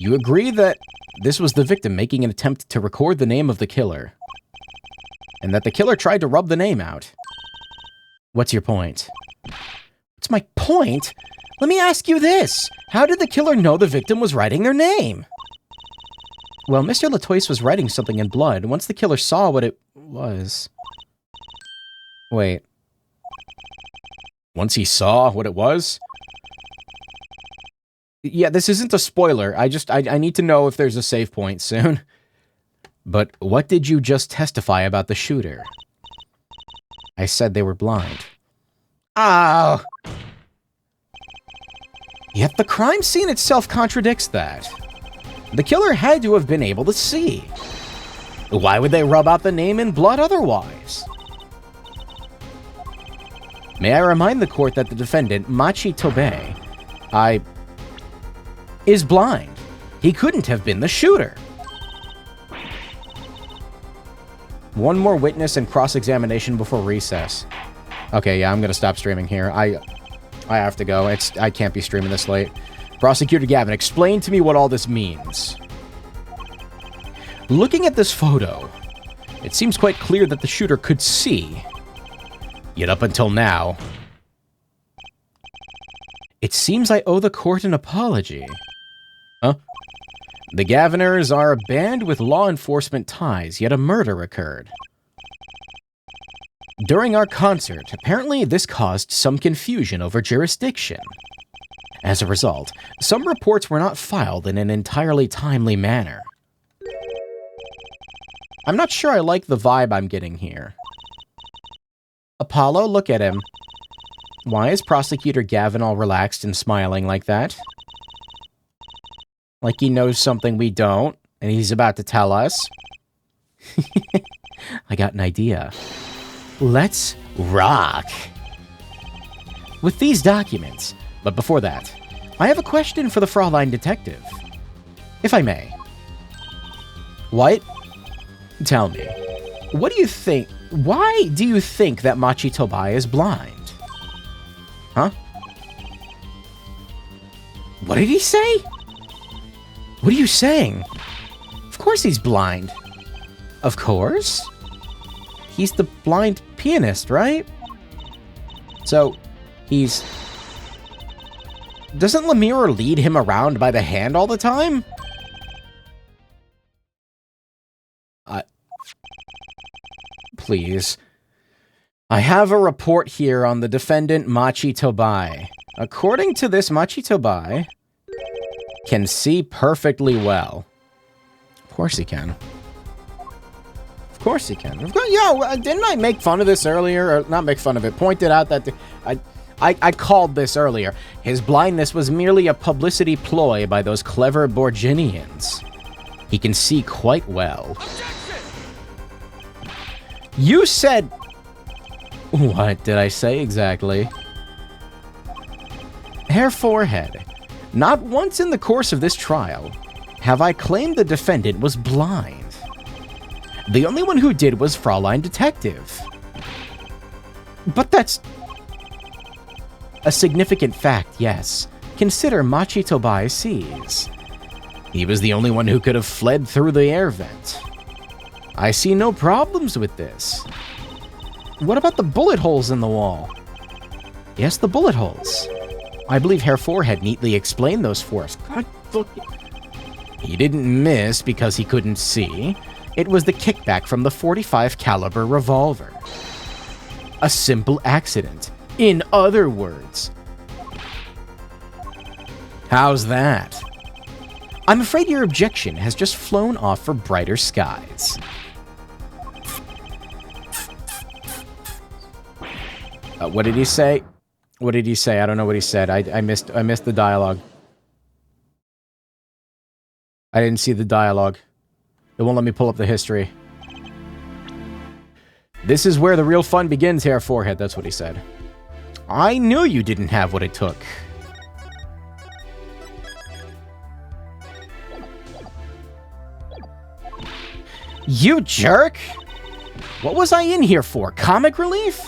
You agree that this was the victim making an attempt to record the name of the killer. And that the killer tried to rub the name out. What's your point? What's my point? Let me ask you this. How did the killer know the victim was writing their name? Well, Mr. Latois was writing something in blood. Once the killer saw what it was... Wait. Once he saw what it was? Yeah, this isn't a spoiler. I need to know if there's a save point soon. But what did you just testify about the shooter? I said they were blind. Ah! Yet the crime scene itself contradicts that. The killer had to have been able to see. Why would they rub out the name in blood otherwise? May I remind the court that the defendant, Machi Tobe, is blind. He couldn't have been the shooter. One more witness and cross-examination before recess. Okay, yeah, I'm gonna stop streaming here. I have to go. I can't be streaming this late. Prosecutor Gavin, explain to me what all this means. Looking at this photo, it seems quite clear that the shooter could see. Yet up until now, it seems I owe the court an apology. Huh? The Gaviners are a band with law enforcement ties, yet a murder occurred. During our concert, apparently this caused some confusion over jurisdiction. As a result, some reports were not filed in an entirely timely manner. I'm not sure I like the vibe I'm getting here. Apollo, look at him. Why is Prosecutor Gavin all relaxed and smiling like that? Like he knows something we don't, and he's about to tell us? I got an idea. Let's rock! With these documents, but before that, I have a question for the Fraulein Detective. If I may. What? Tell me, what do you think? Why do you think that Machi Tobai is blind? Huh? What did he say? What are you saying? Of course he's blind. Of course? He's the blind pianist, right? So, he's... Doesn't Lemire lead him around by the hand all the time? Please. I have a report here on the defendant Machi Tobai. According to this, Machi Tobai can see perfectly well. Of course he can. Of course he can. Yeah, didn't I make fun of this earlier? Or not make fun of it, pointed out that I called this earlier. His blindness was merely a publicity ploy by those clever Borginians. He can see quite well. You said... What did I say exactly? Herr Forehead, not once in the course of this trial have I claimed the defendant was blind. The only one who did was Fraulein Detective. But that's... a significant fact, yes. Consider Machi Tobai sees. He was the only one who could have fled through the air vent. I see no problems with this. What about the bullet holes in the wall? Yes, the bullet holes. I believe Herr Forehead neatly explained those for us. God, he didn't miss because he couldn't see. It was the kickback from the .45 caliber revolver. A simple accident. In other words. How's that? I'm afraid your objection has just flown off for brighter skies. What did he say? What did he say? I don't know what he said. I missed the dialogue. I didn't see the dialogue. It won't let me pull up the history. This is where the real fun begins, Herr Forehead. That's what he said. I knew you didn't have what it took. You jerk! What was I in here for? Comic relief?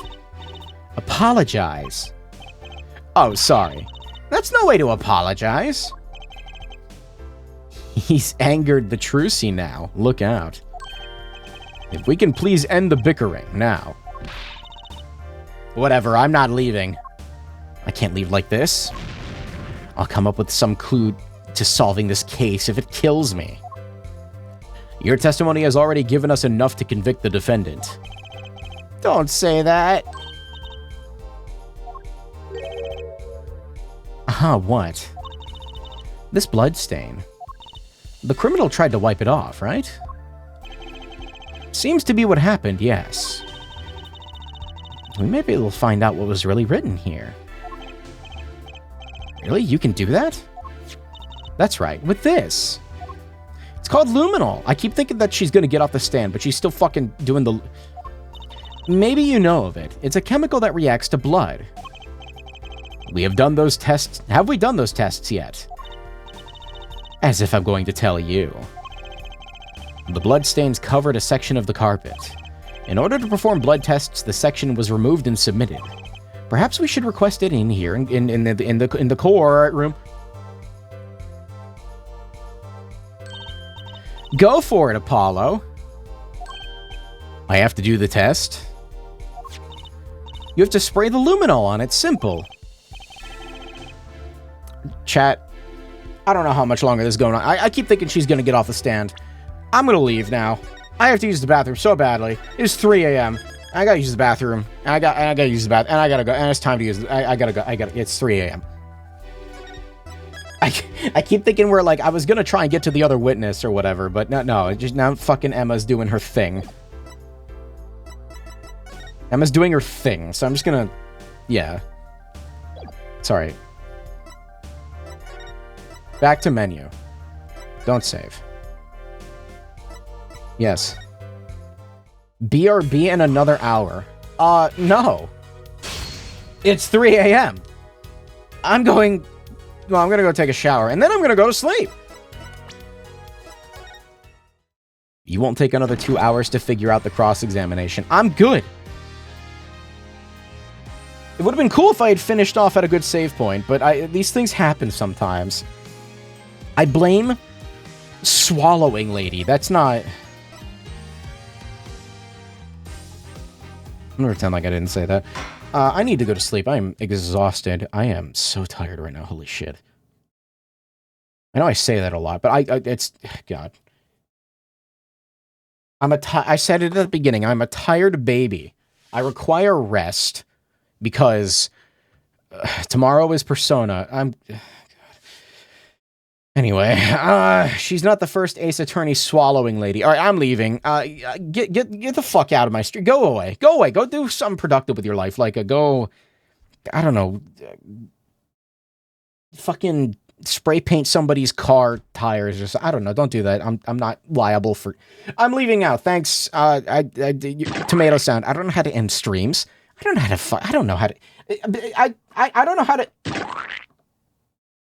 Apologize. Oh, sorry. That's no way to apologize. He's angered the Trucy now. Look out. If we can please end the bickering now. Whatever, I'm not leaving. I can't leave like this. I'll come up with some clue to solving this case if it kills me. Your testimony has already given us enough to convict the defendant. Don't say that. What? This blood stain. The criminal tried to wipe it off, right? Seems to be what happened, yes. We may be able to find out what was really written here. Really? You can do that? That's right, with this. It's called luminol. I keep thinking that she's gonna get off the stand, but she's still fucking doing the... Maybe you know of it. It's a chemical that reacts to blood. We have done those tests. Have we done those tests yet? As if I'm going to tell you. The bloodstains covered a section of the carpet. In order to perform blood tests, the section was removed and submitted. Perhaps we should request it in here, in the core room. Go for it, Apollo. I have to do the test. You have to spray the luminol on it. Simple. Chat. I don't know how much longer this is going on. I keep thinking she's going to get off the stand. I'm going to leave now. I have to use the bathroom so badly. It's 3 a.m. I got to use the bathroom. And I got to use the bathroom. And I got to go. And it's time to use it. I got to go. It's 3 a.m. I keep thinking we're like, I was going to try and get to the other witness or whatever. But no. Just now fucking Emma's doing her thing. Emma's doing her thing. So I'm just going to... Yeah. Sorry. Back to menu. Don't save. Yes. BRB in another hour. No. It's 3 a.m. I'm going... Well, I'm gonna go take a shower, and then I'm gonna go to sleep. You won't take another 2 hours to figure out the cross-examination. I'm good. It would have been cool if I had finished off at a good save point, but these things happen sometimes. I blame Swallowing Lady. That's not... I'm gonna pretend like I didn't say that. I need to go to sleep. I am exhausted. I am so tired right now. Holy shit. I know I say that a lot, but it's... God. I said it at the beginning. I'm a tired baby. I require rest because tomorrow is Persona. Anyway, she's not the first Ace Attorney swallowing lady. All right, I'm leaving. Get the fuck out of my street. Go away. Go away. Go do something productive with your life. Like go, I don't know, fucking spray paint somebody's car tires or something. I don't know. Don't do that. I'm not liable for... I'm leaving now. Thanks. Tomato sound. I don't know how to end streams. I don't know how to... I don't know how to... I don't know how to...